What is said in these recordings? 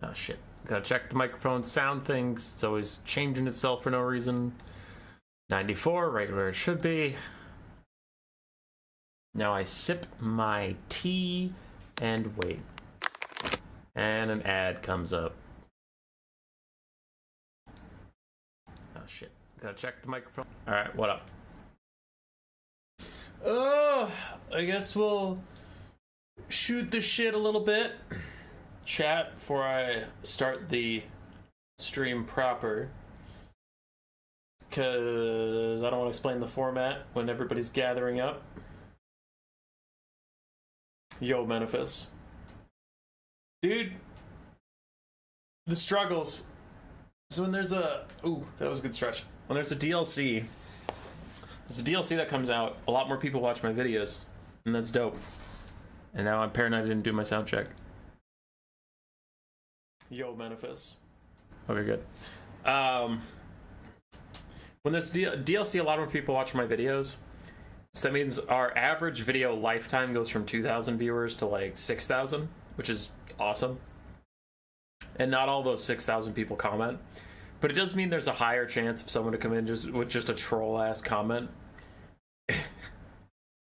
Oh shit. Gotta check the microphone sound things. It's always changing itself for no reason. 94, right where it should be. Now I sip my tea and wait. And an ad comes up. Oh shit. Gotta check the microphone. Alright, what up? Oh, I guess we'll shoot the shit a little bit. Chat before I start the stream proper. Because I don't want to explain the format when everybody's gathering up. Yo, Memphis. Dude, the struggles. So when there's a... Ooh, that was a good stretch. When there's a DLC... There's a DLC that comes out, a lot more people watch my videos. And that's dope. And now I'm paranoid I didn't do my sound check. Yo, Memphis. Okay, good. When there's DLC, a lot more people watch my videos. So that means our average video lifetime goes from 2,000 viewers to like 6,000, which is awesome. And not all those 6,000 people comment. But it does mean there's a higher chance of someone to come in with just a troll-ass comment.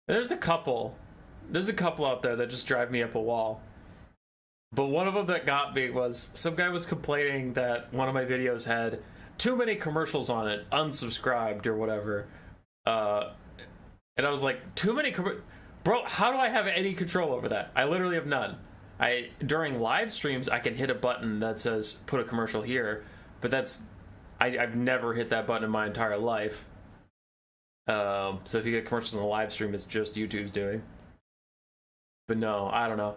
There's a couple out there that just drive me up a wall. But one of them that got me was some guy was complaining that one of my videos had too many commercials on it, unsubscribed or whatever. And I was like, too many bro, how do I have any control over that? I literally have none. During live streams, I can hit a button that says put a commercial here, but I've never hit that button in my entire life. So if you get commercials in the live stream, it's just YouTube's doing. But no, I don't know.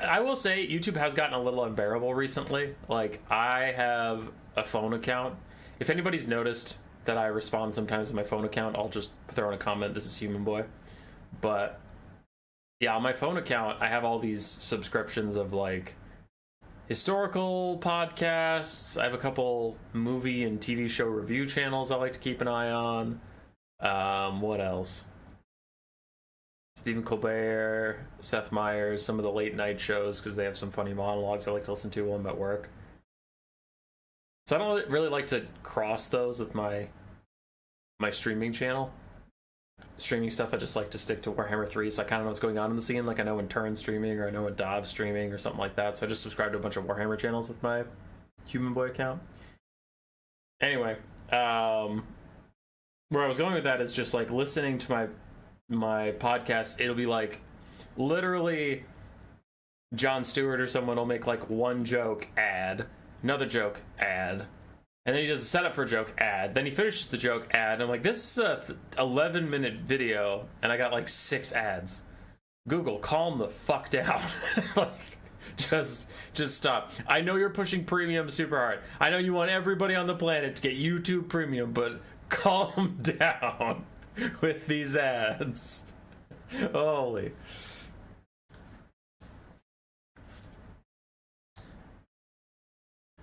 I will say YouTube has gotten a little unbearable recently. Like, I have a phone account. If anybody's noticed that I respond sometimes to my phone account, I'll just throw in a comment, this is Human Boy. But yeah, on my phone account, I have all these subscriptions of like historical podcasts. I have a couple movie and TV show review channels I like to keep an eye on. What else? Stephen Colbert, Seth Meyers, some of the late night shows because they have some funny monologues I like to listen to while I'm at work. So I don't really like to cross those with my streaming channel. Streaming stuff, I just like to stick to Warhammer 3, so I kind of know what's going on in the scene. Like I know when Turn's streaming, or I know when Dov's streaming, or something like that. So I just subscribe to a bunch of Warhammer channels with my Human Boy account. Anyway, where I was going with that is just like listening to my podcast. It'll be like literally Jon Stewart or someone will make like one joke, ad, another joke, ad, and then he does a setup for a joke, ad, then he finishes the joke, ad. I'm like, this is a 11-minute video and I got like 6 ads. Google, calm the fuck down. Like, just stop. I know you're pushing premium super hard. I know you want everybody on the planet to get YouTube premium, but calm down with these ads. Holy.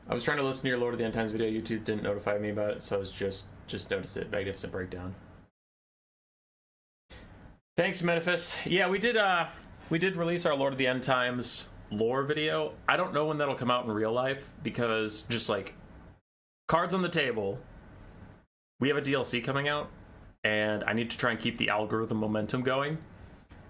I was trying to listen to your Lord of the End Times video. YouTube didn't notify me about it, so I was just noticed it. Magnificent breakdown. Thanks, Memphis. Yeah, we did release our Lord of the End Times lore video. I don't know when that'll come out in real life because just like cards on the table, we have a DLC coming out and I need to try and keep the algorithm momentum going.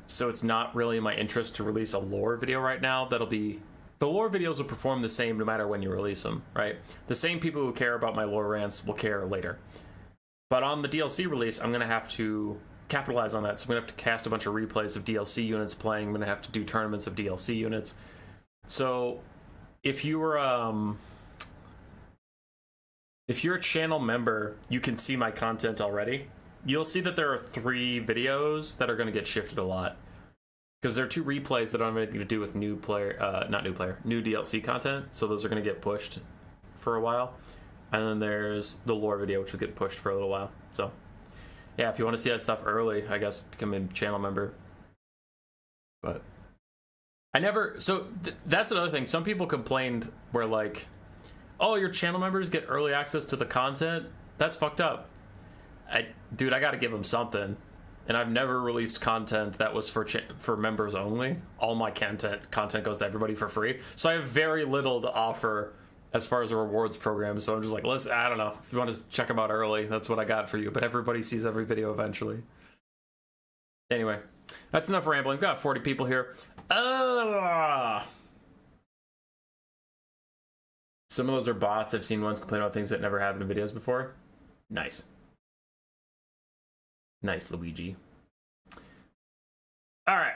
So it's not really in my interest to release a lore video right now. The lore videos will perform the same no matter when you release them, right? The same people who care about my lore rants will care later. But on the DLC release, I'm going to have to capitalize on that. So I'm going to have to cast a bunch of replays of DLC units playing. I'm going to have to do tournaments of DLC units. So if you're a channel member, you can see my content already. You'll see that there are 3 videos that are going to get shifted a lot. Because there are 2 replays that don't have anything to do with new DLC content. So those are going to get pushed for a while. And then there's the lore video, which will get pushed for a little while. So, yeah, if you want to see that stuff early, I guess become a channel member. But I never... So that's another thing. Some people complained where like, oh, your channel members get early access to the content? That's fucked up. Dude, I got to give them something. and I've never released content that was for members only. All my content goes to everybody for free, so I have very little to offer as far as a rewards program. So I'm just like, I don't know, if you want to check them out early, that's what I got for you, but everybody sees every video eventually. Anyway, that's enough rambling. We've got 40 people here. Some of those are bots. I've seen ones complain about things that never happened in videos before. Nice. Nice, Luigi. All right.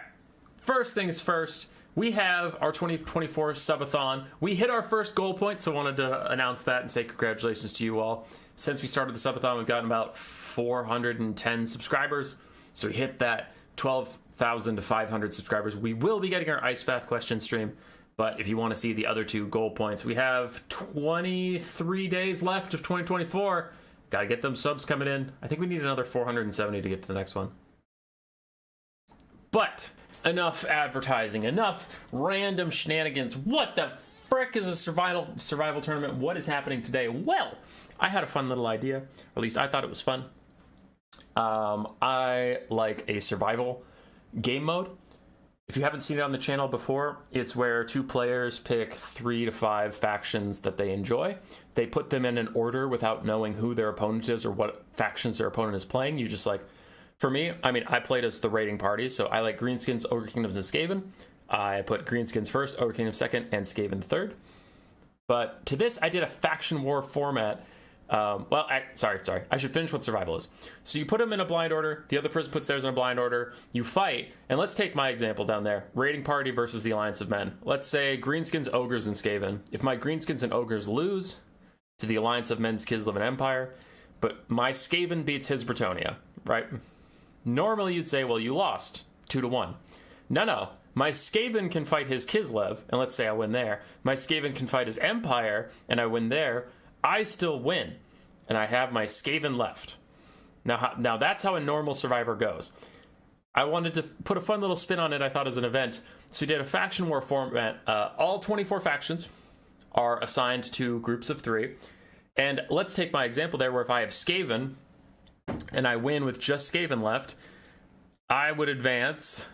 First things first, we have our 2024 subathon. We hit our first goal point, so I wanted to announce that and say congratulations to you all. Since we started the subathon, we've gotten about 410 subscribers. So we hit that 12,500 subscribers. We will be getting our Ice Bath question stream. But if you want to see the other two goal points, we have 23 days left of 2024. Got to get them subs coming in. I think we need another 470 to get to the next one. But enough advertising, enough random shenanigans. What the frick is a survival tournament? What is happening today? Well, I had a fun little idea. Or at least I thought it was fun. I like a survival game mode. If you haven't seen it on the channel before, it's where two players pick 3 to 5 factions that they enjoy. They put them in an order without knowing who their opponent is or what factions their opponent is playing. You just like, for me, I mean, I played as the raiding party, so I like Greenskins, Ogre Kingdoms, and Skaven. I put Greenskins first, Ogre Kingdoms second, and Skaven third. But to this, I did a faction war format. Sorry. I should finish what survival is. So you put them in a blind order. The other person puts theirs in a blind order. You fight. And let's take my example down there. Raiding party versus the Alliance of Men. Let's say Greenskins, Ogres, and Skaven. If my Greenskins and Ogres lose to the Alliance of Men's Kislev and Empire, but my Skaven beats his Bretonnia, right? Normally you'd say, well, you lost 2-1. No. My Skaven can fight his Kislev, and let's say I win there. My Skaven can fight his Empire, and I win there. I still win, and I have my Skaven left. Now that's how a normal Survivor goes. I wanted to put a fun little spin on it, I thought, as an event. So we did a faction war format. All 24 factions are assigned to groups of 3. And let's take my example there, where if I have Skaven, and I win with just Skaven left, I would advance.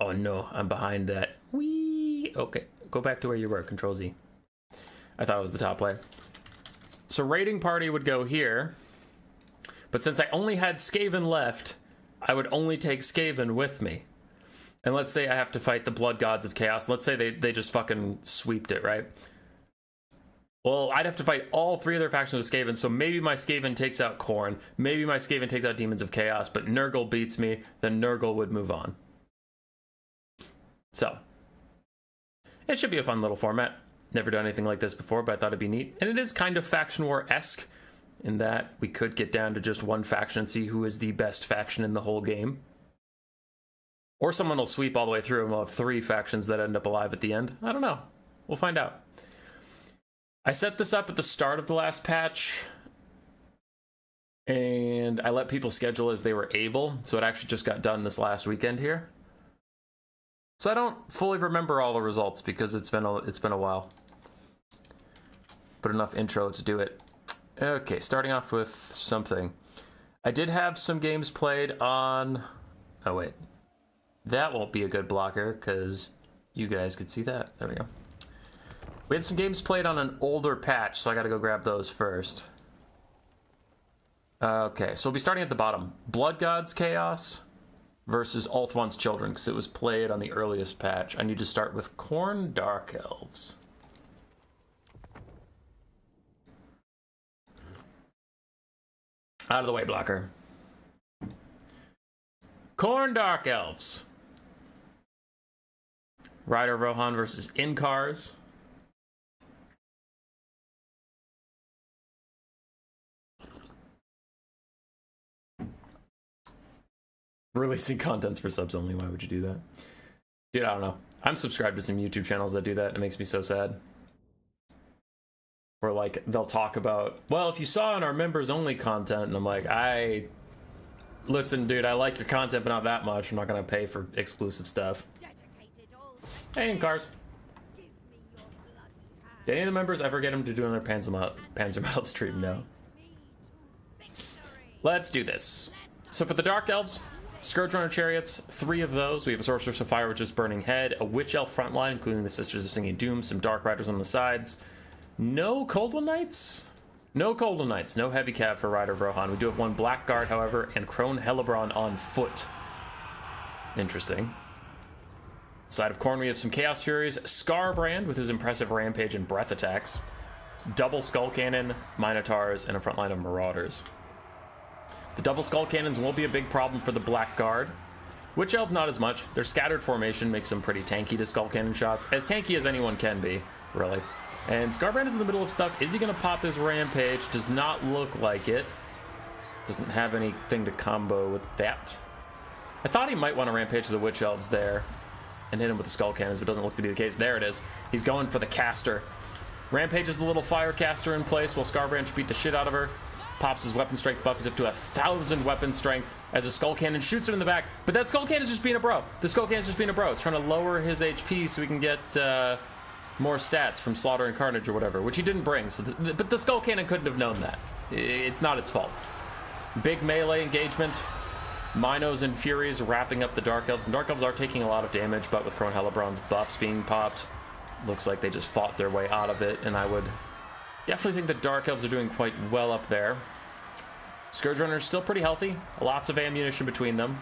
Oh no, I'm behind that. Whee! Okay, go back to where you were, Control Z. I thought it was the top player. So raiding party would go here, but since I only had Skaven left, I would only take Skaven with me. And let's say I have to fight the Blood Gods of Chaos. Let's say they just fucking sweeped it, right? Well, I'd have to fight all 3 of their factions with Skaven, so maybe my Skaven takes out Khorne, maybe my Skaven takes out Demons of Chaos, but Nurgle beats me, then Nurgle would move on. So, it should be a fun little format. Never done anything like this before, but I thought it'd be neat. And it is kind of faction war-esque in that we could get down to just one faction and see who is the best faction in the whole game. Or someone will sweep all the way through and we'll have 3 factions that end up alive at the end. I don't know. We'll find out. I set this up at the start of the last patch, and I let people schedule as they were able, so it actually just got done this last weekend here. So I don't fully remember all the results because it's been a while. But enough intro, let's do it. Okay, starting off with something. I did have some games played on... Oh wait, that won't be a good blocker because you guys could see that. There we go. We had some games played on an older patch, so I gotta go grab those first. Okay, so we'll be starting at the bottom. Blood Gods Chaos versus Ulthuan's Children, because it was played on the earliest patch. I need to start with Khorne Dark Elves. Out of the way, blocker. Khorne Dark Elves. Rider Rohan versus Inkars. Releasing contents for subs only. Why would you do that? Dude, I don't know. I'm subscribed to some YouTube channels that do that. It makes me so sad. Or like they'll talk about, well, if you saw in our members only content, and I'm like, listen, dude, I like your content, but not that much. I'm not gonna pay for exclusive stuff. Hey, in cars. Did any of the members ever get him to do another Panzer Metal stream? No. Let's do this. So for the Dark Elves, Scourge Runner Chariots, 3 of those. We have a Sorceress of Fire, which is Burning Head, a Witch Elf frontline, including the Sisters of Singing Doom, some Dark Riders on the sides. No Cold One Knights? No Cold One Knights, no Heavy Cav for Rider of Rohan. We do have 1 Black Guard, however, and Khorne Hellebron on foot. Interesting. Side of Khorne, we have some Chaos Furies, Scarbrand with his impressive Rampage and Breath attacks, double Skull Cannon, Minotaurs, and a front line of Marauders. The double Skull Cannons won't be a big problem for the Black Guard. Witch Elves, not as much. Their scattered formation makes them pretty tanky to Skull Cannon shots. As tanky as anyone can be, really. And Scarbrand is in the middle of stuff. Is he going to pop his Rampage? Does not look like it. Doesn't have anything to combo with that. I thought he might want to Rampage the Witch Elves there and hit him with the Skull Cannons, but doesn't look to be the case. There it is. He's going for the caster. Rampage is the little fire caster in place while Scarbrand beat the shit out of her. Pops his weapon strength buff. He's up to 1,000 weapon strength as a Skull Cannon shoots him in the back. But that Skull Cannon is just being a bro. The Skull Cannon is just being a bro. It's trying to lower his HP so we can get more stats from Slaughter and Carnage or whatever, which he didn't bring. So but the Skull Cannon couldn't have known that. It's not its fault. Big melee engagement. Minos and Furies wrapping up the Dark Elves. And Dark Elves are taking a lot of damage, but with Khorne Hellebron's buffs being popped, looks like they just fought their way out of it, and I would definitely think the Dark Elves are doing quite well up there. Scourge Runner's still pretty healthy. Lots of ammunition between them.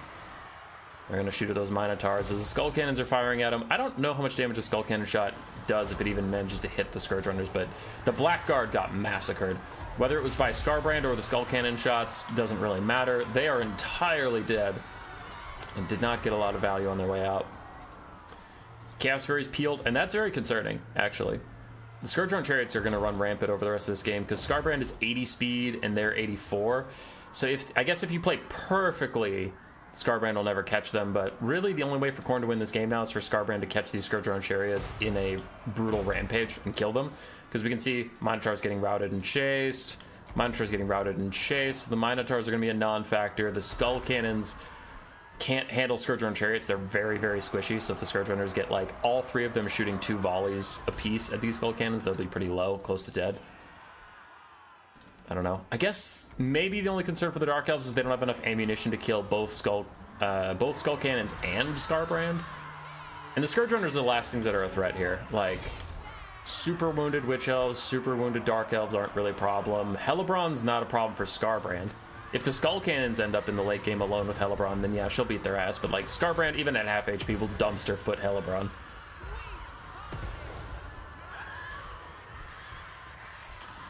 They're going to shoot at those Minotaurs as the Skull Cannons are firing at them. I don't know how much damage a Skull Cannon shot does, if it even manages to hit the Scourge Runners, but the Black Guard got massacred. Whether it was by Scarbrand or the Skull Cannon shots, doesn't really matter. They are entirely dead and did not get a lot of value on their way out. Chaos Furies peeled, and that's very concerning, actually. The Scourge Runner Chariots are going to run rampant over the rest of this game because Scarbrand is 80 speed and they're 84. So I guess if you play perfectly, Scarbrand will never catch them, but really the only way for Khorne to win this game now is for Scarbrand to catch these Scourge Runner Chariots in a brutal rampage and kill them. Because we can see Minotaurs getting routed and chased. Minotaurs getting routed and chased. The Minotaurs are going to be a non-factor. The Skull Cannons can't handle Scourge Runner Chariots. They're very, very squishy. So if the Scourge Runners get like all 3 of them shooting 2 volleys apiece at these Skull Cannons, they'll be pretty low, close to dead. I don't know. I guess maybe the only concern for the Dark Elves is they don't have enough ammunition to kill both Skull Cannons and Scarbrand. And the Scourge Runners are the last things that are a threat here. Like, super wounded Witch Elves, super wounded Dark Elves aren't really a problem. Hellebron's not a problem for Scarbrand. If the Skull Cannons end up in the late game alone with Hellebron, then yeah, she'll beat their ass. But like, Scarbrand, even at half HP, will dumpster foot Hellebron.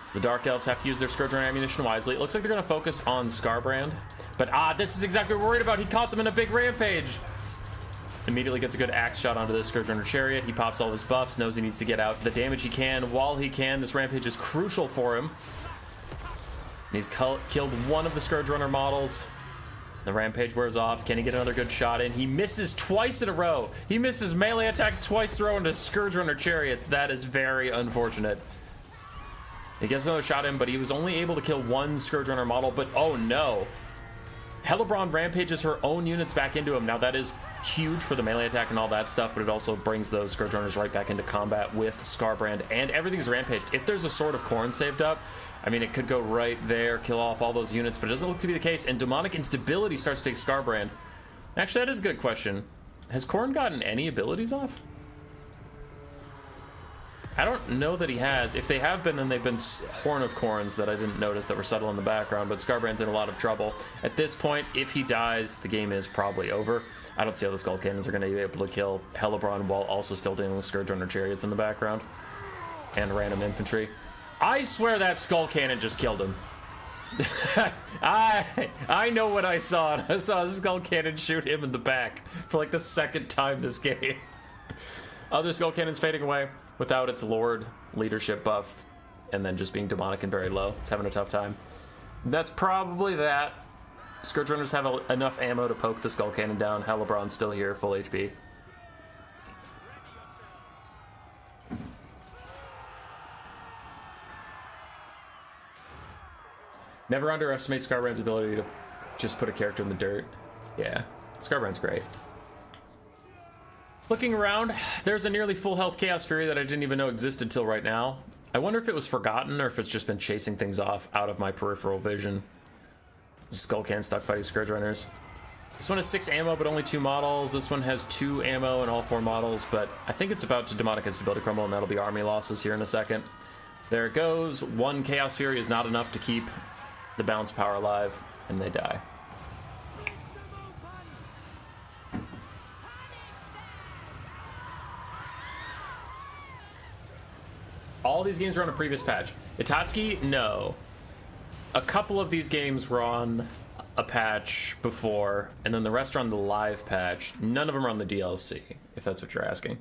So the Dark Elves have to use their Scourge Runner ammunition wisely. It looks like they're going to focus on Scarbrand. But this is exactly what we're worried about. He caught them in a big rampage. Immediately gets a good axe shot onto the Scourge Runner Chariot. He pops all of his buffs, knows he needs to get out the damage he can while he can. This rampage is crucial for him. And he's killed one of the Scourge Runner models. The rampage wears off. Can he get another good shot in? He misses twice in a row. He misses melee attacks twice in a row into Scourge Runner Chariots. That is very unfortunate. He gets another shot in, but he was only able to kill 1 Scourge Runner model. But oh no. Hellebron rampages her own units back into him. Now that is huge for the melee attack and all that stuff, but it also brings those Scourge Runners right back into combat with Scarbrand, and everything's rampaged. If there's a Sword of Khorne saved up, I mean, it could go right there, kill off all those units, but it doesn't look to be the case, and Demonic Instability starts to take Scarbrand. Actually, that is a good question. Has Khorne gotten any abilities off? I don't know that he has. If they have been, then they've been Horn of Khornes that I didn't notice that were subtle in the background, but Scarbrand's in a lot of trouble. At this point, if he dies, the game is probably over. I don't see how the Skull Cannons are going to be able to kill Hellebron while also still dealing with Scourge Runner Chariots in the background. And random infantry. I swear that Skull Cannon just killed him. I know what I saw, and I saw a Skull Cannon shoot him in the back for like the 2nd time this game. Other Skull Cannons fading away without its Lord leadership buff, and then just being demonic and very low. It's having a tough time. That's probably that. Scourge Runners have enough ammo to poke the Skull Cannon down. Hellebron's still here, full HP. Never underestimate Scarbrand's ability to just put a character in the dirt. Yeah, Scarbrand's great. Looking around, there's a nearly full health Chaos Fury that I didn't even know existed till right now. I wonder if it was forgotten or if it's just been chasing things off out of my peripheral vision. Skullcan stuck fighting Scourge Runners. This one has 6 ammo, but only 2 models. This one has 2 ammo and all 4 models, but I think it's about to Demonic Instability crumble, and that'll be army losses here in a second. There it goes. 1 Chaos Fury is not enough to keep the balance power alive, and they die. All these games were on a previous patch. Itatsuki, no. A couple of these games were on a patch before, and then the rest are on the live patch. None of them are on the DLC, if that's what you're asking.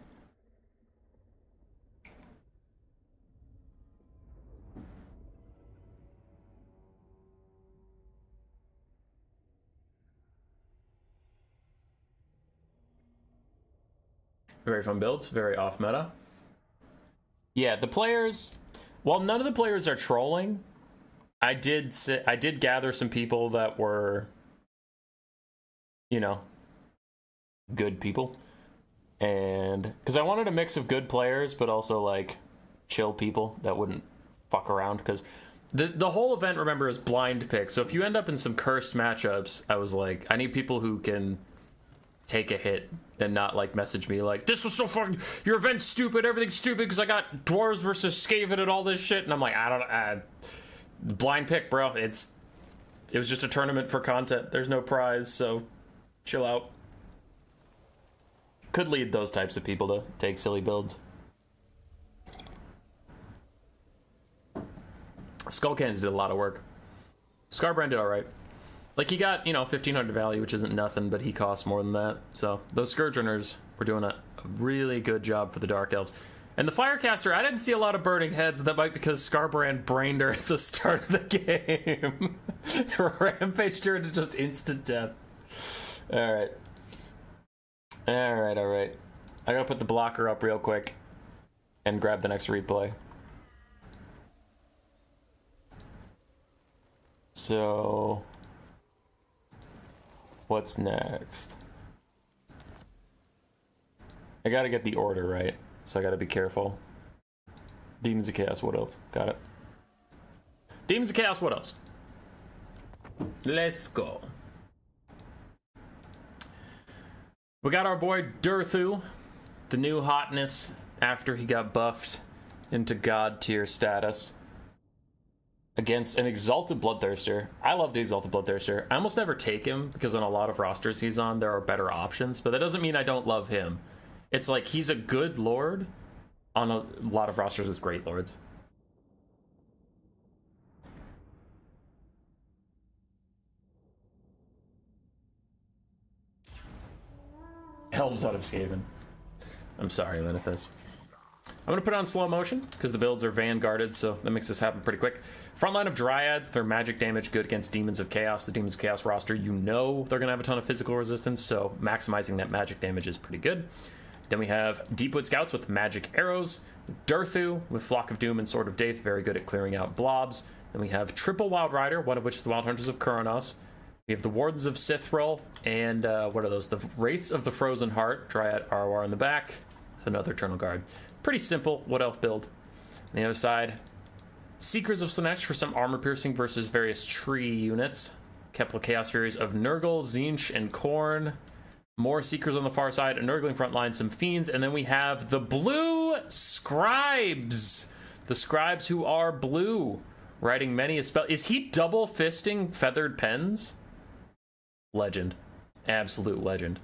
Very fun builds, very off meta. Yeah, the players, while none of the players are trolling, I did gather some people that were, you know, good people. And because I wanted a mix of good players, but also like chill people that wouldn't fuck around. Because the whole event, remember, is blind pick. So if you end up in some cursed matchups, I was like, I need people who can take a hit and not like message me like, this was so fucking, your event's stupid, everything's stupid because I got Dwarves versus Skaven and all this shit. And I'm like, blind pick, bro. It was just a tournament for content. There's no prize, so chill out. Could lead those types of people to take silly builds. Skullcans did a lot of work. Scarbrand did all right. Like, he got, 1,500 value, which isn't nothing, but he costs more than that. So those Scourge Runners were doing a really good job for the Dark Elves. And the Firecaster, I didn't see a lot of burning heads. That might be because Scarbrand brained her at the start of the game. Rampaged her into just instant death. Alright. Alright. I gotta put the blocker up real quick and grab the next replay. So, what's next? I gotta get the order right, so I gotta be careful. Demons of Chaos, what else? Got it. Demons of Chaos, what else? Let's go. We got our boy Durthu, the new hotness after he got buffed into god tier status, against an Exalted Bloodthirster. I love the Exalted Bloodthirster. I almost never take him because on a lot of rosters he's on, there are better options, but that doesn't mean I don't love him. It's like he's a good lord on a lot of rosters with great lords. Elves out of Skaven. I'm sorry, Lenifis. I'm going to put it on slow motion because the builds are vanguarded, so that makes this happen pretty quick. Frontline of Dryads, their magic damage good against Demons of Chaos. The Demons of Chaos roster, they're going to have a ton of physical resistance, so maximizing that magic damage is pretty good. Then we have Deepwood Scouts with magic arrows. Durthu with Flock of Doom and Sword of Daith, very good at clearing out blobs. Then we have Triple Wild Rider, one of which is the Wild Hunters of Khorne. We have the Wardens of Sithril, and what are those? The Wraiths of the Frozen Heart, Dryad ROR in the back, with another Eternal Guard. Pretty simple Wood Elf build. On the other side, Seekers of Slaanesh for some armor piercing versus various tree units. Kepler Chaos Furies of Nurgle, Tzeentch, and Khorne. More Seekers on the far side, a Nurgling front line, some Fiends, and then we have the Blue Scribes. The Scribes who are blue, writing many a spell. Is he double fisting Feathered Pens? Legend. Absolute legend.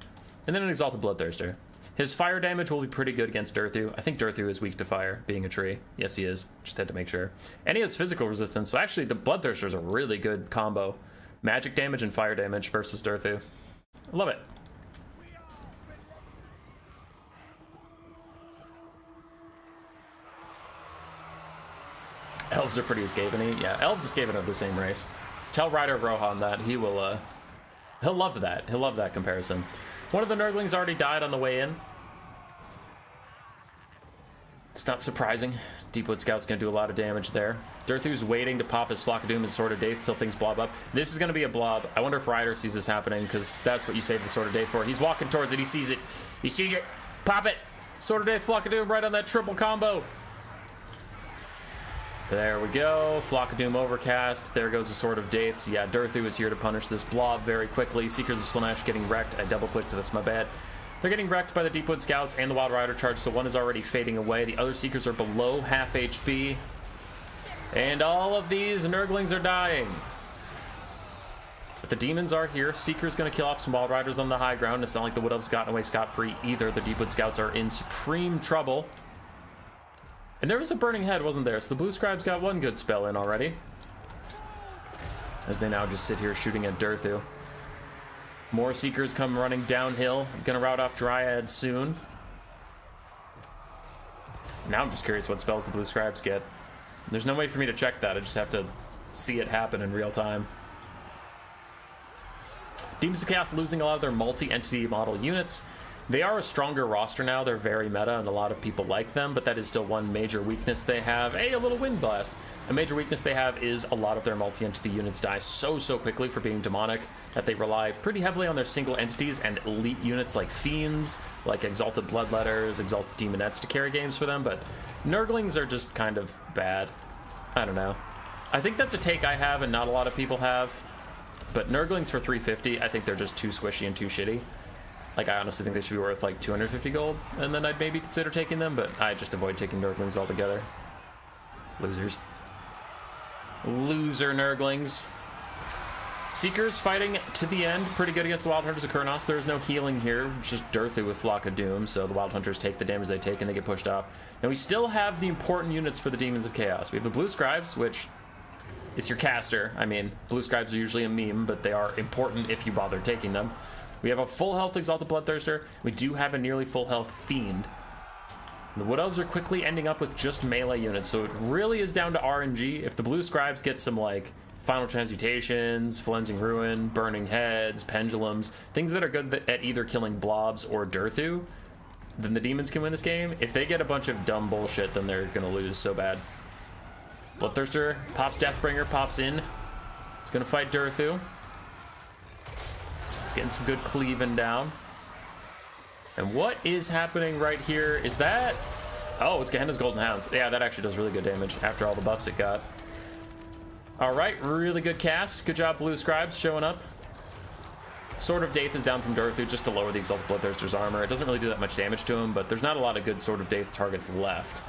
And then an Exalted Bloodthirster. His fire damage will be pretty good against Durthu. I think Durthu is weak to fire, being a tree. Yes, he is. Just had to make sure. And he has physical resistance, so actually the Bloodthirster is a really good combo. Magic damage and fire damage versus Durthu. I love it. Elves are pretty Skaven-y. Yeah, Elves and Skaven are the same race. Tell Rider of Rohan that. He will, he'll love that. He'll love that comparison. One of the Nurglings already died on the way in. It's not surprising. Deepwood Scout's going to do a lot of damage there. Durthu's waiting to pop his Flock of Doom and Sword of Daith till things blob up. This is going to be a blob. I wonder if Ryder sees this happening, because that's what you save the Sword of Daith for. He's walking towards it. He sees it. He sees it. Pop it. Sword of Daith, Flock of Doom right on that triple combo. There we go. Flock of Doom overcast. There goes the Sword of Dates. Yeah, Durthu is here to punish this blob very quickly. Seekers of Slaanesh getting wrecked. I double-clicked. That's my bad. They're getting wrecked by the Deepwood Scouts and the Wild Rider charge, so one is already fading away. The other Seekers are below half HP. And all of these Nurglings are dying. But the Demons are here. Seeker's going to kill off some Wild Riders on the high ground. It's not like the Wood Elves gotten away scot-free either. The Deepwood Scouts are in supreme trouble. And there was a Burning Head, wasn't there? So the Blue Scribes got one good spell in already. As they now just sit here shooting at Durthu. More Seekers come running downhill. I'm gonna route off Dryads soon. Now I'm just curious what spells the Blue Scribes get. There's no way for me to check that. I just have to see it happen in real time. Demons of Chaos losing a lot of their multi-entity model units. They are a stronger roster now. They're very meta, and a lot of people like them, but that is still one major weakness they have. Hey, a little Wind Blast. A major weakness they have is a lot of their multi-entity units die so quickly for being demonic that they rely pretty heavily on their single entities and elite units like Fiends, like Exalted Bloodletters, Exalted Demonettes to carry games for them, but Nurglings are just kind of bad. I don't know. I think that's a take I have and not a lot of people have, but Nurglings for 350, I think they're just too squishy and too shitty. Like, I honestly think they should be worth, like, 250 gold, and then I'd maybe consider taking them, but I just avoid taking Nurglings altogether. Losers. Loser Nurglings. Seekers fighting to the end. Pretty good against the Wild Hunters of Kurnos. There's no healing here. It's just Durthu with Flock of Doom, so the Wild Hunters take the damage they take, and they get pushed off. And we still have the important units for the Demons of Chaos. We have the Blue Scribes, which is your caster. I mean, Blue Scribes are usually a meme, but they are important if you bother taking them. We have a full health Exalted Bloodthirster. We do have a nearly full health Fiend. The Wood Elves are quickly ending up with just melee units, so it really is down to RNG. If the Blue Scribes get some, like, Final Transmutations, Flensing Ruin, Burning Heads, Pendulums, things that are good at either killing blobs or Durthu, then the Demons can win this game. If they get a bunch of dumb bullshit, then they're gonna lose so bad. Bloodthirster pops Deathbringer, pops in. He's gonna fight Durthu. It's getting some good cleaving down. And what is happening right here? Is that... Oh, it's Gehenna's Golden Hounds. Yeah, that actually does really good damage after all the buffs it got. All right, really good cast. Good job, Blue Scribes, showing up. Sword of Daeth is down from Durthu just to lower the Exalted Bloodthirster's armor. It doesn't really do that much damage to him, but there's not a lot of good Sword of Daeth targets left.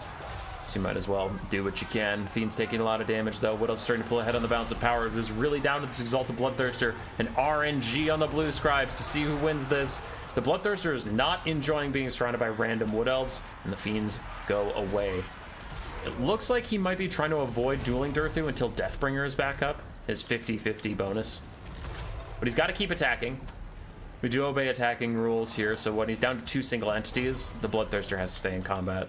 So you might as well do what you can. Fiend's taking a lot of damage, though. Wood Elves starting to pull ahead on the balance of power. It is really down to this Exalted Bloodthirster and RNG on the Blue Scribes to see who wins this. The Bloodthirster is not enjoying being surrounded by random Wood Elves, and the Fiends go away. It looks like he might be trying to avoid dueling Durthu until Deathbringer is back up, his 50-50 bonus. But he's got to keep attacking. We do obey attacking rules here, so when he's down to 2 single entities, the Bloodthirster has to stay in combat.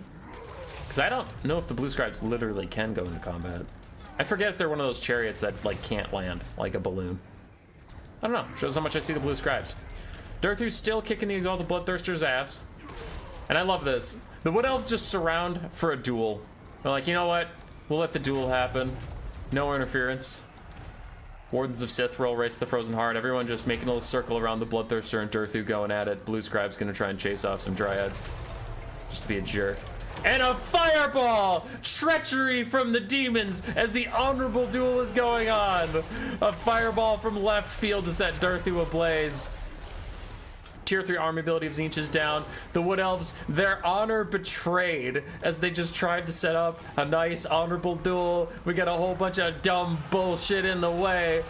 Because I don't know if the Blue Scribes literally can go into combat. I forget if they're one of those chariots that, like, can't land, like a balloon. I don't know. Shows how much I see the Blue Scribes. Durthu's still kicking the Exalted Bloodthirster's ass. And I love this. The Wood Elves just surround for a duel. They're like, you know what? We'll let the duel happen. No interference. Wardens of Sithril race the Frozen Heart. Everyone just making a little circle around the Bloodthirster and Durthu going at it. Blue Scribe's gonna try and chase off some Dryads. Just to be a jerk. And a fireball! Treachery from the Demons as the honorable duel is going on. A fireball from left field to set Durthu ablaze. Tier 3 army ability of Tzeentch is down. The Wood Elves, their honor betrayed as they just tried to set up a nice honorable duel. We got a whole bunch of dumb bullshit in the way.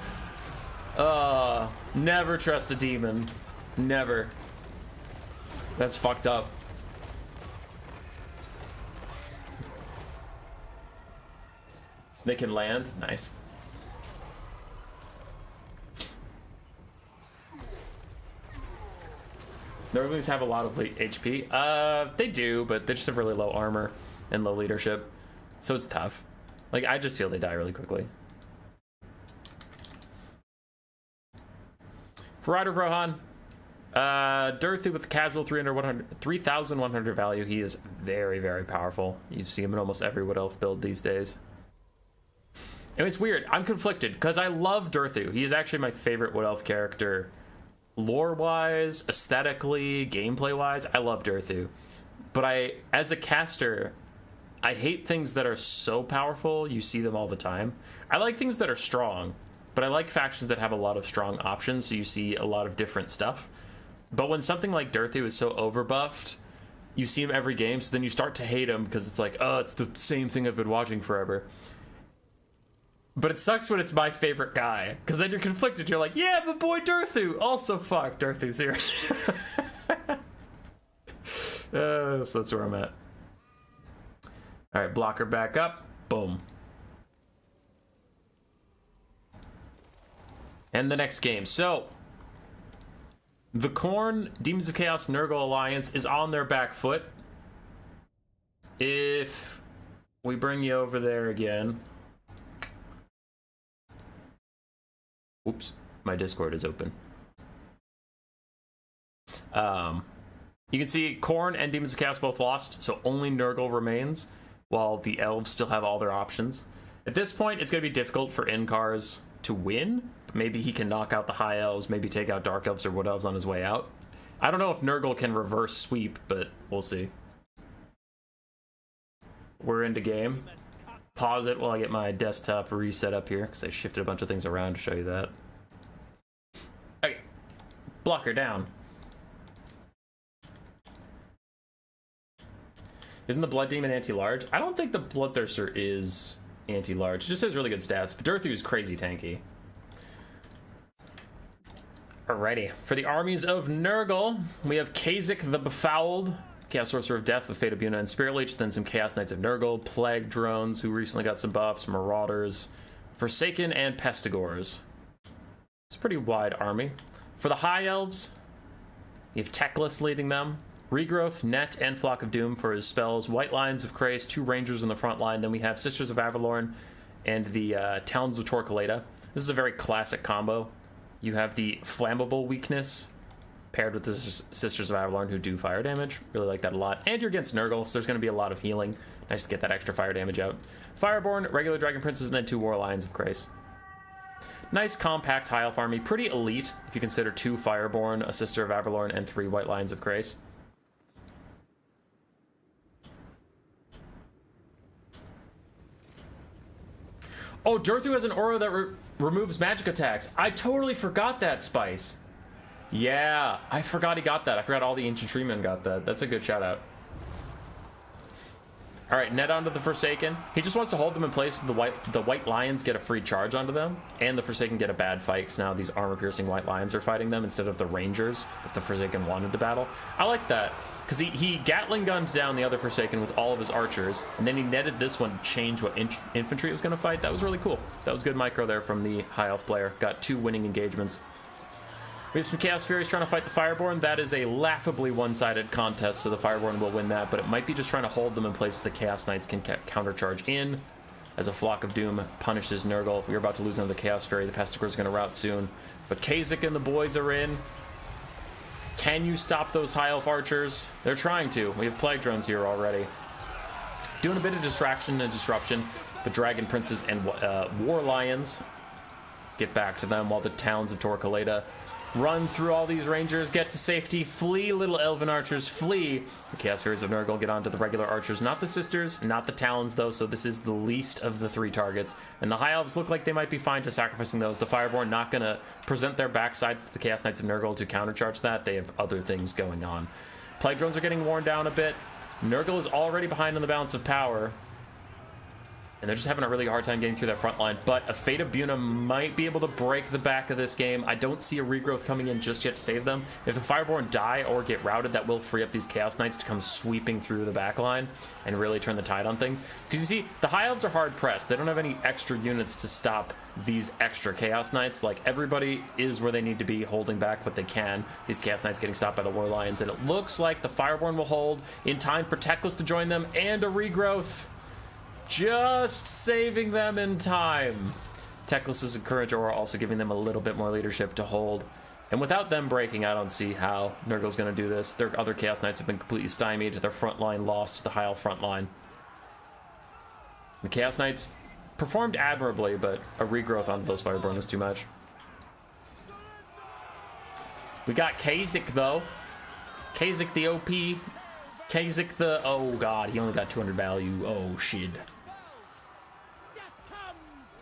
Never trust a demon. Never. That's fucked up. They can land. Nice. Nurglings have a lot of HP. They do, but they just have really low armor and low leadership. So it's tough. Like, I just feel they die really quickly. For Rider of Rohan, Durthu with the casual 3,100 value. He is very, very powerful. You see him in almost every Wood Elf build these days. And it's weird. I'm conflicted because I love Durthu. He is actually my favorite Wood Elf character. Lore-wise, aesthetically, gameplay-wise, I love Durthu. But as a caster, I hate things that are so powerful, you see them all the time. I like things that are strong, but I like factions that have a lot of strong options, so you see a lot of different stuff. But when something like Durthu is so overbuffed, you see him every game, so then you start to hate him because it's like, oh, it's the same thing I've been watching forever. But it sucks when it's my favorite guy, because then you're conflicted. You're like, yeah, but boy Durthu. Also, fuck, Durthu's here. So that's where I'm at. All right, blocker back up. Boom. And the next game. So, the Khorne Demons of Chaos Nurgle Alliance is on their back foot. If we bring you over there again. Oops, my Discord is open. You can see Khorne and Demons of Chaos both lost, so only Nurgle remains, while the Elves still have all their options. At this point, it's going to be difficult for Inkars to win. Maybe he can knock out the High Elves, maybe take out Dark Elves or Wood Elves on his way out. I don't know if Nurgle can reverse sweep, but we'll see. We're into game. Pause it while I get my desktop reset up here, because I shifted a bunch of things around to show you that. Okay. Blocker down. Isn't the Blood Demon anti-large? I don't think the Bloodthirster is anti-large. It just has really good stats, but Durthu is crazy tanky. Alrighty. For the armies of Nurgle, we have Kha'Zix the Befouled, Chaos Sorcerer of Death with Fate of Buna and Spirit Leech, then some Chaos Knights of Nurgle, Plague Drones, who recently got some buffs, Marauders, Forsaken, and Pestigores. It's a pretty wide army. For the High Elves, you have Teclis leading them, Regrowth, Net, and Flock of Doom for his spells, White Lions of Krace, 2 Rangers in the front line, then we have Sisters of Avalorn and the Talons of Torquelada. This is a very classic combo. You have the Flammable weakness paired with the Sisters of Avalorn, who do fire damage. Really like that a lot. And you're against Nurgle, so there's going to be a lot of healing. Nice to get that extra fire damage out. Fireborn, regular Dragon Princes, and then 2 War Lions of Krace. Nice compact High Elf army. Pretty elite if you consider 2 Fireborn, a Sister of Avalorn, and 3 White Lions of Krace. Oh, Durthu has an aura that removes magic attacks. I totally forgot that, Spice. Yeah, I forgot he got that. I forgot all the Ancient Treemen got that. That's a good shout out. All right, Net onto the Forsaken. He just wants to hold them in place so the White Lions get a free charge onto them, and the Forsaken get a bad fight because now these armor-piercing White Lions are fighting them instead of the Rangers that the Forsaken wanted to battle. I like that because he Gatling gunned down the other Forsaken with all of his archers, and then he netted this one to change what infantry it was going to fight. That was really cool. That was good micro there from the High Elf player. Got 2 winning engagements. We have some Chaos Furies trying to fight the Fireborn. That is a laughably one-sided contest, so the Fireborn will win that, but it might be just trying to hold them in place so the Chaos Knights can countercharge in as a Flock of Doom punishes Nurgle. We're about to lose another Chaos Fury. The Pestigore is going to rout soon. But Kha'Zix and the boys are in. Can you stop those High Elf archers? They're trying to. We have Plague Drones here already. Doing a bit of distraction and disruption. The Dragon Princes and War Lions get back to them while the Towns of Torquelada run through all these Rangers, get to safety, flee, little Elven archers, flee. The Chaos Furies of Nurgle get onto the regular archers, not the Sisters, not the Talons though, so this is the least of the 3 targets. And the High Elves look like they might be fine just sacrificing those. The Fireborn not going to present their backsides to the Chaos Knights of Nurgle to countercharge that. They have other things going on. Plague Drones are getting worn down a bit. Nurgle is already behind on the balance of power. And they're just having a really hard time getting through that front line. But a Fate of Buna might be able to break the back of this game. I don't see a Regrowth coming in just yet to save them. If the Fireborn die or get routed, that will free up these Chaos Knights to come sweeping through the back line and really turn the tide on things. Because you see, the High Elves are hard pressed. They don't have any extra units to stop these extra Chaos Knights. Like, everybody is where they need to be, holding back what they can. These Chaos Knights getting stopped by the War Lions. And it looks like the Fireborn will hold in time for Teclis to join them and a Regrowth. Just saving them in time. Teclis' Encourage Aura also giving them a little bit more leadership to hold. And without them breaking, I don't see how Nurgle's going to do this. Their other Chaos Knights have been completely stymied. Their front line lost to the High Elf front line. The Chaos Knights performed admirably, but a Regrowth onto those Fireborn was too much. We got Kha'Zix, though. Kha'Zix the OP Kazik the... Oh, God. He only got 200 value. Oh, shit.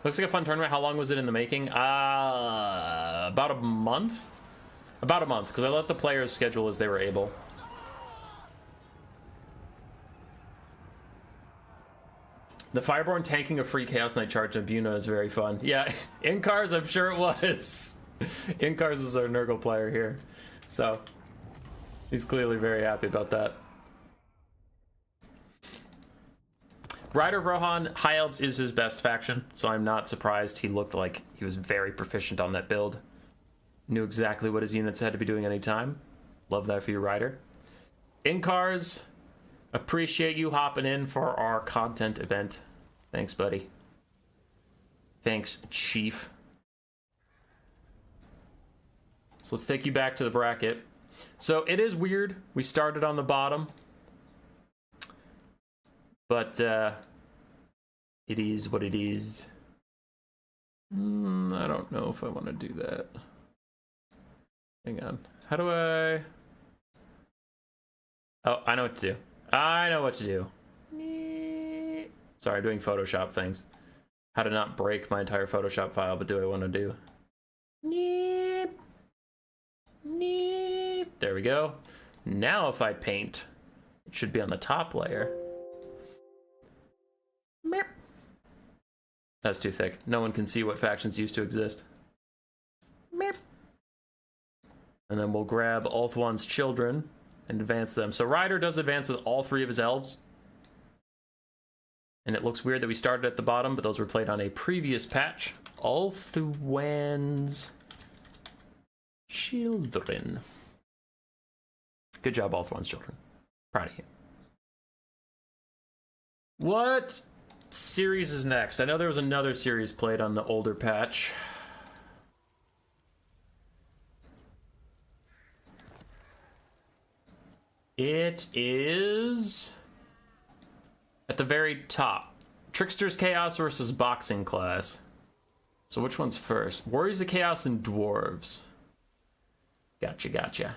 Looks like a fun tournament. How long was it in the making? About a month? About a month, because I let the players schedule as they were able. The Fireborn tanking a free Chaos Knight charge on Buna is very fun. Yeah, in cars, I'm sure it was. In cars is our Nurgle player here. So, he's clearly very happy about that. Rider of Rohan, High Elves is his best faction, so I'm not surprised he looked like he was very proficient on that build. Knew exactly what his units had to be doing any time. Love that for you, Rider. In cars, appreciate you hopping in for our content event. Thanks, buddy. Thanks, Chief. So let's take you back to the bracket. So it is weird. We started on the bottom. But it is what it is. I don't know if I want to do that. Hang on. How do I... Oh, I know what to do. I know what to do. Sorry, doing Photoshop things. How to not break my entire Photoshop file, but do I want to do? There we go. Now if I paint, it should be on the top layer. That's too thick. No one can see what factions used to exist. And then we'll grab Ulthuan's children and advance them. So Ryder does advance with all 3 of his elves. And it looks weird that we started at the bottom, but those were played on a previous patch. Ulthuan's children. Good job, Ulthuan's children. Proud of you. What series is next? I know there was another series played on the older patch. It is at the very top. Trickster's Chaos versus Boxing Class. So which one's first? Warriors of Chaos and Dwarves. Gotcha.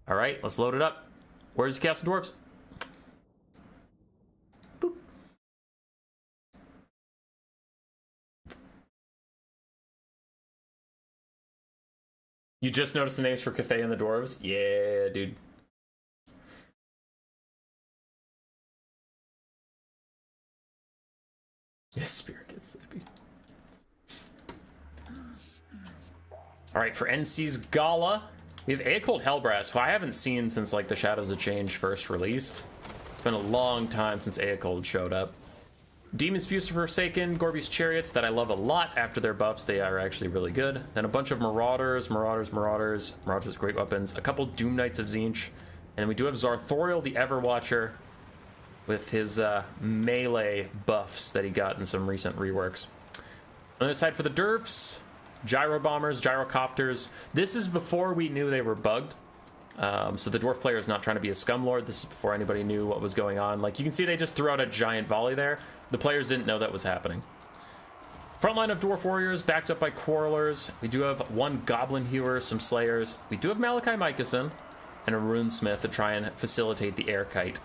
All right, let's load it up. Warriors of Chaos and Dwarves. Boop. You just noticed the names for Cathay and the Dwarves? Yeah, dude. Yes, Spirit gets sleepy. Alright, for NC's Gala, we have Aecold Hellbrass, who I haven't seen since like the Shadows of Change first released. It's been a long time since Aecold showed up. Demons Spews Forsaken, Gorby's Chariots, that I love a lot after their buffs. They are actually really good. Then a bunch of Marauders with great weapons. A couple Doom Knights of Tzeentch. And then we do have Zarthoriel the Everwatcher with his melee buffs that he got in some recent reworks. On the other side for the Dwarfs, Gyro Bombers, Gyrocopters. This is before we knew they were bugged. So the Dwarf player is not trying to be a Scumlord. This is before anybody knew what was going on. Like, you can see they just threw out a giant volley there. The players didn't know that was happening. Front line of Dwarf Warriors, backed up by Quarrelers. We do have 1 Goblin Hewer, some Slayers. We do have Malachi Mycosson and a Runesmith to try and facilitate the Air Kite.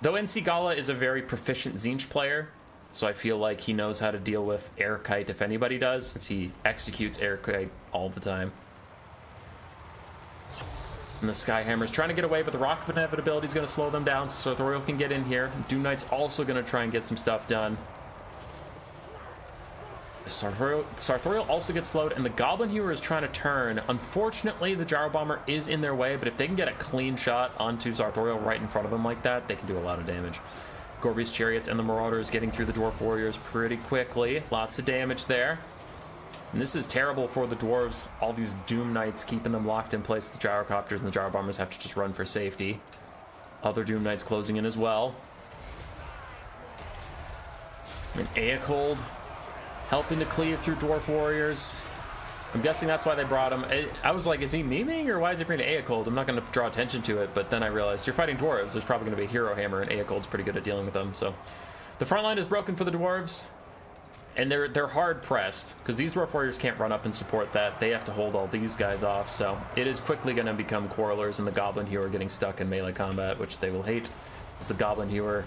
Though NC Gala is a very proficient Tzeentch player, so I feel like he knows how to deal with Air Kite if anybody does, since he executes Air Kite all the time. And the Skyhammer's trying to get away, but the Rock of Inevitability is going to slow them down, so Sarthoriel can get in here. Doom Knight's also going to try and get some stuff done. Sarthoriel also gets slowed, and the Goblin Hewer is trying to turn. Unfortunately, the Gyro Bomber is in their way, but if they can get a clean shot onto Sarthoriel right in front of them like that, they can do a lot of damage. Gorby's Chariots and the Marauders getting through the Dwarf Warriors pretty quickly. Lots of damage there. And this is terrible for the Dwarves. All these Doom Knights keeping them locked in place. The Gyrocopters and the Gyro Bombers have to just run for safety. Other Doom Knights closing in as well. And Aecold helping to cleave through Dwarf Warriors. I'm guessing that's why they brought him. I was like, is he memeing or why is he bringing Aecold? I'm not going to draw attention to it, but then I realized you're fighting Dwarves. There's probably going to be a Hero Hammer, and Aecold's pretty good at dealing with them. So the front line is broken for the Dwarves. And they're hard pressed because these Dwarf Warriors can't run up and support that. They have to hold all these guys off. So it is quickly going to become Quarrelers and the Goblin Hewer getting stuck in melee combat, which they will hate, as the Goblin Hewer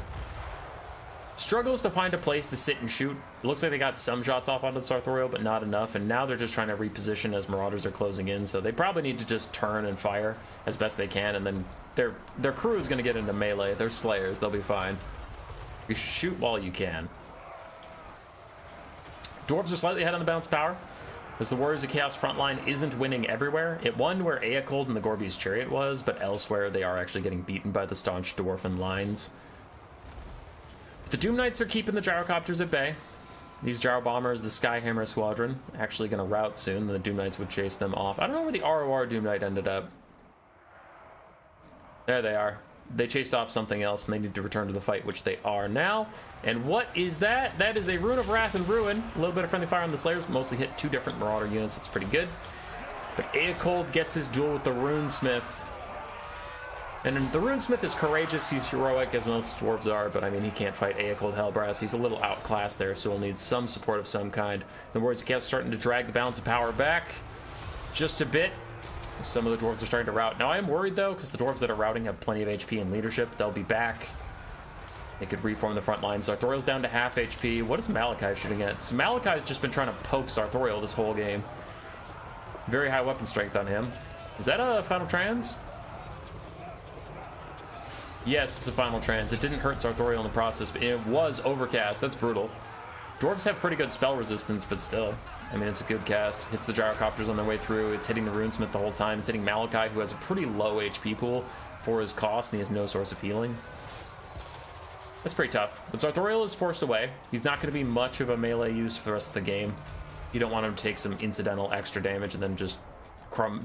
struggles to find a place to sit and shoot. It looks like they got some shots off onto the Sartorial, but not enough. And now they're just trying to reposition as Marauders are closing in. So they probably need to just turn and fire as best they can. And then their crew is going to get into melee. They're Slayers. They'll be fine. You should shoot while you can. Dwarves are slightly ahead on the bounce power, as the Warriors of Chaos front line isn't winning everywhere. It won where Eacold and the Gorby's Chariot was, but elsewhere they are actually getting beaten by the staunch Dwarfen lines. The Doom Knights are keeping the Gyrocopters at bay. These Gyro Bombers, the Skyhammer Squadron, actually going to rout soon. The Doom Knights would chase them off. I don't know where the ROR Doom Knight ended up. There they are. They chased off something else, and they need to return to the fight, which they are now. And what is that? That is a Rune of Wrath and Ruin. A little bit of friendly fire on the Slayers. Mostly hit 2 different Marauder units. It's pretty good. But Eacold gets his duel with the Runesmith. And the Runesmith is courageous. He's heroic, as most dwarves are. But, I mean, he can't fight Eacold Hellbrass. He's a little outclassed there, so he'll need some support of some kind. The Warriors of Chaos starting to drag the balance of power back just a bit. Some of the dwarves are starting to rout. Now I am worried though, because the dwarves that are routing have plenty of HP and leadership. They'll be back. They could reform the front line. Sartorial's down to half HP. What is Malachi shooting at? So Malachi's just been trying to poke Sartorial this whole game. Very high weapon strength on him. Is that a final trans? Yes, it's a final trans. It didn't hurt Sartorial in the process, but it was overcast. That's brutal. Dwarves have pretty good spell resistance, but still. I mean, it's a good cast. Hits the Gyrocopters on their way through. It's hitting the Runesmith the whole time. It's hitting Malachi, who has a pretty low HP pool for his cost, and he has no source of healing. That's pretty tough. But Sartorial is forced away. He's not going to be much of a melee use for the rest of the game. You don't want him to take some incidental extra damage and then just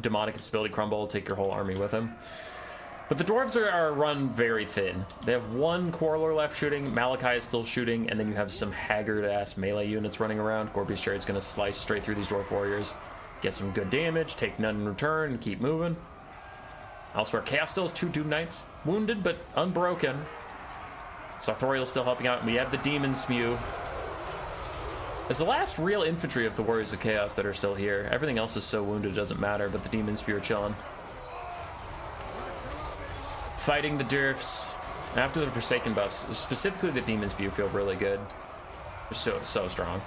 demonic instability crumble, take your whole army with him. But the dwarves are run very thin. They have 1 Quarreler left shooting, Malachi is still shooting, and then you have some haggard-ass melee units running around. Gorby's Chariot's going to slice straight through these dwarf warriors, get some good damage, take none in return, and keep moving. Elsewhere, Chaos still has 2 Doom Knights, wounded but unbroken. Sartorial still helping out, and we have the Demon Spew. It's the last real infantry of the Warriors of Chaos that are still here. Everything else is so wounded it doesn't matter, but the Demon Spew are chilling. Fighting the Dwarfs. After the Forsaken buffs, specifically the Demon Spew feel really good. They're so strong.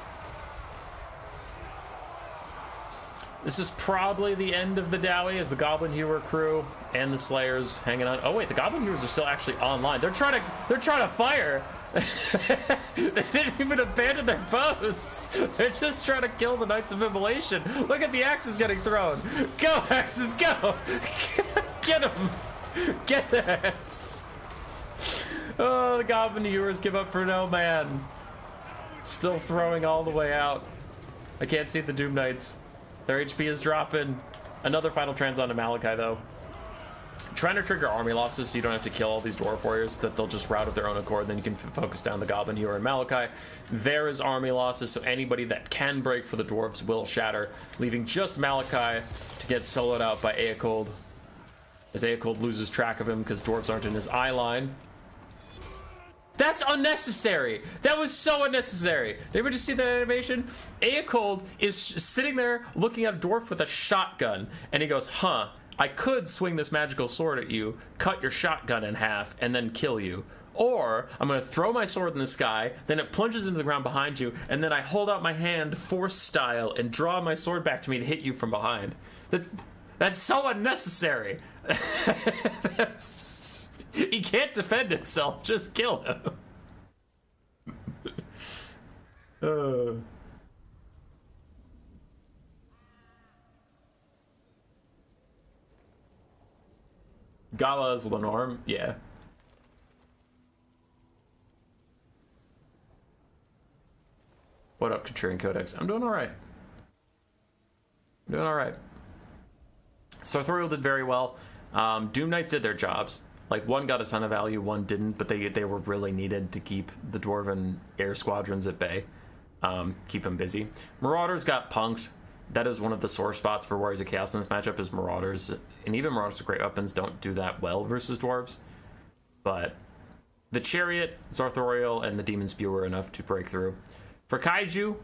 This is probably the end of the Dowie as the Goblin Hewer crew and the Slayers hanging on. Oh wait, the Goblin Hewers are still actually online. They're trying to fire. They didn't even abandon their posts. They're just trying to kill the Knights of Immolation. Look at the axes getting thrown. Go, axes, go. Get them. Get this! Oh, the Goblin Hewers give up for no man. Still throwing all the way out. I can't see the Doom Knights. Their HP is dropping. Another final trans onto Malachi, though. Trying to trigger army losses so you don't have to kill all these Dwarf Warriors, that they'll just rout of their own accord, then you can focus down the Goblin Hewer and Malachi. There is army losses, so anybody that can break for the Dwarves will shatter, leaving just Malachi to get soloed out by Eacold. As Eacold loses track of him because dwarves aren't in his eye line. That's unnecessary! That was so unnecessary! Did anybody just see that animation? Eacold is sitting there looking at a dwarf with a shotgun, and he goes, huh, I could swing this magical sword at you, cut your shotgun in half, and then kill you. Or, I'm gonna throw my sword in the sky, then it plunges into the ground behind you, and then I hold out my hand, force style, and draw my sword back to me to hit you from behind. That's so unnecessary! He can't defend himself, just kill him. Gala's Lenorm, yeah. What up, Contrarian Codex? I'm doing alright. Sartorial did very well. Doom Knights did their jobs. Like, one got a ton of value, one didn't, but they were really needed to keep the Dwarven air squadrons at bay. Keep them busy. Marauders got punked. That is one of the sore spots for Warriors of Chaos in this matchup is Marauders. And even Marauders with great weapons don't do that well versus Dwarves. But the Chariot, Sartorial, and the Demon Spew were enough to break through. For Kaiju,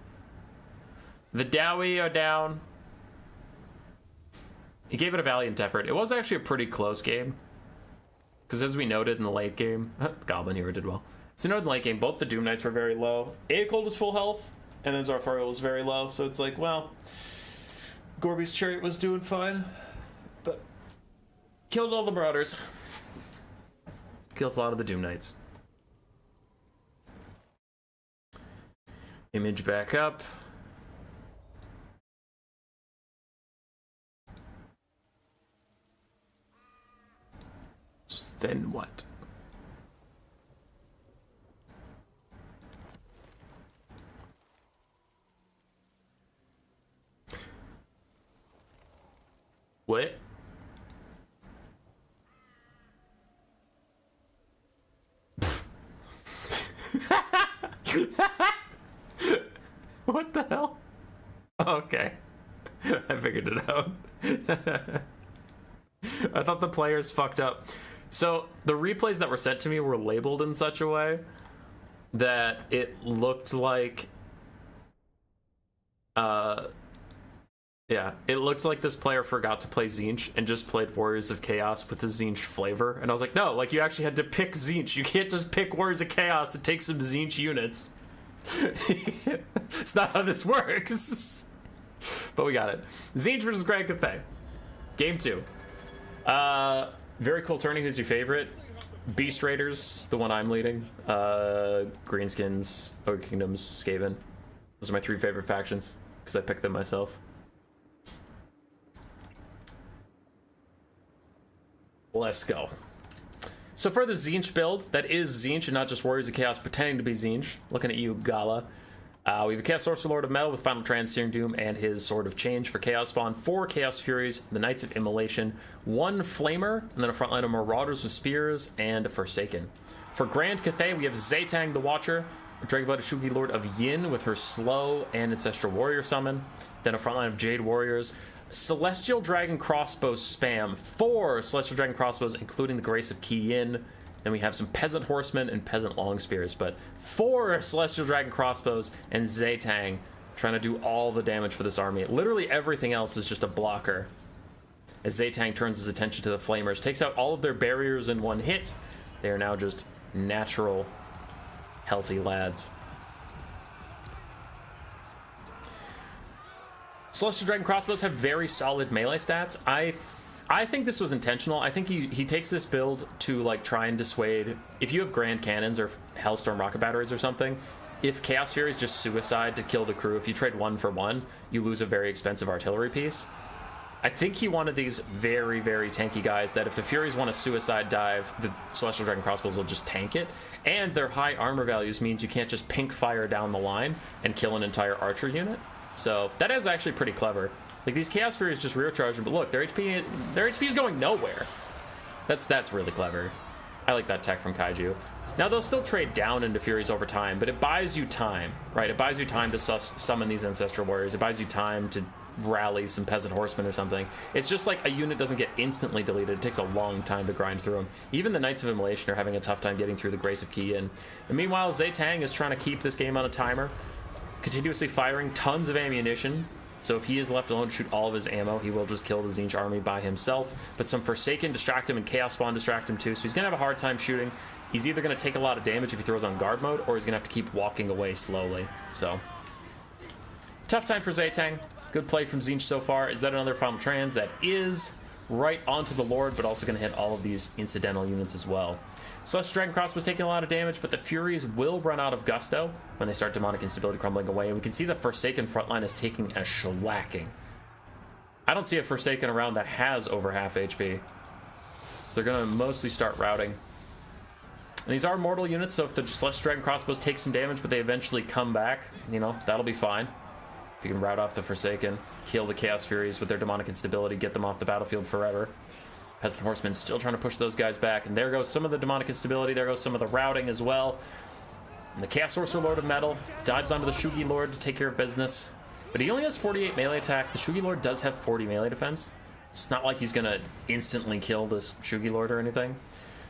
the Dowie are down. He gave it a valiant effort. It was actually a pretty close game. Because as we noted in the late game, the Goblin Hero did well. So noted in the late game, both the Doom Knights were very low. Aecold was full health, and then Zarthariel was very low. So it's like, well, Gorby's Chariot was doing fine. But killed all the Marauders. Killed a lot of the Doom Knights. Image back up. Then what? What? What the hell? Okay. I figured it out. I thought the players fucked up. So the replays that were sent to me were labeled in such a way that it looked like it looks like this player forgot to play Tzeentch and just played Warriors of Chaos with the Tzeentch flavor. And I was like, no, like you actually had to pick Tzeentch. You can't just pick Warriors of Chaos and take some Tzeentch units. It's not how this works. But we got it. Tzeentch versus Grand Cathay. Game 2. Very cool tourney. Who's your favorite? Beast Raiders, the one I'm leading. Greenskins, Ogre Kingdoms, Skaven. Those are my 3 favorite factions because I picked them myself. Let's go. So for the Tzeentch build, that is Tzeentch and not just Warriors of Chaos pretending to be Tzeentch. Looking at you, Gala. We have a Chaos Sorcerer Lord of Metal with Final Trance, Searing Doom, and his Sword of Change for Chaos Spawn, 4 Chaos Furies, the Knights of Immolation, 1 Flamer, and then a front line of Marauders with Spears, and a Forsaken. For Grand Cathay, we have Zaytang the Watcher, a Dragonblood Shugi Lord of Yin with her Slow and Ancestral Warrior Summon, then a front line of Jade Warriors, Celestial Dragon Crossbow spam, 4 Celestial Dragon Crossbows, including the Grace of Ki Yin. Then we have some Peasant Horsemen and Peasant Long Spears, but 4 Celestial Dragon Crossbows and Zaytang trying to do all the damage for this army. Literally everything else is just a blocker. As Zaytang turns his attention to the Flamers, takes out all of their barriers in 1 hit. They are now just natural, healthy lads. Celestial Dragon Crossbows have very solid melee stats. I think this was intentional. I think he takes this build to like try and dissuade, if you have Grand Cannons or Hellstorm Rocket Batteries or something, if Chaos Furies just suicide to kill the crew, if you trade 1 for 1, you lose a very expensive artillery piece. I think he wanted these very, very tanky guys that if the Furies want to suicide dive, the Celestial Dragon Crossbows will just tank it. And their high armor values means you can't just pink fire down the line and kill an entire archer unit. So that is actually pretty clever. Like these Chaos Furies just rear charge them, but look, their HP is going nowhere. That's really clever. I like that tech from Kaiju. Now they'll still trade down into Furies over time, but it buys you time, right? It buys you time to summon these Ancestral Warriors. It buys you time to rally some Peasant Horsemen or something. It's just like a unit doesn't get instantly deleted. It takes a long time to grind through them. Even the Knights of Immolation are having a tough time getting through the Grace of Ki Yin. And meanwhile, Zaytang is trying to keep this game on a timer, continuously firing tons of ammunition. So if he is left alone to shoot all of his ammo, he will just kill the Tzeentch army by himself. But some Forsaken distract him and Chaos Spawn distract him too. So he's going to have a hard time shooting. He's either going to take a lot of damage if he throws on guard mode, or he's going to have to keep walking away slowly. So tough time for Zaytang. Good play from Tzeentch so far. Is that another Final Trans? That is right onto the Lord, but also going to hit all of these incidental units as well. Celestial Dragon Cross was taking a lot of damage, but the Furies will run out of gusto when they start Demonic Instability crumbling away. And we can see the Forsaken frontline is taking a shellacking. I don't see a Forsaken around that has over half HP. So they're going to mostly start routing. And these are mortal units, so if the Celestial Dragon Crossbows take some damage, but they eventually come back, you know, that'll be fine. If you can rout off the Forsaken, kill the Chaos Furies with their Demonic Instability, get them off the battlefield forever. Peasant Horsemen still trying to push those guys back, and there goes some of the Demonic Instability, there goes some of the routing as well. And the Chaos Sorcerer Lord of Metal dives onto the Shugi Lord to take care of business. But he only has 48 melee attack. The Shugi Lord does have 40 melee defense. It's not like he's going to instantly kill this Shugi Lord or anything.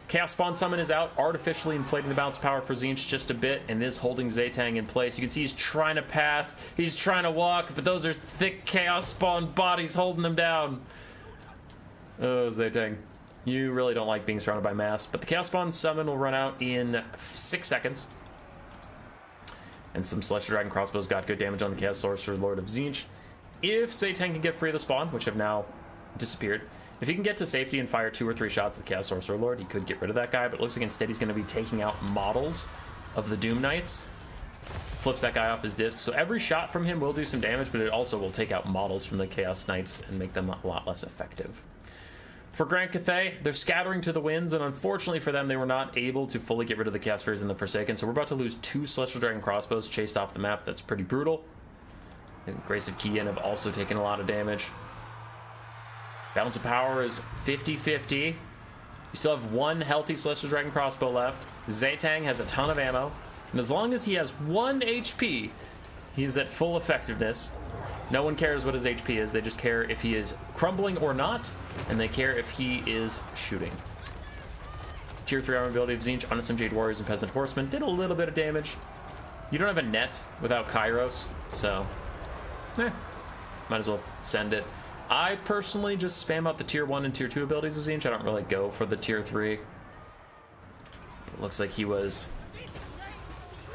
Chaos Spawn Summon is out, artificially inflating the bounce power for Tzeentch just a bit, and is holding Zaytang in place. You can see he's trying to path, he's trying to walk, but those are thick Chaos Spawn bodies holding him down. Oh, Zaytang. You really don't like being surrounded by mass, but the Chaos Spawn Summon will run out in 6 seconds. And some Celestial Dragon Crossbows got good damage on the Chaos Sorcerer Lord of Tzeentch. If Zaytang can get free of the spawn, which have now disappeared, if he can get to safety and fire 2 or 3 shots at the Chaos Sorcerer Lord, he could get rid of that guy, but it looks like instead he's going to be taking out models of the Doom Knights. Flips that guy off his disc, so every shot from him will do some damage, but it also will take out models from the Chaos Knights and make them a lot less effective. For Grand Cathay, they're scattering to the winds, and unfortunately for them, they were not able to fully get rid of the Chaos Furies and the Forsaken, so we're about to lose 2 Celestial Dragon Crossbows chased off the map. That's pretty brutal. And Grace of Kian have also taken a lot of damage. Balance of power is 50-50. You still have 1 healthy Celestial Dragon Crossbow left. Zaytang has a ton of ammo. And as long as he has 1 HP, he's at full effectiveness. No one cares what his HP is. They just care if he is crumbling or not. And they care if he is shooting. Tier 3 armor ability of Tzeentch on some Jade Warriors and Peasant Horsemen. Did a little bit of damage. You don't have a net without Kairos. So, might as well send it. I personally just spam out the tier 1 and tier 2 abilities of Tzeentch. I don't really go for the tier 3. It looks like he was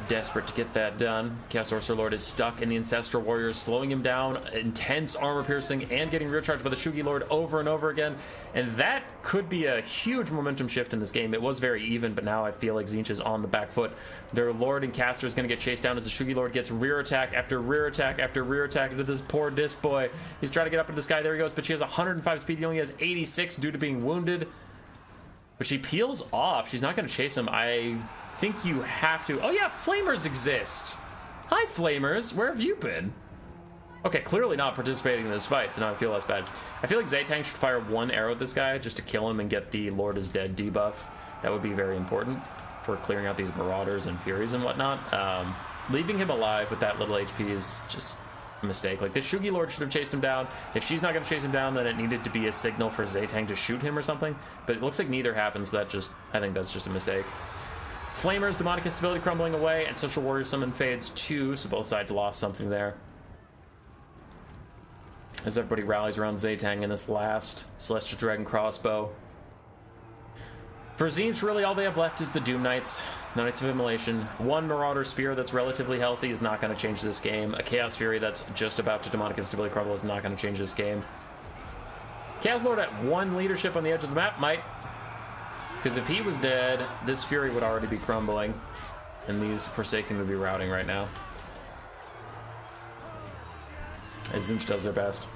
desperate to get that done. Chaos Sorcerer Lord is stuck in the Ancestral Warriors, slowing him down, intense armor piercing, and getting rear charged by the Shugi Lord over and over again. And that could be a huge momentum shift in this game. It was very even, but now I feel like Tzeentch is on the back foot. Their Lord and Caster is going to get chased down as the Shugi Lord gets rear attack after rear attack after rear attack into this poor disc boy. He's trying to get up into this guy. There he goes, but she has 105 speed. He only has 86 due to being wounded. But she peels off. She's not going to chase him. I think you have to. Oh yeah, Flamers exist. Hi, Flamers. Where have you been? Okay, clearly not participating in this fight, so now I feel less bad. I feel like Zaytang should fire 1 arrow at this guy just to kill him and get the Lord is Dead debuff. That would be very important for clearing out these Marauders and Furies and whatnot. Leaving him alive with that little HP is just a mistake. Like, this Shugi Lord should have chased him down. If she's not going to chase him down, then it needed to be a signal for Zaytang to shoot him or something. But it looks like neither happens. I think that's just a mistake. Flamers, Demonic Instability crumbling away, and Social Warrior Summon fades too, so both sides lost something there. As everybody rallies around Zaytang in this last Celestial Dragon Crossbow. For Tzeentch, really all they have left is the Doom Knights. Knights of Immolation. 1 Marauder Spear that's relatively healthy is not going to change this game. A Chaos Fury that's just about to Demonic Instability crumble is not going to change this game. Chaos Lord at 1 leadership on the edge of the map might. Because if he was dead, this Fury would already be crumbling. And these Forsaken would be routing right now. As Tzeentch does their best.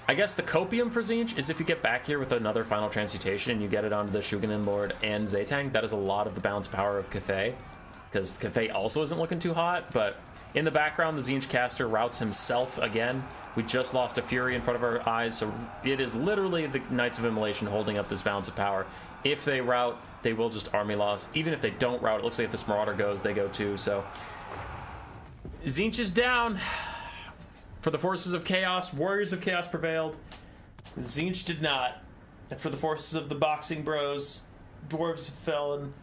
I guess the copium for Tzeentch is if you get back here with another final transmutation and you get it onto the Shugenin Lord and Zaytang, that is a lot of the bounce power of Cathay. Because Cathay also isn't looking too hot, but in the background, the Tzeentch caster routes himself again. We just lost a Fury in front of our eyes, so it is literally the Knights of Immolation holding up this bounce of power. If they route, they will just army loss. Even if they don't route, it looks like if this Marauder goes, they go too, so. Tzeentch is down. For the forces of chaos, Warriors of Chaos prevailed. Tzeentch did not. And for the forces of the Boxing Bros, Dwarves have fallen.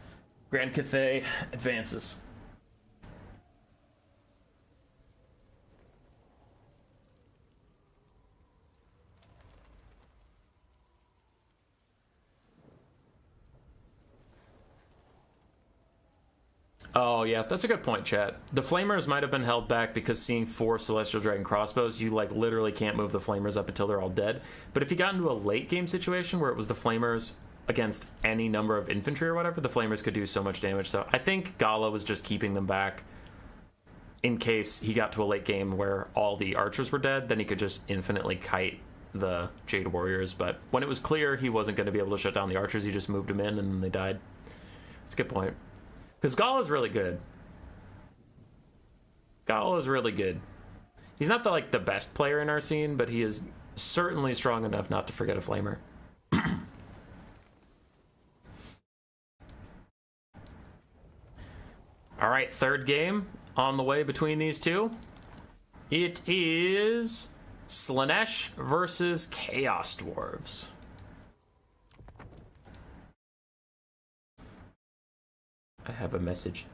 Grand Cathay advances. Oh, yeah, that's a good point, chat. The Flamers might have been held back because seeing 4 Celestial Dragon Crossbows, you, like, literally can't move the Flamers up until they're all dead. But if you got into a late-game situation where it was the Flamers against any number of infantry or whatever, the Flamers could do so much damage. So I think Gala was just keeping them back in case he got to a late game where all the archers were dead, then he could just infinitely kite the Jade Warriors. But when it was clear he wasn't going to be able to shut down the archers, he just moved them in and then they died. That's a good point. Because Gala's really good. Gala's really good. He's not the best player in our scene, but he is certainly strong enough not to forget a Flamer. All right, third game on the way between these two. It is Slaanesh versus Chaos Dwarves. I have a message.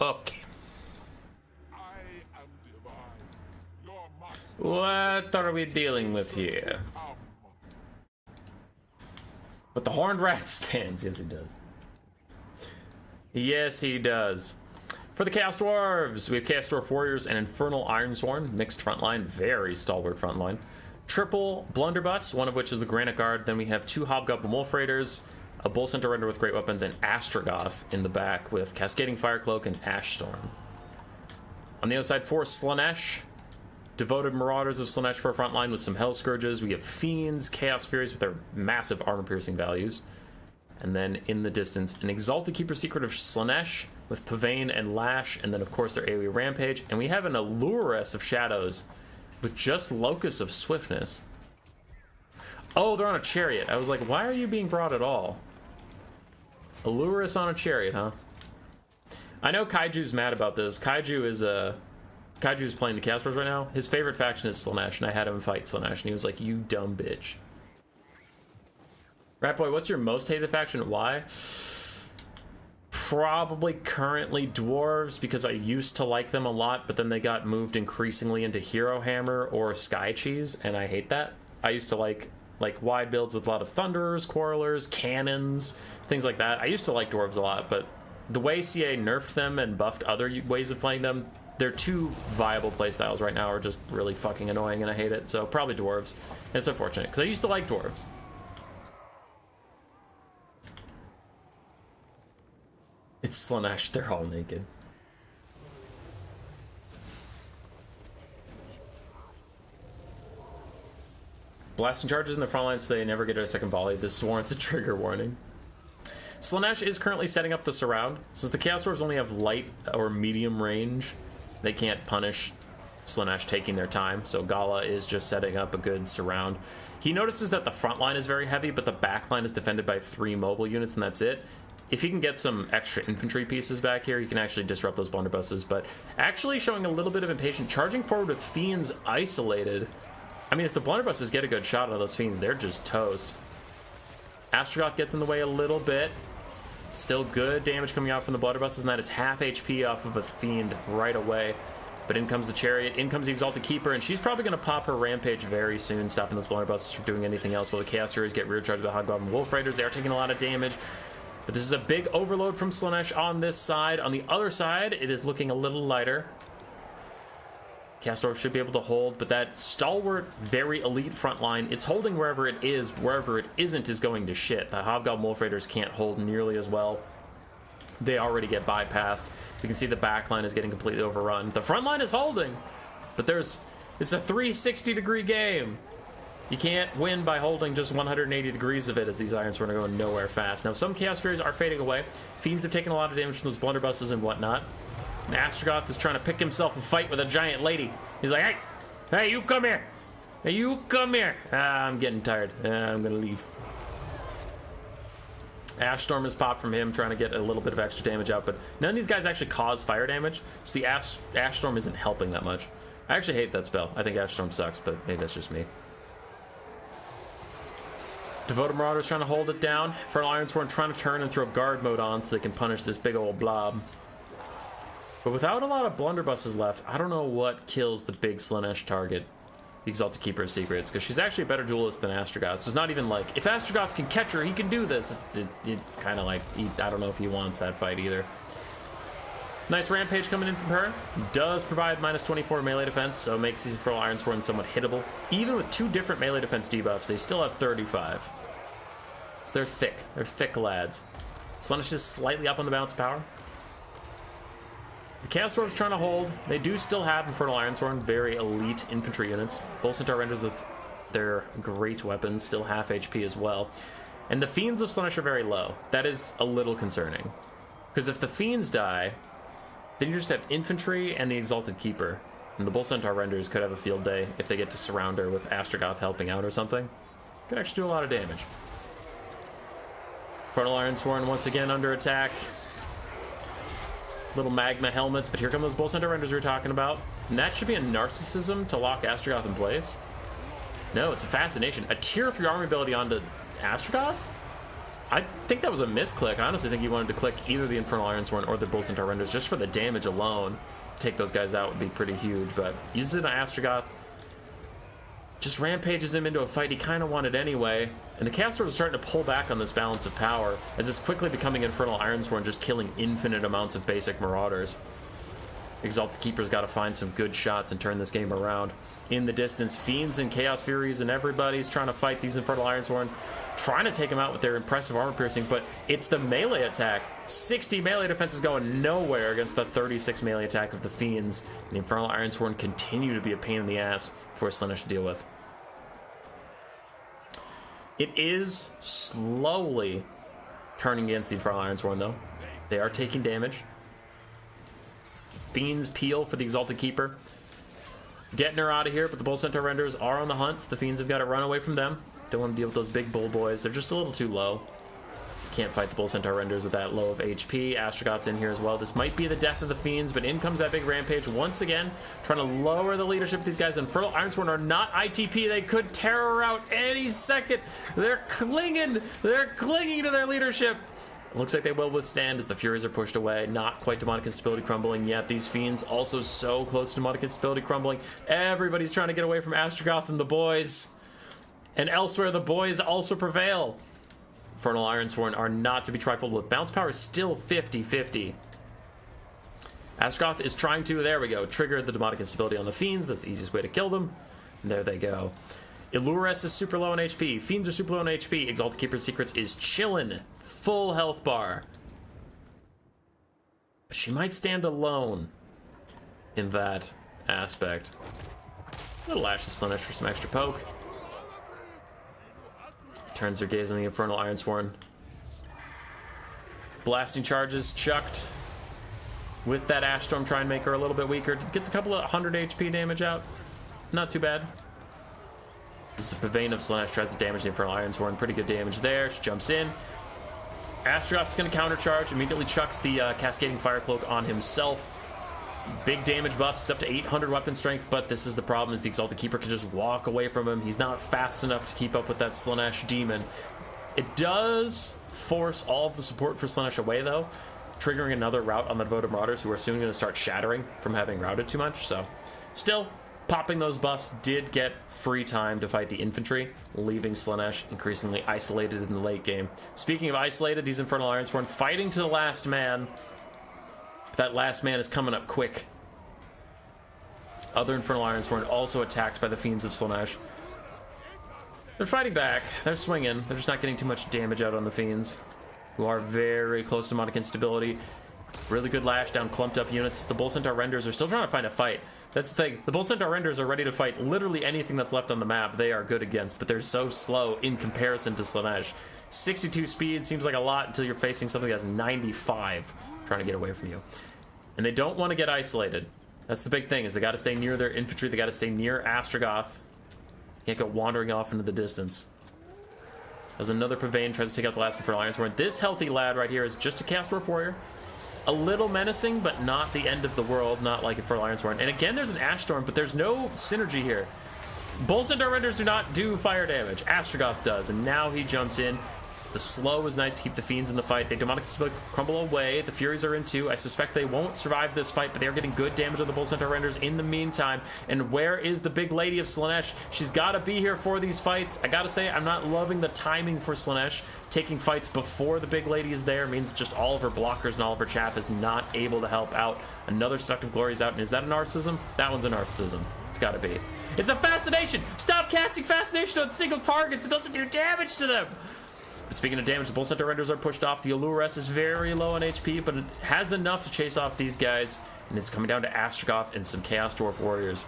Okay. What are we dealing with here? But the horned rat stands. Yes, he does. Yes, he does. For the Chaos Dwarves, we have Chaos Dwarf Warriors and Infernal Ironsworn. Mixed frontline. Very stalwart frontline. Triple Blunderbuss, one of which is the Granite Guard. Then we have 2 Hobgoblin Wolf Raiders, a Bull Center Render with great weapons, and Astrogoth in the back with Cascading Firecloak and Ash Storm. On the other side, 4 Slaanesh, Devoted Marauders of Slaanesh for a front line with some Hell Scourges. We have Fiends, Chaos Furies with their massive armor-piercing values. And then in the distance, an Exalted Keeper Secret of Slaanesh with Pavane and Lash, and then of course their AoE Rampage. And we have an Allurus of Shadows with just Locus of Swiftness. Oh, they're on a chariot. I was like, why are you being brought at all? Allurus on a chariot, huh? I know Kaiju's mad about this. Kaiju's playing the Chaos Dwarves right now. His favorite faction is Slaanesh, and I had him fight Slaanesh, and he was like, you dumb bitch. Ratboy, what's your most hated faction? Why? Probably currently Dwarves, because I used to like them a lot, but then they got moved increasingly into Hero Hammer or Sky Cheese, and I hate that. I used to like wide builds with a lot of Thunderers, Quarrelers, Cannons, things like that. I used to like Dwarves a lot, but the way CA nerfed them and buffed other ways of playing them, their 2 viable playstyles right now are just really fucking annoying, and I hate it. So probably Dwarves. And it's unfortunate, because I used to like Dwarves. It's Slaanesh, they're all naked. Blasting charges in the front line so they never get a second volley. This warrants a trigger warning. Slaanesh is currently setting up the surround. Since the Chaos Dwarves only have light or medium range, they can't punish Slaanesh taking their time, so Gala is just setting up a good surround. He notices that the front line is very heavy, but the back line is defended by 3 mobile units, and that's it. If he can get some extra infantry pieces back here, he can actually disrupt those blunderbusses, but actually showing a little bit of impatience, charging forward with Fiends isolated. I mean, if the blunderbusses get a good shot on those Fiends, they're just toast. Astrogoth gets in the way a little bit. Still good damage coming out from the blunderbusses, and that is half HP off of a Fiend right away. But in comes the Chariot, in comes the Exalted Keeper, and she's probably going to pop her Rampage very soon, stopping those blunderbusses from doing anything else, while the Chaos Furies get rear charged by the Hobgoblin Wolf Raiders. They are taking a lot of damage. But this is a big overload from Slaanesh on this side. On the other side, it is looking a little lighter. Chaos Dwarves should be able to hold, but that stalwart, very elite front line, it's holding wherever it is. Wherever it isn't is going to shit. The Hobgoblin Wolf Raiders can't hold nearly as well. They already get bypassed. You can see the back line is getting completely overrun. The front line is holding, but it's a 360-degree game. You can't win by holding just 180 degrees of it, as these Ironsworn are going nowhere fast. Now, some Chaos Furies are fading away. Fiends have taken a lot of damage from those blunderbusses and whatnot. And Astrogoth is trying to pick himself a fight with a giant lady. He's like, hey, you come here. Hey, you come here. I'm getting tired. I'm going to leave. Ash Storm is popped from him, trying to get a little bit of extra damage out, but none of these guys actually cause fire damage, so the Ash Storm isn't helping that much. I actually hate that spell. I think Ash Storm sucks, but maybe that's just me. Devoted Marauder's trying to hold it down. Infernal Ironsworn trying to turn and throw guard mode on so they can punish this big old blob. But without a lot of blunderbusses left, I don't know what kills the big Slaanesh target, the Exalted Keeper of Secrets, because she's actually a better duelist than Astrogoth. So it's not even like, if Astrogoth can catch her, he can do this. It's kind of like, I don't know if he wants that fight either. Nice Rampage coming in from her. Does provide minus 24 melee defense, so makes these Infernal Ironsworn somewhat hittable. Even with 2 different melee defense debuffs, they still have 35. So they're thick. They're thick lads. Slaanesh is slightly up on the balance of power. The Chaos Dwarves trying to hold. They do still have Infernal Ironsworn, very elite infantry units. Bull Centaur Renders with their great weapons, still half HP as well. And the Fiends of Slaanesh are very low. That is a little concerning. Because if the Fiends die, then you just have infantry and the Exalted Keeper. And the Bull Centaur Renders could have a field day if they get to surround her with Astrogoth helping out or something. Could actually do a lot of damage. Infernal Ironsworn once again under attack. Little magma helmets, but here come those Bull Centaur Renders we were talking about. And that should be a Narcissism to lock Astrogoth in place. No, it's a Fascination. A tier 3 army ability onto Astrogoth? I think that was a misclick. I honestly think he wanted to click either the Infernal Ironsworn or the Bull Centaur Renders just for the damage alone. Take those guys out would be pretty huge, but uses it on Astrogoth. Just rampages him into a fight he kind of wanted anyway. And the Chaos Dwarves are starting to pull back on this balance of power as it's quickly becoming Infernal Ironsworn, just killing infinite amounts of basic Marauders. Exalted Keeper's got to find some good shots and turn this game around. In the distance, Fiends and Chaos Furies and everybody's trying to fight these Infernal Ironsworn, trying to take them out with their impressive armor piercing, but it's the melee attack. 60 melee defense is going nowhere against the 36 melee attack of the Fiends. The Infernal Ironsworn continue to be a pain in the ass for Slaanesh to deal with. It is slowly turning against the Infernal Ironsworn, though. They are taking damage. Fiends peel for the Exalted Keeper. Getting her out of here, but the Bull Centaur Renders are on the hunt. The Fiends have got to run away from them. Don't want to deal with those big bull boys. They're just a little too low. Can't fight the Bull Centaur Renders with that low of HP. Astrogoth's in here as well. This might be the death of the Fiends, but in comes that big rampage once again, trying to lower the leadership of these guys. Infernal Ironsworn are not ITP. They could tear her out any second. They're clinging. They're clinging to their leadership. Looks like they will withstand as the Furies are pushed away. Not quite Demonic Instability crumbling yet. These Fiends also so close to Demonic Instability crumbling. Everybody's trying to get away from Astrogoth and the boys. And elsewhere, the boys also prevail. Infernal Ironsworn are not to be trifled with. Bounce power is still 50-50. Astrogoth is trying to, there we go, trigger the Demonic Instability on the Fiends. That's the easiest way to kill them. And there they go. Illurus is super low on HP. Fiends are super low on HP. Exalted Keeper's Secrets is chillin'. Full health bar. But she might stand alone in that aspect. A little Lash of Slaanesh for some extra poke. Turns her gaze on the Infernal Ironsworn. Blasting charges chucked with that Ash Storm, try and make her a little bit weaker. Gets a couple of 100 HP damage out. Not too bad. This is a Pavane of Slaanesh, tries to damage the Infernal Ironsworn. Pretty good damage there. She jumps in. Astrogoth's going to countercharge, immediately chucks the Cascading Fire Cloak on himself. Big damage buffs, it's up to 800 weapon strength, but this is the problem, is the Exalted Keeper can just walk away from him. He's not fast enough to keep up with that Slaanesh demon. It does force all of the support for Slaanesh away, though, triggering another rout on the Devoted Marauders, who are soon going to start shattering from having routed too much. So, still, popping those buffs did get free time to fight the infantry, leaving Slaanesh increasingly isolated in the late game. Speaking of isolated, these Infernal Ironsworn fighting to the last man. That last man is coming up quick. Other Infernal Ironsworn also attacked by the Fiends of Slaanesh. They're fighting back. They're swinging. They're just not getting too much damage out on the Fiends, who are very close to demonic instability. Really good lash down clumped up units. The Bull Centaur Renders are still trying to find a fight. That's the thing. The Bull Centaur Renders are ready to fight literally anything that's left on the map. They are good against, but they're so slow in comparison to Slaanesh. 62 speed seems like a lot until you're facing something that's 95 trying to get away from you. And they don't want to get isolated. That's the big thing, is they got to stay near their infantry. They got to stay near Astrogoth. Can't go wandering off into the distance. As another Pavane tries to take out the last Infernal Ironsworn. This healthy lad right here is just a Chaos Dwarf Warrior. A little menacing, but not the end of the world. Not like Infernal Ironsworn. And again, there's an Ash Storm, but there's no synergy here. Bull Centaur Renders do not do fire damage. Astrogoth does, and now he jumps in. The slow is nice to keep the Fiends in the fight. They Demonic Instability crumble away. The Furies are in too. I suspect they won't survive this fight, but they are getting good damage on the Bull Centaur Renders in the meantime. And where is the big lady of Slaanesh? She's got to be here for these fights. I got to say, I'm not loving the timing for Slaanesh. Taking fights before the big lady is there means just all of her blockers and all of her chaff is not able to help out. Another Seductive Glory is out. And is that a Narcissism? That one's a Narcissism. It's got to be. It's a Fascination! Stop casting Fascination on single targets. It doesn't do damage to them. Speaking of damage, the Bull Centaur Renders are pushed off. The Illurus is very low on HP, but it has enough to chase off these guys. And it's coming down to Astrogoth and some Chaos Dwarf Warriors.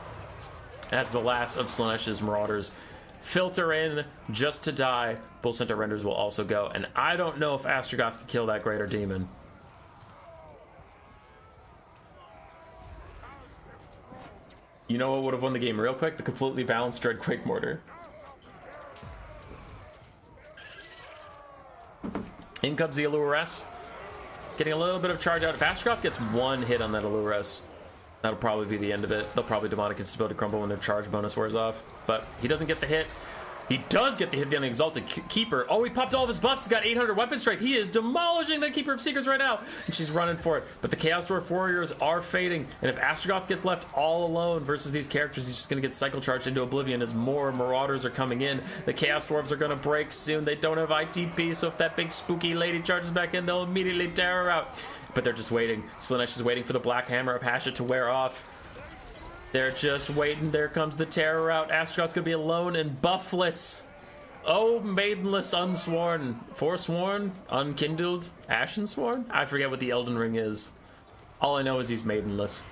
As the last of Slaanesh's Marauders filter in just to die, Bull Centaur Renders will also go. And I don't know if Astrogoth can kill that Greater Demon. You know what would have won the game real quick? The completely balanced Dreadquake Mortar. In comes the Allure-S. Getting a little bit of charge out. If Astragoth gets one hit on that Allure-S, that'll probably be the end of it. They'll probably Demonic Instability Crumble when their charge bonus wears off. But he doesn't get the hit. He does get the hit on the Exalted Keeper. Oh, he popped all of his buffs. He's got 800 weapon strength. He is demolishing the Keeper of Secrets right now. And she's running for it. But the Chaos Dwarf Warriors are fading. And if Astragoth gets left all alone versus these characters, he's just going to get cycle charged into oblivion as more Marauders are coming in. The Chaos Dwarves are going to break soon. They don't have ITP, so if that big spooky lady charges back in, they'll immediately tear her out. But they're just waiting. Slaanesh is waiting for the Black Hammer of Hasha to wear off. They're just waiting. There comes the terror out. Astragoth's going to be alone and buffless. Oh, maidenless, unsworn, forsworn, unkindled, ashen sworn? I forget what the Elden Ring is. All I know is he's maidenless.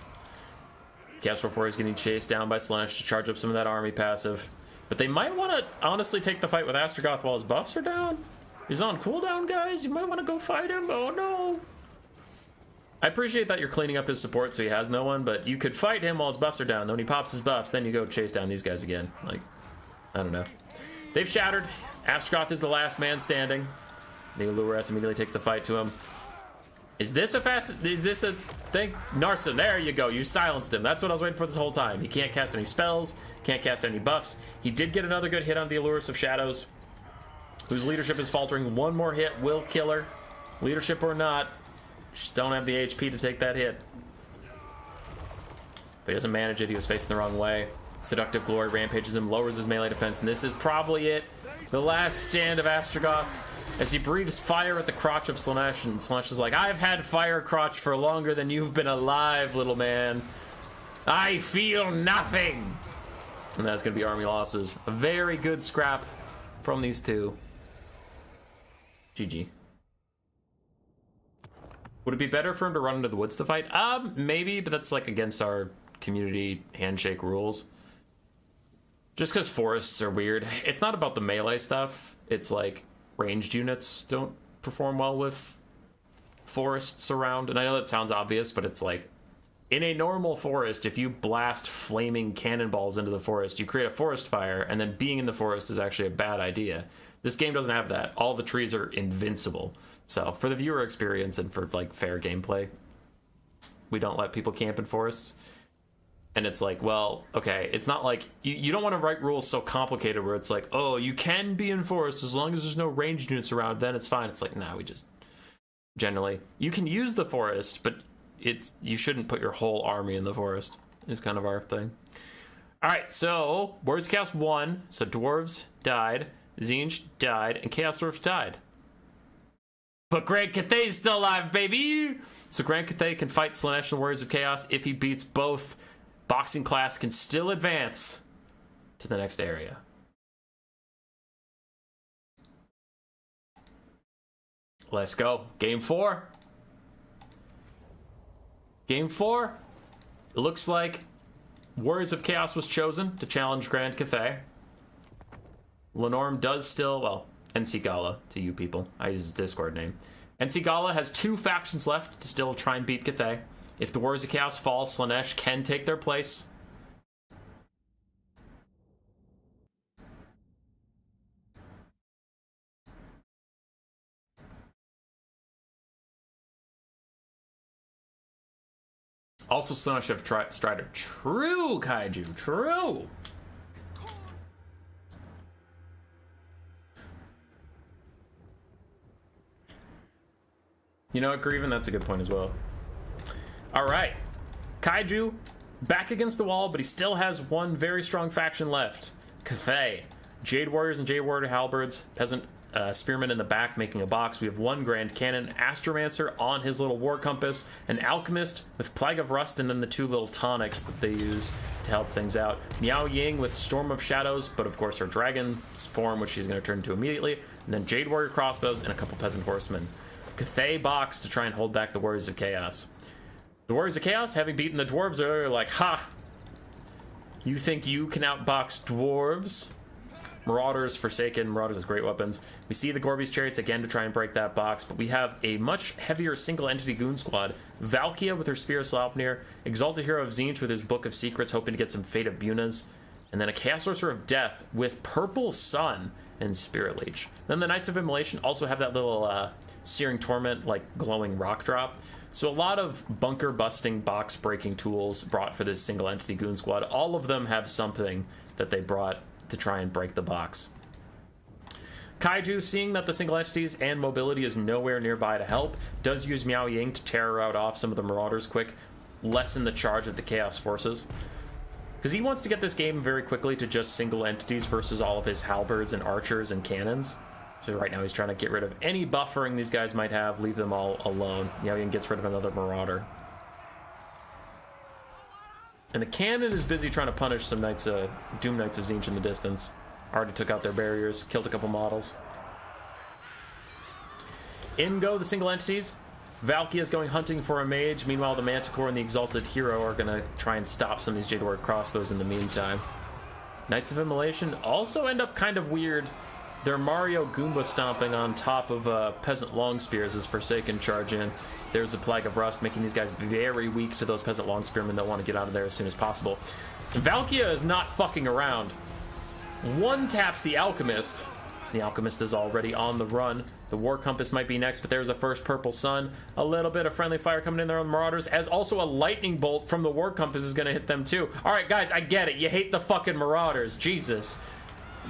Chaos Dwarf Warrior is getting chased down by Slaanesh to charge up some of that army passive. But they might want to honestly take the fight with Astragoth while his buffs are down. He's on cooldown, guys. You might want to go fight him. Oh, no. I appreciate that you're cleaning up his support so he has no one, but you could fight him while his buffs are down. Then when he pops his buffs, then you go chase down these guys again. Like, I don't know. They've shattered. Astragoth is the last man standing. The Allure-S immediately takes the fight to him. Is this a thing? Narsa, there you go. You silenced him. That's what I was waiting for this whole time. He can't cast any spells, can't cast any buffs. He did get another good hit on the Allures of Shadows, whose leadership is faltering. One more hit will kill her. Leadership or not, just don't have the HP to take that hit. But he doesn't manage it. He was facing the wrong way. Seductive Glory rampages him, lowers his melee defense, and this is probably it. The last stand of Astragoth as he breathes fire at the crotch of Slaanesh, and Slaanesh is like, I've had fire crotch for longer than you've been alive, little man. I feel nothing. And that's going to be army losses. A very good scrap from these two. GG. Would it be better for him to run into the woods to fight? Maybe, but that's like against our community handshake rules. Just because forests are weird. It's not about the melee stuff. It's like ranged units don't perform well with forests around. And I know that sounds obvious, but it's like in a normal forest, if you blast flaming cannonballs into the forest, you create a forest fire, and then being in the forest is actually a bad idea. This game doesn't have that. All the trees are invincible. So for the viewer experience and for like fair gameplay, we don't let people camp in forests. And it's like, well, okay, it's not like you don't want to write rules so complicated where it's like, oh, you can be in forest as long as there's no ranged units around, then it's fine. It's like, nah, we just generally you can use the forest, but you shouldn't put your whole army in the forest is kind of our thing. All right, so Warriors of Chaos won. So Dwarves died, Tzeentch died, and Chaos Dwarfs died. But Grand Cathay's still alive, baby! So Grand Cathay can fight Slaanesh and Warriors of Chaos. If he beats both, Boxing class can still advance to the next area. Let's go. Game 4. Game 4. It looks like Warriors of Chaos was chosen to challenge Grand Cathay. Lenorm does still, well, NC Gala to you people. I use his Discord name. NC Gala has 2 factions left to still try and beat Cathay. If the Warriors of Chaos fall, Slaanesh can take their place. Also, Slaanesh have Strider. True, Kaiju. True. You know what, Grieven? That's a good point as well. All right, Kaiju back against the wall, but he still has one very strong faction left. Cathay, Jade Warriors and Jade Warrior Halberds, Peasant Spearmen in the back making a box. We have 1 Grand Cannon, Astromancer on his little war compass, an Alchemist with Plague of Rust, and then the 2 little tonics that they use to help things out. Miao Ying with Storm of Shadows, but of course her dragon's form, which she's going to turn into immediately, and then Jade Warrior Crossbows and a couple Peasant Horsemen. Cathay box to try and hold back the Warriors of Chaos. The Warriors of Chaos, having beaten the Dwarves earlier, are like, ha! You think you can outbox Dwarves? Marauders, Forsaken. Marauders has great weapons. We see the Gorby's Chariots again to try and break that box, but we have a much heavier single entity goon squad. Valkia with her Spear of Sleipnir, Exalted Hero of Tzeentch with his Book of Secrets, hoping to get some Fate of Bunas, and then a Chaos Sorcerer of Death with Purple Sun and Spirit Leech. Then the Knights of Immolation also have that little Searing Torment, like glowing rock drop. So a lot of bunker busting, box breaking tools brought for this single entity goon squad. All of them have something that they brought to try and break the box. Kaiju, seeing that the single entities and mobility is nowhere nearby to help, does use Miao Ying to terror out off some of the Marauders quick, lessen the charge of the Chaos Forces. Because he wants to get this game very quickly to just single entities versus all of his halberds and archers and cannons. So right now he's trying to get rid of any buffering these guys might have, leave them all alone. Miao Ying gets rid of another Marauder. And the cannon is busy trying to punish some Doom Knights of Tzeentch in the distance. Already took out their barriers, killed a couple models. In go the single entities. Valkia is going hunting for a mage. Meanwhile, the Manticore and the Exalted Hero are going to try and stop some of these Jade Warrior crossbows in the meantime. Knights of Immolation also end up kind of weird. They're Mario Goomba stomping on top of Peasant Long Spears as Forsaken charge in. There's a Plague of Rust, making these guys very weak to those Peasant Long Spearmen that want to get out of there as soon as possible. Valkia is not fucking around. One taps the Alchemist. The Alchemist is already on the run. The War Compass might be next, but there's the first Purple Sun. A little bit of friendly fire coming in there on the Marauders, as also a Lightning Bolt from the War Compass is going to hit them too. Alright guys, I get it. You hate the fucking Marauders. Jesus.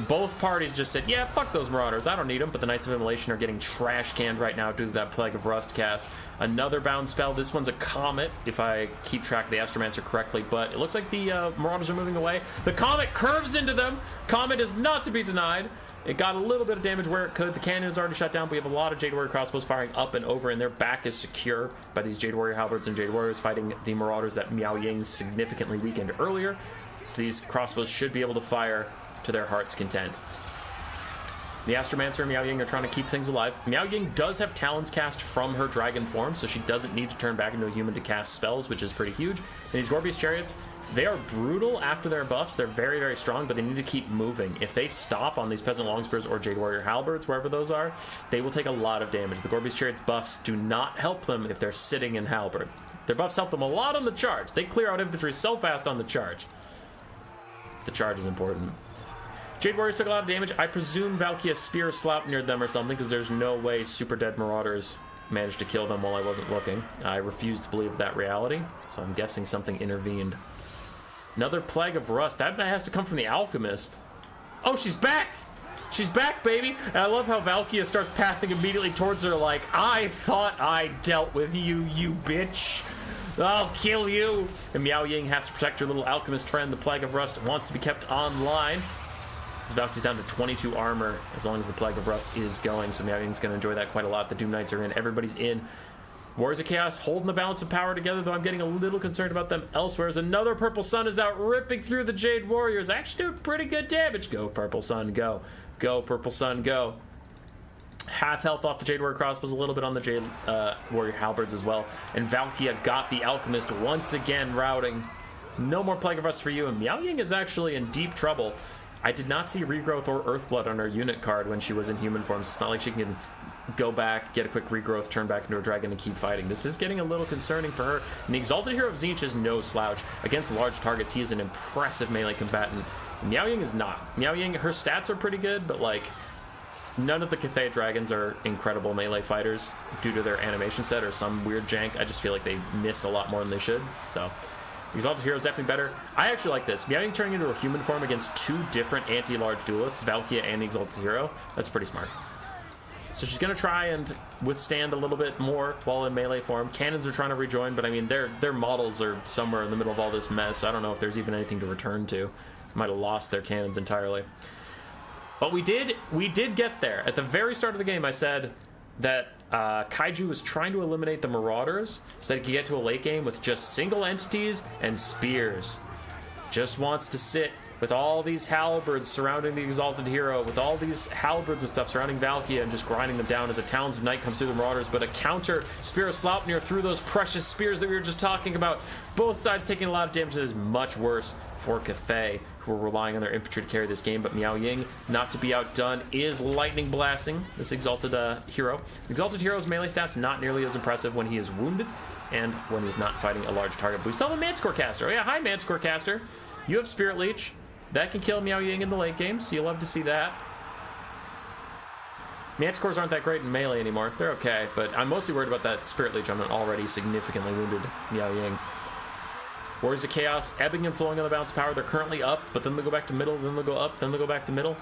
Both parties just said, yeah, fuck those Marauders. I don't need them, but the Knights of Immolation are getting trash canned right now due to that Plague of Rust cast. Another bound spell. This one's a Comet, if I keep track of the Astromancer correctly, but it looks like the Marauders are moving away. The Comet curves into them. Comet is not to be denied. It got a little bit of damage where it could. The cannon is already shut down, but we have a lot of Jade Warrior crossbows firing up and over, and their back is secure by these Jade Warrior halberds and Jade Warriors fighting the Marauders that Miao Ying significantly weakened earlier. So these crossbows should be able to fire to their heart's content. The Astromancer and Miao Ying are trying to keep things alive. Miao Ying does have talons cast from her dragon form, so she doesn't need to turn back into a human to cast spells, which is pretty huge. And these Gorby's Chariots, they are brutal after their buffs. They're very, very strong, but they need to keep moving. If they stop on these Peasant Longspears or Jade Warrior Halberds, wherever those are, they will take a lot of damage. The Gorby's Chariots buffs do not help them if they're sitting in Halberds. Their buffs help them a lot on the charge. They clear out infantry so fast on the charge. The charge is important. Jade Warriors took a lot of damage. I presume Valkia Spear Sleipnir them or something, because there's no way Super Dead Marauders managed to kill them while I wasn't looking. I refuse to believe that reality, so I'm guessing something intervened. Another Plague of Rust. That has to come from the Alchemist. Oh, she's back! She's back, baby! And I love how Valkia starts pathing immediately towards her like, I thought I dealt with you, you bitch! I'll kill you! And Miao Ying has to protect her little Alchemist friend. The Plague of Rust wants to be kept online. Valky's down to 22 armor as long as the Plague of Rust is going, so Miao Ying's going to enjoy that quite a lot. The Doom Knights are in. Everybody's in. Warriors of Chaos holding the balance of power together, though I'm getting a little concerned about them elsewhere, as another Purple Sun is out ripping through the Jade Warriors. Actually doing pretty good damage. Go, Purple Sun, go. Go, Purple Sun, go. Half health off the Jade Warrior crossbows, a little bit on the Jade Warrior halberds as well. And Valkia got the Alchemist once again routing. No more Plague of Rust for you, and Miao Ying is actually in deep trouble. I did not see Regrowth or Earthblood on her unit card when she was in human form, so it's not like she can go back, get a quick regrowth, turn back into a dragon, and keep fighting. This is getting a little concerning for her. And the Exalted Hero of Tzeentch is no slouch. Against large targets, he is an impressive melee combatant. Miao Ying is not. Miao Ying, her stats are pretty good, but like, none of the Cathay dragons are incredible melee fighters due to their animation set or some weird jank. I just feel like they miss a lot more than they should, so... Exalted Hero is definitely better. I actually like this. Miao Ying turning into a human form against two different anti-large duelists, Valkia and the Exalted Hero. That's pretty smart. So she's going to try and withstand a little bit more while in melee form. Cannons are trying to rejoin, but I mean, their models are somewhere in the middle of all this mess. So I don't know if there's even anything to return to. Might have lost their cannons entirely. But we did get there. At the very start of the game, I said that Kaiju was trying to eliminate the Marauders so that he could get to a late game with just single entities and spears. Just wants to sit with all these halberds surrounding the Exalted Hero, with all these halberds and stuff surrounding Valkia and just grinding them down as a Talons of Night comes through the Marauders, but a counter Spear of Sleipnir through those precious spears that we were just talking about. Both sides taking a lot of damage. That is much worse for Cathay, who are relying on their infantry to carry this game, but Miao Ying, not to be outdone, is lightning blasting this Exalted Hero. The Exalted Hero's melee stats not nearly as impressive when he is wounded and when he's not fighting a large target, but we still have a Manticore Caster. Oh yeah, hi Manticore Caster. You have Spirit Leech. That can kill Miao Ying in the late game, so you'll love to see that. Manticores aren't that great in melee anymore. They're okay, but I'm mostly worried about that Spirit Leech on an already significantly wounded Miao Ying. Warriors of Chaos, ebbing and flowing on the balance of power. They're currently up, but then they'll go back to middle, then they'll go up, then they'll go back to middle.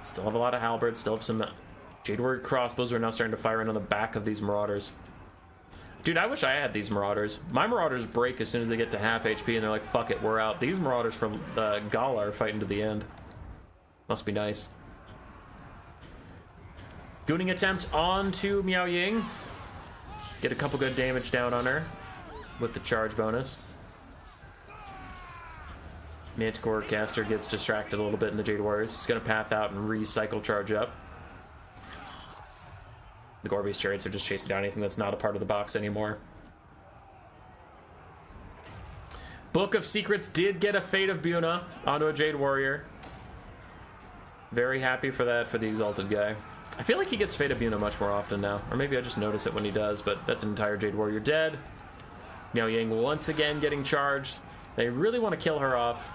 Still have a lot of halberds, still have some Jade Warrior crossbows who are now starting to fire in on the back of these Marauders. Dude, I wish I had these Marauders. My Marauders break as soon as they get to half HP, and they're like, fuck it, we're out. These Marauders from Gala are fighting to the end. Must be nice. Gooning attempt onto Miao Ying. Get a couple good damage down on her with the charge bonus. Manticore Caster gets distracted a little bit in the Jade Warriors. He's going to path out and recycle charge up. The Gorby's Chariots are just chasing down anything that's not a part of the box anymore. Book of Secrets did get a Fate of Buna onto a Jade Warrior. Very happy for that for the Exalted guy. I feel like he gets Fate of Buna much more often now. Or maybe I just notice it when he does, but that's an entire Jade Warrior dead. Miao Ying once again getting charged. They really want to kill her off.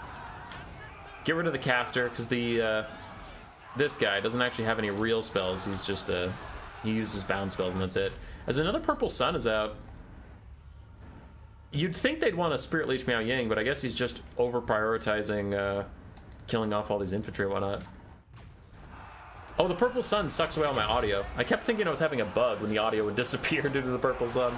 Get rid of the caster, because this guy doesn't actually have any real spells. He's just he uses bound spells and that's it. As another Purple Sun is out, you'd think they'd want to Spirit Leech Miao Ying, but I guess he's just over prioritizing killing off all these infantry and whatnot. Oh, the Purple Sun sucks away all my audio. I kept thinking I was having a bug when the audio would disappear due to the Purple Sun.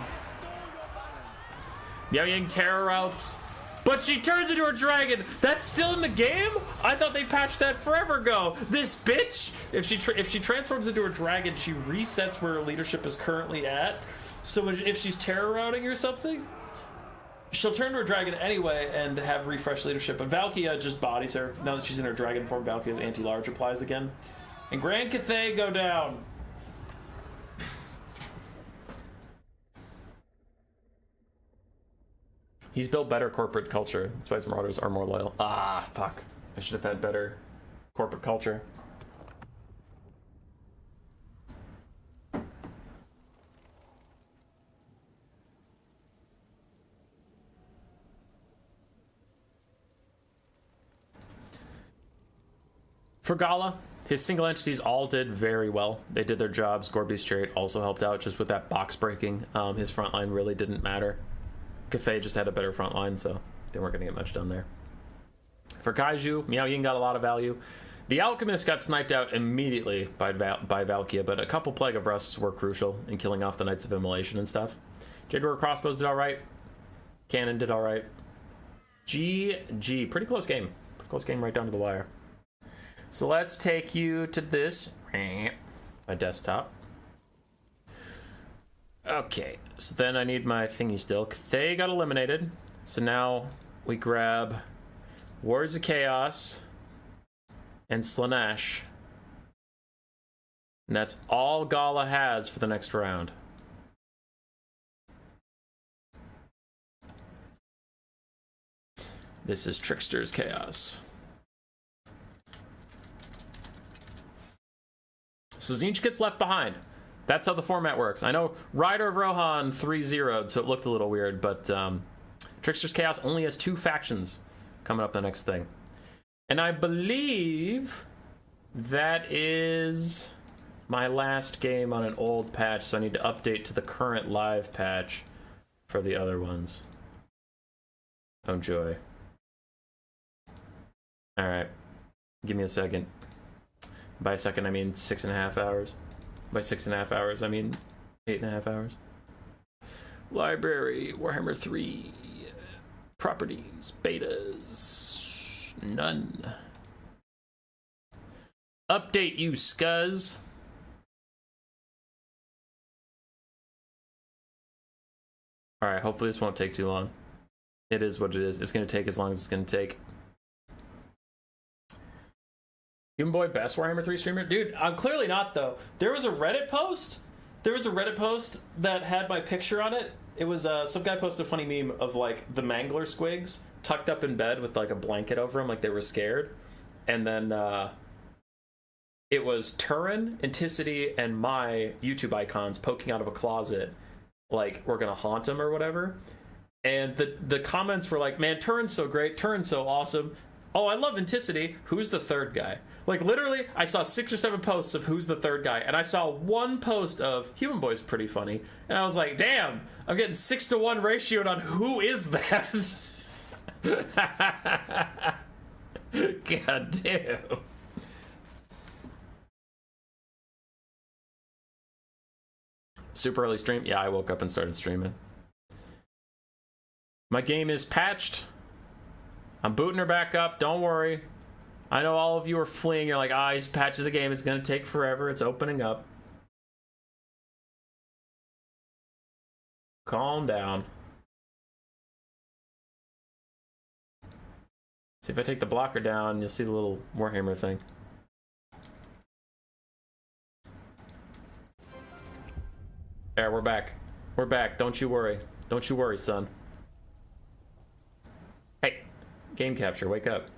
Miao Ying terror routes, but she turns into a dragon. That's still in the game? I thought they patched that forever ago. This bitch, if she transforms into a dragon, she resets where her leadership is currently at. So if she's terror routing or something, she'll turn to a dragon anyway and have refreshed leadership. But Valkia just bodies her. Now that she's in her dragon form, Valkia's anti-large applies again. And Grand Cathay go down. He's built better corporate culture. That's why his Marauders are more loyal. Ah, fuck. I should have had better corporate culture. For Gala, his single entities all did very well. They did their jobs. Gorby's Chariot also helped out just with that box breaking. His front line really didn't matter. Cathay just had a better front line, so they weren't going to get much done there. For Kaiju, Miao Ying got a lot of value. The Alchemist got sniped out immediately by Valkia, but a couple Plague of Rusts were crucial in killing off the Knights of Immolation and stuff. Jade Warrior Crossbows did alright. Cannon did alright. GG. Pretty close game. Pretty close game right down to the wire. So let's take you to this, my desktop. Okay, so then I need my thingy still. Cathay got eliminated. So now we grab Warriors of Chaos and Slaanesh. And that's all Gala has for the next round. This is Trickster's Chaos. So Tzeentch gets left behind. That's how the format works. I know Rider of Rohan 3-0'd, so it looked a little weird, but Trickster's Chaos only has 2 factions coming up the next thing. And I believe that is my last game on an old patch, so I need to update to the current live patch for the other ones. Oh, joy. Alright. Give me a second. By a second, I mean 6.5 hours. By 6.5 hours, I mean 8.5 hours. Library, Warhammer 3, properties, betas, none. Update, you scuzz. Alright, hopefully this won't take too long. It is what it is. It's going to take as long as it's going to take. Human Boy, best Warhammer 3 streamer? Dude, I'm clearly not, though. There was a Reddit post. That had my picture on it. It was, some guy posted a funny meme of, like, the Mangler squigs tucked up in bed with, like, a blanket over them, like they were scared. And then, it was Turin, Anticity, and my YouTube icons poking out of a closet, like, we're gonna haunt him or whatever. And the comments were like, man, Turin's so great, Turin's so awesome. Oh, I love Anticity. Who's the third guy? Like, literally, I saw 6 or 7 posts of who's the third guy, and I saw one post of Human Boy's pretty funny. And I was like, damn, I'm getting 6-to-1 ratioed on who is that? God damn. Super early stream? Yeah, I woke up and started streaming. My game is patched. I'm booting her back up, don't worry. I know all of you are fleeing. You're like, he's patching the game. It's going to take forever. It's opening up. Calm down. See, if I take the blocker down, you'll see the little Warhammer thing. There, we're back. We're back. Don't you worry. Don't you worry, son. Hey, game capture, wake up.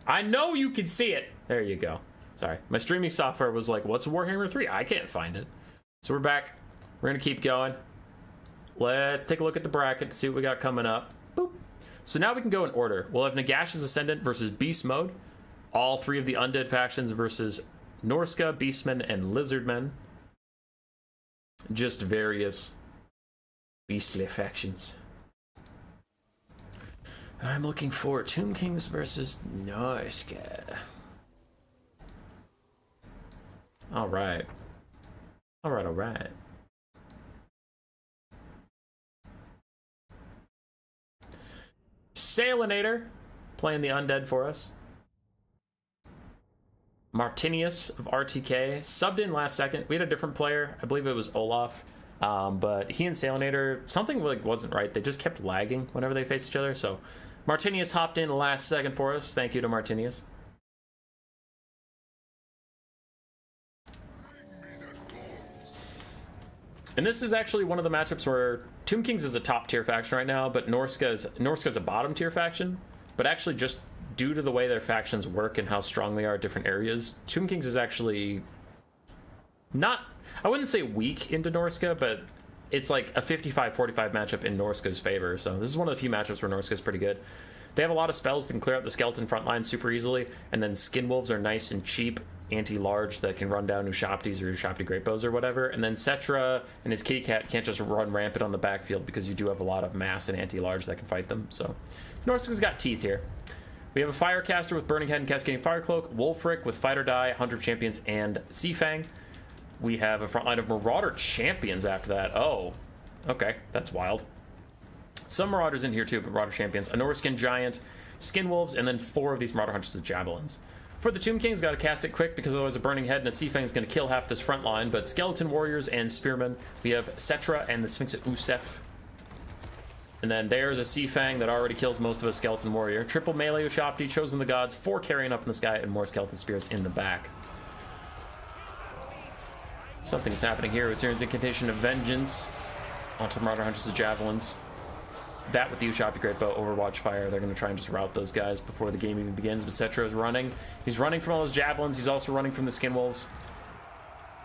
I know you can see it. There you go. Sorry. My streaming software was like, what's Warhammer 3? I can't find it. So we're back. We're going to keep going. Let's take a look at the bracket to see what we got coming up. Boop. So now we can go in order. We'll have Nagash's Ascendant versus Beast Mode. All 3 of the Undead factions versus Norska, Beastmen, and Lizardmen. Just various beastly factions. I'm looking for Tomb Kings versus Norska. Alright. Alright. Salinator playing the Undead for us. Martinius of RTK subbed in last second. We had a different player. I believe it was Olaf. But he and Salinator, something like wasn't right. They just kept lagging whenever they faced each other. So Martinius hopped in last second for us. Thank you to Martinius. And this is actually one of the matchups where Tomb Kings is a top tier faction right now, but Norska's a bottom tier faction. But actually, just due to the way their factions work and how strong they are at different areas, Tomb Kings is actually not, I wouldn't say weak into Norska, but it's like a 55-45 matchup in Norska's favor. So this is one of the few matchups where Norska's pretty good. They have a lot of spells that can clear out the skeleton front line super easily, and then Skin Wolves are nice and cheap, anti-large, that can run down Ushaptis or Ushapti Greatbows or whatever. And then Cetra and his Kitty Cat can't just run rampant on the backfield because you do have a lot of mass and anti-large that can fight them. So Norska's got teeth here. We have a Firecaster with Burning Head and Cascading Fire Cloak, Wolfric with Fight or Die, Hunter Champions, and Seafang. We have a front line of Marauder Champions after that. Oh, okay, that's wild. Some Marauders in here too, but Marauder Champions, a Norskin Giant, Skin Wolves, and then 4 of these Marauder Hunters with Javelins. For the Tomb Kings, got to cast it quick because otherwise a Burning Head and a Seafang is going to kill half this front line, but Skeleton Warriors and Spearmen, we have Cetra and the Sphinx of Usef. And then there's a Seafang that already kills most of a Skeleton Warrior. Triple melee Ushapti, Chosen the Gods, 4 carrying up in the sky, and more Skeleton Spears in the back. Something's happening here. Osiris Incantation of Vengeance onto the Marauder Hunters' Javelins. That with the Ushapti Greatbow, Overwatch Fire. They're going to try and just rout those guys before the game even begins. But Cetra is running. He's running from all those Javelins. He's also running from the Skin Wolves.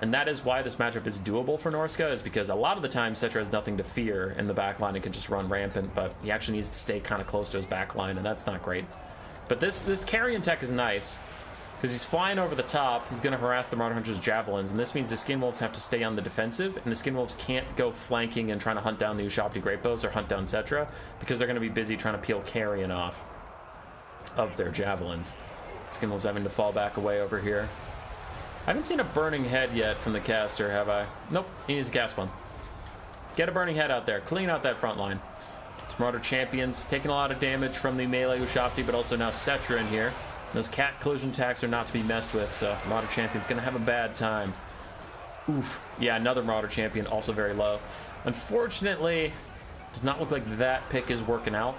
And that is why this matchup is doable for Norska, is because a lot of the time Cetra has nothing to fear in the backline and can just run rampant, but he actually needs to stay kind of close to his backline, and that's not great. But this carrion tech is nice, because he's flying over the top. He's going to harass the Marauder Hunters' Javelins, and this means the Skin Wolves have to stay on the defensive, and the Skin Wolves can't go flanking and trying to hunt down the Ushapti Greatbows or hunt down Cetra, because they're going to be busy trying to peel carrion off of their Javelins. Skin Wolves having to fall back away over here. I haven't seen a Burning Head yet from the caster, have I? Nope, he needs to cast one. Get a Burning Head out there. Clean out that front line. Marauder Champions taking a lot of damage from the melee Ushapti, but also now Cetra in here. Those cat collision attacks are not to be messed with, so Marauder Champion's going to have a bad time. Oof. Yeah, another Marauder Champion, also very low. Unfortunately, does not look like that pick is working out.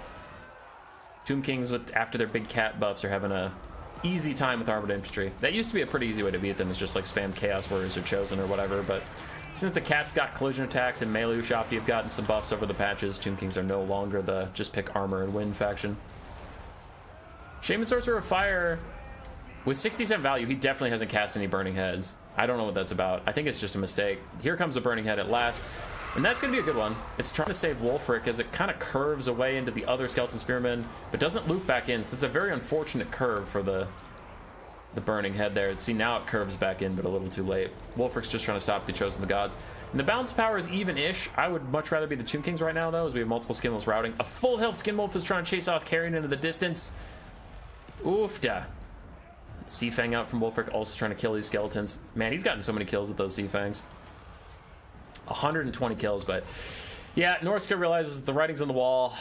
Tomb Kings, with after their big cat buffs, are having a easy time with armored infantry. That used to be a pretty easy way to beat them, is just like spam Chaos Warriors or Chosen or whatever, but since the cats got collision attacks and melee shop, you've gotten some buffs over the patches. Tomb Kings are no longer the just pick armor and win faction. Shaman Sorcerer of Fire, with 67 value, he definitely hasn't cast any Burning Heads. I don't know what that's about. I think it's just a mistake. Here comes a Burning Head at last, and that's going to be a good one. It's trying to save Wulfric as it kind of curves away into the other Skeleton Spearmen, but doesn't loop back in, so that's a very unfortunate curve for the Burning Head there. See, now it curves back in, but a little too late. Wulfric's just trying to stop the Chosen of the Gods. And the balance of power is even-ish. I would much rather be the Tomb Kings right now, though, as we have multiple Skinwolves routing. A full health Skinwolf is trying to chase off Carrion into the distance. Oofda. Sea Fang out from Wulfric, also trying to kill these skeletons. Man, he's gotten so many kills with those Sea Fangs. 120 kills, but yeah, Norska realizes the writing's on the wall.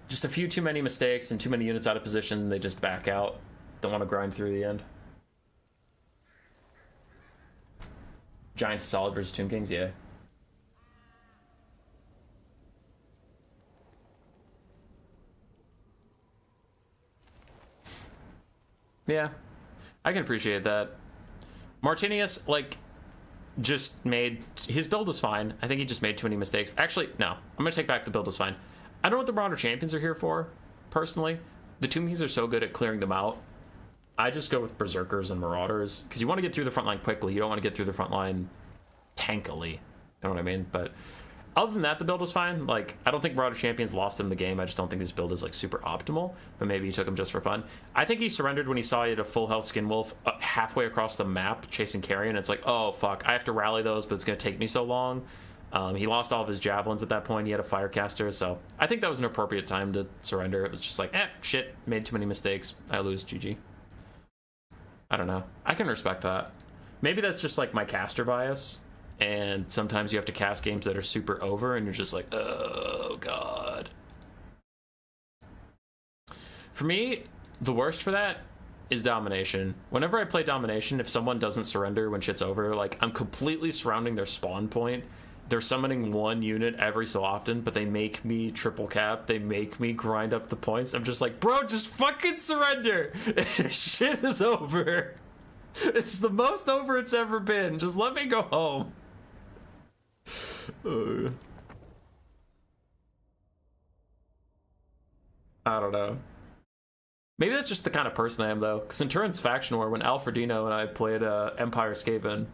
Just a few too many mistakes and too many units out of position. They just back out. Don't want to grind through the end. Giant solid versus Tomb Kings, yeah. Yeah, I can appreciate that. Martinius, like, just made... His build was fine. I think he just made too many mistakes. Actually, no. I'm going to take back the build was fine. I don't know what the Marauder Champions are here for, personally. The Tomb Kings are so good at clearing them out. I just go with Berserkers and Marauders, because you want to get through the front line quickly. You don't want to get through the front line tankily. You know what I mean? But other than that, the build was fine. Like, I don't think Marauder Champions lost him the game. I just don't think this build is, like, super optimal. But maybe he took him just for fun. I think he surrendered when he saw he had a full health Skinwolf halfway across the map chasing Carrion. It's like, oh, fuck. I have to rally those, but it's going to take me so long. He lost all of his javelins at that point. He had a Firecaster, so I think that was an appropriate time to surrender. It was just like, shit, made too many mistakes. I lose, GG. I don't know. I can respect that. Maybe that's just, like, my caster bias. And sometimes you have to cast games that are super over, and you're just like, oh, God. For me, the worst for that is Domination. Whenever I play Domination, if someone doesn't surrender when shit's over, like, I'm completely surrounding their spawn point. They're summoning one unit every so often, but they make me triple cap. They make me grind up the points. I'm just like, bro, just fucking surrender. Shit is over. It's the most over it's ever been. Just let me go home. I don't know. Maybe that's just the kind of person I am, though. Because in Turin's Faction War, when Alfredino and I played Empire Skaven,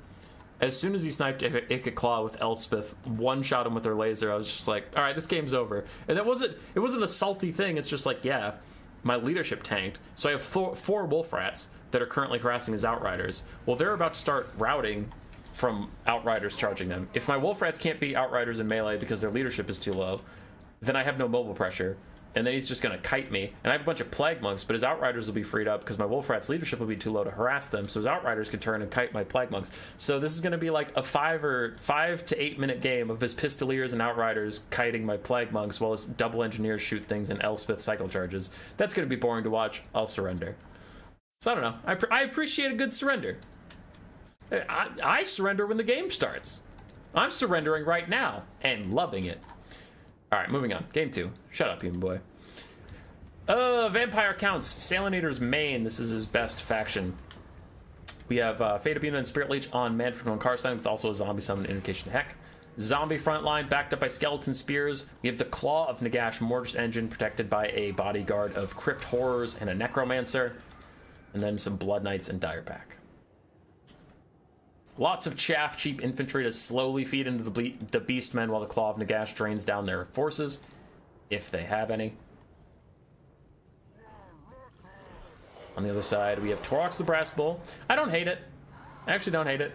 as soon as he sniped Ikka Claw with Elspeth, one-shot him with her laser, I was just like, all right, this game's over. And it wasn't a salty thing. It's just like, yeah, my leadership tanked. So I have four Wolf Rats that are currently harassing his Outriders. Well, they're about to start routing from Outriders charging them. If my Wolf Rats can't beat Outriders in melee because their leadership is too low, then I have no mobile pressure. And then he's just going to kite me. And I have a bunch of Plague Monks, but his Outriders will be freed up because my Wolf Rat's leadership will be too low to harass them, so his Outriders can turn and kite my Plague Monks. So this is going to be like a 5 to 8 minute game of his Pistoliers and Outriders kiting my Plague Monks while his double engineers shoot things in Elspeth cycle charges. That's going to be boring to watch. I'll surrender. So I don't know. I appreciate a good surrender. I surrender when the game starts. I'm surrendering right now and loving it. All right, moving on. Game 2. Shut up, human boy. Vampire Counts. Salinator's main. This is his best faction. We have Fate Abuna and Spirit Leech on Manfred von Karstein with also a zombie summon Invocation Heck. Zombie frontline backed up by Skeleton Spears. We have the Claw of Nagash Mortis Engine protected by a bodyguard of Crypt Horrors and a Necromancer. And then some Blood Knights and Dire Pack. Lots of chaff, cheap infantry to slowly feed into the Beastmen while the Claw of Nagash drains down their forces, if they have any. On the other side, we have Torox the Brass Bull. I don't hate it. I actually don't hate it.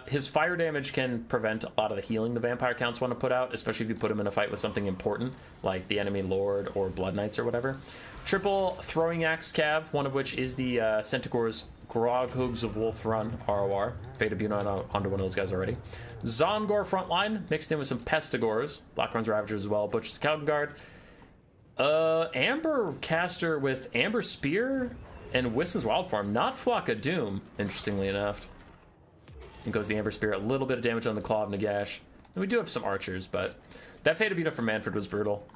His fire damage can prevent a lot of the healing the Vampire Counts want to put out, especially if you put him in a fight with something important, like the Enemy Lord or Blood Knights or whatever. Triple Throwing Axe Cav, one of which is the Centaur's Grog Hoogs of Wolf Run, ROR. Fate Abuna onto one of those guys already. Zongor Frontline, mixed in with some Pestigors. Blackrun's Ravagers as well. Butcher's Calvin Guard. Amber Caster with Amber Spear and Wiston's Wild Farm. Not Flock of Doom, interestingly enough. And goes the Amber Spear. A little bit of damage on the Claw of Nagash. And we do have some archers, but that Fate Abuna from Manfred was brutal.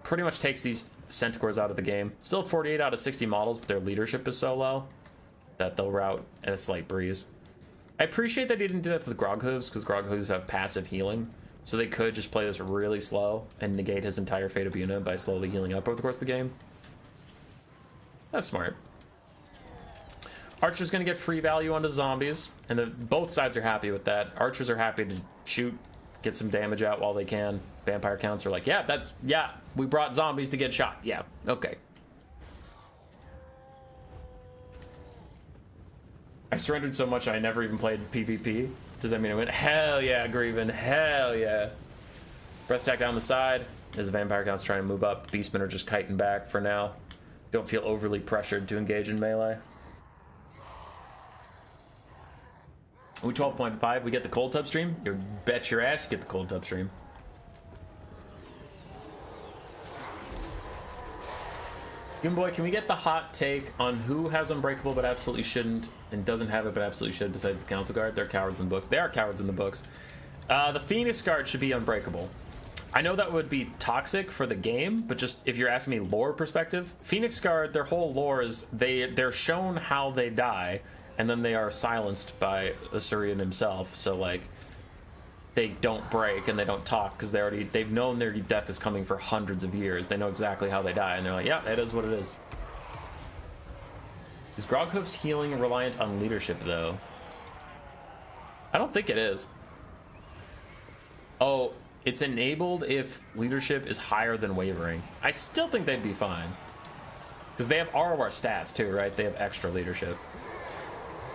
pretty much takes these Centaurs out of the game. Still 48 out of 60 models, but their leadership is so low that they'll rout at a slight breeze. I appreciate that he didn't do that with Grog Hooves, because Grog Hooves have passive healing. So they could just play this really slow and negate his entire Fate of Yuna by slowly healing up over the course of the game. That's smart. Archer's going to get free value onto zombies, and both sides are happy with that. Archers are happy to shoot, get some damage out while they can. Vampire counts are like, yeah, we brought zombies to get shot. Yeah, okay. I surrendered so much I never even played PvP. Does that mean I went, hell yeah, Grieven, hell yeah. Breath stack down the side as the vampire count's trying to move up. Beastmen are just kiting back for now. Don't feel overly pressured to engage in melee. We 12.5, we get the cold tub stream. You bet your ass you get the cold tub stream. Goonboy, can we get the hot take on who has Unbreakable but absolutely shouldn't, and doesn't have it but absolutely should besides the Council Guard? They're cowards in the books. They are cowards in the books. The Phoenix Guard should be Unbreakable. I know that would be toxic for the game, but just if you're asking me lore perspective, Phoenix Guard, their whole lore is they're shown how they die, and then they are silenced by Asurian himself. So like, they don't break and they don't talk because they've known their death is coming for hundreds of years. They know exactly how they die, and they're like, yeah, it is what it is. Is Groghoof's healing reliant on leadership though? I don't think it is. Oh, it's enabled if leadership is higher than wavering. I still think they'd be fine because they have ROR stats too, right? They have extra leadership.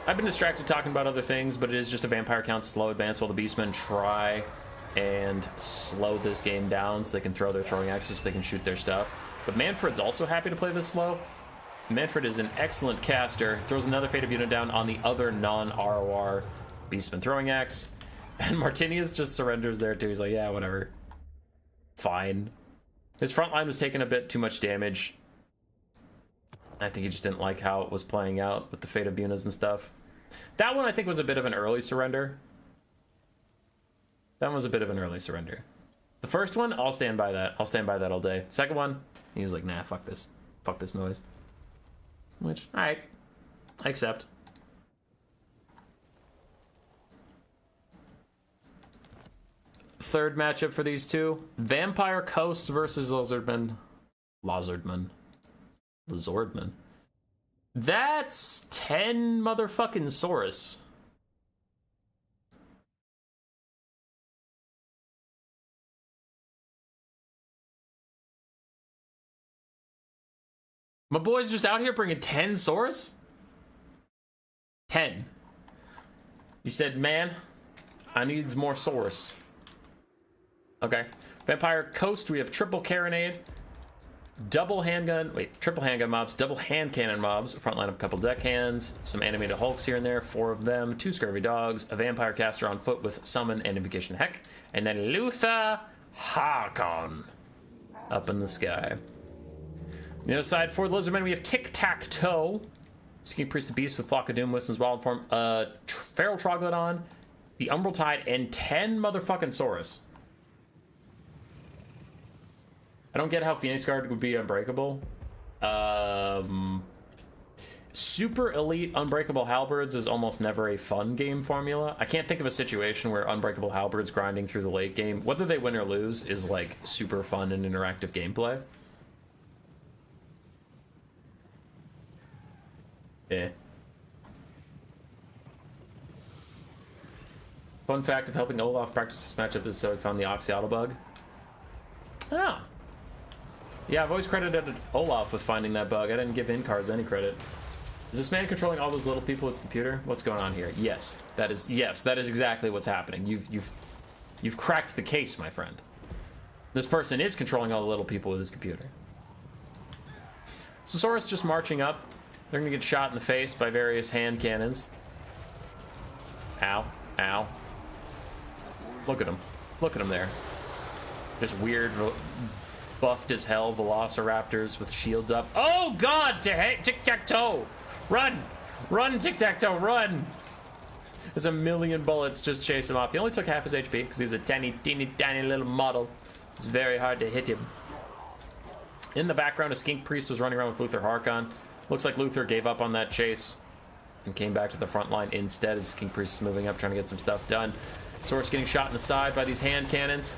I've been distracted talking about other things, but it is just a vampire count slow advance while the beastmen try and slow this game down so they can throw their throwing axes so they can shoot their stuff. But Manfred's also happy to play this slow. Manfred is an excellent caster, throws another Fate of Yuna down on the other non-ROR beastman throwing axe, and Martinius just surrenders there too. He's like, yeah, whatever. Fine. His front line was taking a bit too much damage. I think he just didn't like how it was playing out with the Fate of Yunas and stuff. That one I think was a bit of an early surrender. That one was a bit of an early surrender. The first one, I'll stand by that. I'll stand by that all day. Second one, he was like, nah, fuck this. Fuck this noise. Which, alright. I accept. Third matchup for these two. Vampire Coast versus Lizardman. Lizardman. That's 10 motherfucking Saurus. My boy's just out here bringing 10 Saurus? 10. You said, man, I needs more Saurus. Okay. Vampire Coast, we have triple carronade. Triple handgun mobs, double hand cannon mobs, front line of a couple deckhands, some animated hulks here and there, 4 of them, 2 scurvy dogs, a vampire caster on foot with summon and invocation heck, and then Luther Harkon up in the sky. On the other side, for the Lizardmen, we have Tic-Tac-Toe, Seeking Priest of Beast with Flock of Doom, Wisdom's Wild Form, Feral Troglodyte, the Umbral Tide, and 10 motherfucking Saurus. I don't get how Phoenix Guard would be unbreakable. Super elite unbreakable halberds is almost never a fun game formula. I can't think of a situation where unbreakable halberds grinding through the late game, whether they win or lose, is like super fun and interactive gameplay. Yeah. Fun fact of helping Olaf practice this matchup is so he found the Oxyauto bug. Oh. Yeah, I've always credited Olaf with finding that bug. I didn't give Incars any credit. Is this man controlling all those little people with his computer? What's going on here? Yes, that is exactly what's happening. You've cracked the case, my friend. This person is controlling all the little people with his computer. So Saurus just marching up. They're gonna get shot in the face by various hand cannons. Ow, ow. Look at him. Look at him there. Just weird, buffed as hell velociraptors with shields up. Oh god, tic-tac-toe! Run! Run, tic-tac-toe, run! There's a million bullets just chase him off. He only took half his HP because he's a tiny, teeny, tiny little model. It's very hard to hit him. In the background, a skink priest was running around with Luther Harkon. Looks like Luther gave up on that chase and came back to the front line instead as skink priest is moving up, trying to get some stuff done. Source getting shot in the side by these hand cannons.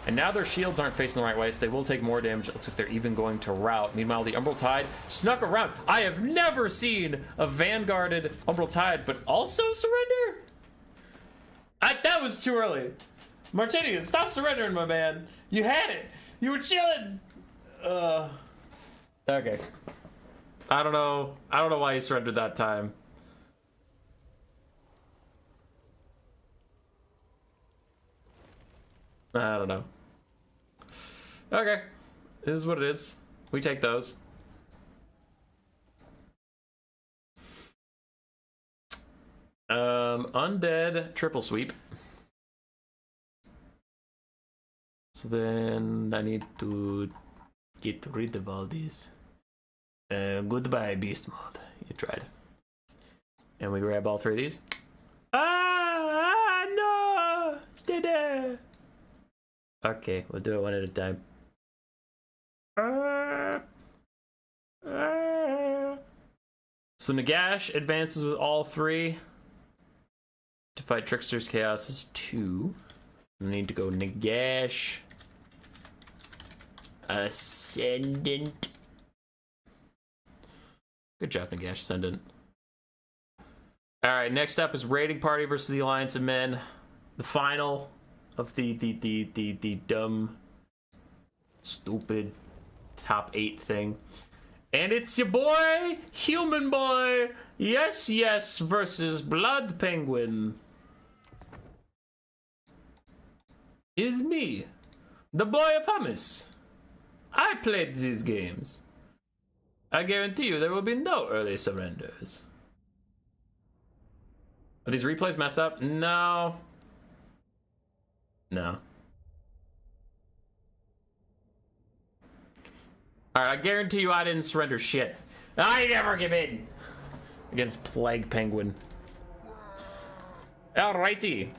And now their shields aren't facing the right way, so they will take more damage. It looks like they're even going to rout. Meanwhile, the Umbral Tide snuck around. I have never seen a vanguarded Umbral Tide, but also surrender? That was too early. Martinius, stop surrendering, my man. You had it. You were chilling. Okay. I don't know why he surrendered that time. I don't know. Okay. It is what it is. We take those. Undead triple sweep. So then I need to get rid of all these. Goodbye, beast mode. You tried. And we grab all 3 of these. No! Stay there! Okay, we'll do it one at a time. So Nagash advances with all 3. To fight Trickster's Chaos is 2. We need to go Nagash. Ascendant. Good job, Nagash Ascendant. Alright, next up is Raiding Party versus the Alliance of Men. The final of the dumb, stupid top 8 thing. And it's your boy, Human Boy, yes, versus Blood Penguin. Is me, the boy of hummus. I played these games. I guarantee you there will be no early surrenders. Are these replays messed up? No. No. Alright, I guarantee you I didn't surrender shit. I never give in! Against Plague Penguin. Alrighty.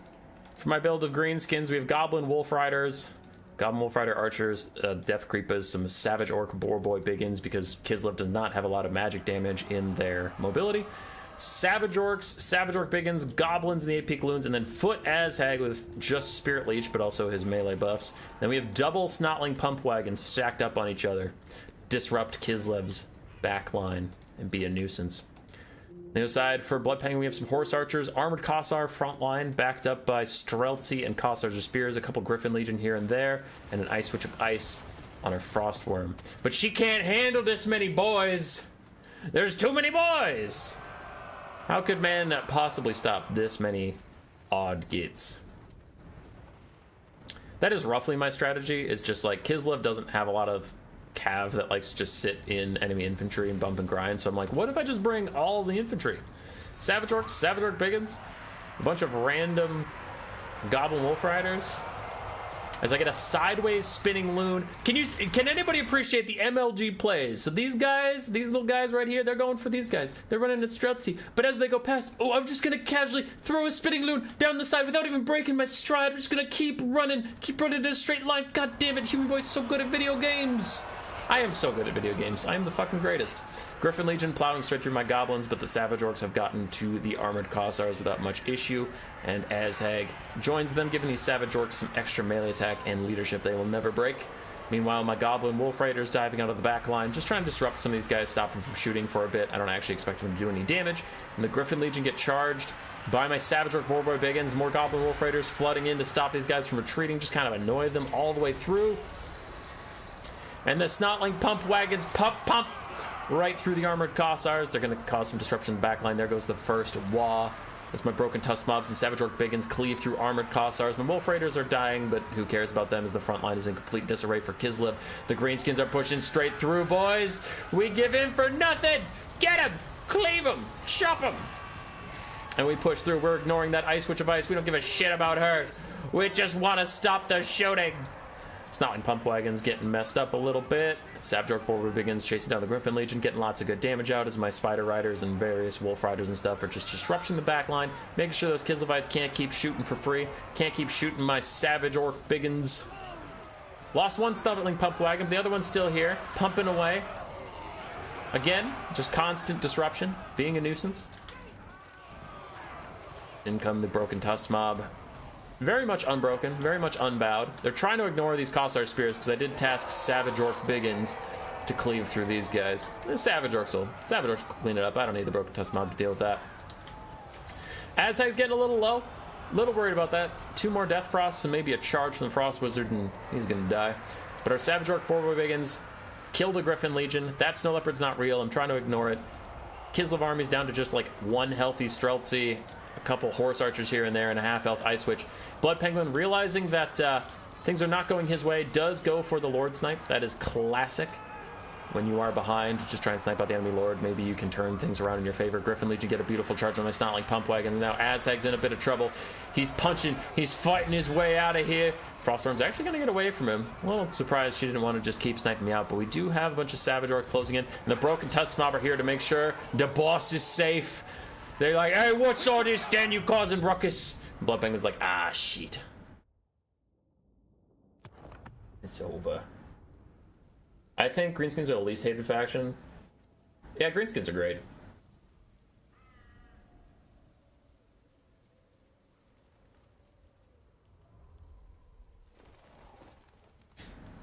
For my build of greenskins, we have Goblin Wolf Riders, Goblin Wolf Rider Archers, Death Creepers, some Savage Orc Boar Boy Biggins, because Kislev does not have a lot of magic damage in their mobility. Savage Orcs, Savage Orc Biggins, Goblins in the 8 Peak Loons, and then Foot Azhag with just Spirit Leech, but also his melee buffs. Then we have double Snotling Pump Wagons stacked up on each other. Disrupt Kislev's backline and be a nuisance. On the other side, for Blood Penguin, we have some Horse Archers, Armored Kossar front line, backed up by Streltsy and Kossars of Spears, a couple Griffin Legion here and there, and an Ice Witch of Ice on her Frostworm. But she can't handle this many boys! There's too many boys! How could man possibly stop this many odd gits? That is roughly my strategy, is just like Kislev doesn't have a lot of cav that likes to just sit in enemy infantry and bump and grind, so I'm like, what if I just bring all the infantry? Savage Orcs, Savage Orc Biggins, a bunch of random Goblin Wolf Riders, as I get a sideways spinning loon. Can anybody appreciate the MLG plays? So these guys, these little guys right here, they're going for these guys. They're running at Streltsy, but as they go past, oh, I'm just gonna casually throw a spinning loon down the side without even breaking my stride. I'm just gonna keep running in a straight line. God damn it, Human Boy's so good at video games. I am so good at video games. I am the fucking greatest. Griffin Legion plowing straight through my goblins, but the Savage Orcs have gotten to the Armored Kossars without much issue, and Azhag joins them, giving these Savage Orcs some extra melee attack and leadership they will never break. Meanwhile, my Goblin Wolf Raiders diving out of the back line, just trying to disrupt some of these guys, stop them from shooting for a bit. I don't actually expect them to do any damage. And the Griffin Legion get charged by my Savage Orc Boar Boy Biggins, more Goblin Wolf Raiders flooding in to stop these guys from retreating, just kind of annoy them all the way through. And the Snotling Pump Wagons pump right through the Armored Kossars. They're going to cause some disruption in the backline. There goes the first Wah. As my Broken Tusk Mobs and Savage Orc Biggins cleave through Armored Kossars. My Wolf Raiders are dying, but who cares about them as the front line is in complete disarray for Kislev. The Greenskins are pushing straight through, boys. We give in for nothing. Get him. Cleave him. Chop him. And we push through. We're ignoring that Ice Witch of Ice. We don't give a shit about her. We just want to stop the shooting. Snotling Pump Wagons getting messed up a little bit. Savage Orc Boar Biggins chasing down the Griffin Legion, getting lots of good damage out as my Spider Riders and various Wolf Riders and stuff are just disrupting the back line, making sure those Kislevites can't keep shooting for free, can't keep shooting my Savage Orc Biggins. Lost one Stumbling Pump Wagon, but the other one's still here, pumping away. Again, just constant disruption, being a nuisance. In come the Broken Tusk mob. Very much unbroken, very much unbowed. They're trying to ignore these Kossar Spears because I did task Savage Orc Biggins to cleave through these guys. The Savage Orcs will clean it up. I don't need the Broken Tusk mob to deal with that. Azhag's getting a little low. A little worried about that. 2 more Death Frosts and maybe a charge from the Frost Wizard and he's gonna die. But our Savage Orc Boarboy Biggins killed the Griffin Legion. That Snow Leopard's not real. I'm trying to ignore it. Kislev army's down to just like 1 healthy Streltsy, a couple Horse Archers here and there, and a half-health Ice Witch. Blood Penguin, realizing that things are not going his way, does go for the Lord Snipe. That is classic. When you are behind, just try and snipe out the enemy Lord. Maybe you can turn things around in your favor. Griffin Legion get a beautiful charge on my Snotling Pump Wagon. And now Azhag's in a bit of trouble. He's punching. He's fighting his way out of here. Frostworm's actually going to get away from him. A little surprised she didn't want to just keep sniping me out. But we do have a bunch of Savage Orcs closing in. And the Broken Tusk mob are here to make sure the boss is safe. They're like, hey, what's all this stand you causing ruckus? And Blood Penguin's like, ah, shit. It's over. I think Greenskins are the least hated faction. Yeah, Greenskins are great.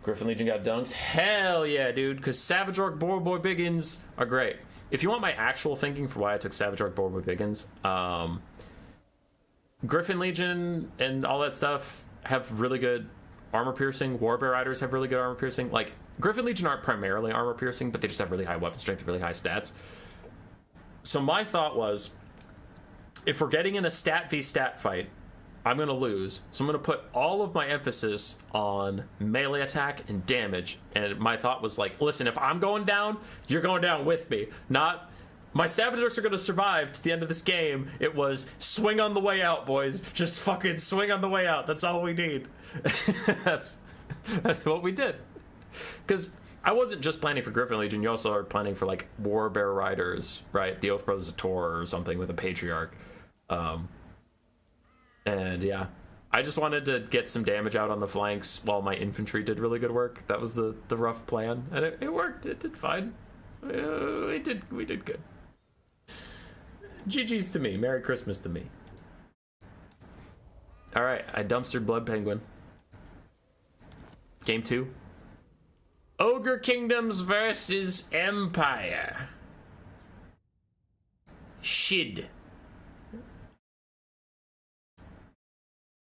Griffin Legion got dunked. Hell yeah, dude, because Savage Orc Boarboy Biggins are great. If you want my actual thinking for why I took Savage Orc Boarboy Biggins, Griffin Legion and all that stuff have really good armor piercing. Warbear Riders have really good armor piercing. Like, Griffin Legion aren't primarily armor piercing, but they just have really high weapon strength and really high stats. So my thought was, if we're getting in a stat v stat fight, I'm going to lose. So I'm going to put all of my emphasis on melee attack and damage. And my thought was like, listen, if I'm going down, you're going down with me. Not, my Savage Orcs are going to survive to the end of this game. It was swing on the way out, boys. Just fucking swing on the way out. That's all we need. That's what we did. Because I wasn't just planning for Griffin Legion. You also are planning for, like, Warbear Riders, right? The Oath Brothers of Tor or something with a Patriarch. And, yeah. I just wanted to get some damage out on the flanks while my infantry did really good work. That was the rough plan. And it worked. It did fine. We did good. GG's to me. Merry Christmas to me. Alright, I dumpstered Blood Penguin. Game 2. Ogre Kingdoms versus Empire. Shid.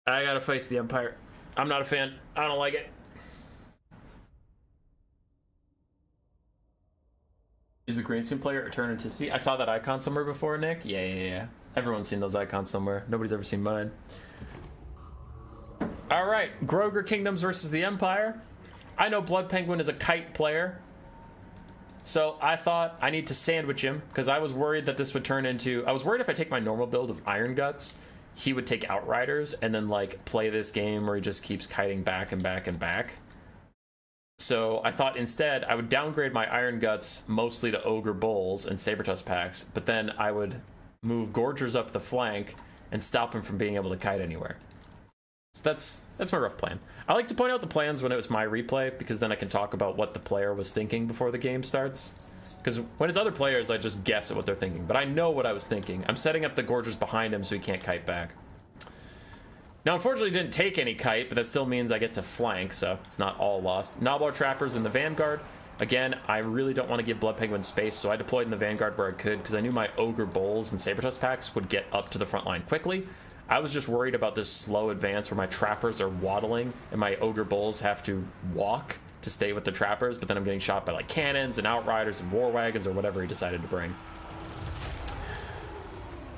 I gotta face the Empire. I'm not a fan. I don't like it. Is a Greenskin player Eternicity? I saw that icon somewhere before, Nick. Yeah. Everyone's seen those icons somewhere. Nobody's ever seen mine. Alright, Groger Kingdoms versus the Empire. I know Blood Penguin is a kite player, so I thought I need to sandwich him, because I was worried that this would turn into... I was worried if I take my normal build of Iron Guts, he would take Outriders, and then, like, play this game where he just keeps kiting back and back and back. So I thought instead I would downgrade my Iron Guts mostly to Ogre Bulls and Sabertusk packs, but then I would move Gorgers up the flank and stop him from being able to kite anywhere. So that's my rough plan. I like to point out the plans when it was my replay, because then I can talk about what the player was thinking before the game starts. Because when it's other players, I just guess at what they're thinking. But I know what I was thinking. I'm setting up the Gorgers behind him so he can't kite back. Now, unfortunately, he didn't take any kite, but that still means I get to flank, so it's not all lost. Nobblar Trappers in the Vanguard. Again, I really don't want to give Blood Penguin space, so I deployed in the Vanguard where I could, because I knew my Ogre Bulls and Sabertusk packs would get up to the front line quickly. I was just worried about this slow advance where my Trappers are waddling and my Ogre Bulls have to walk to stay with the Trappers, but then I'm getting shot by like cannons and Outriders and War Wagons or whatever he decided to bring.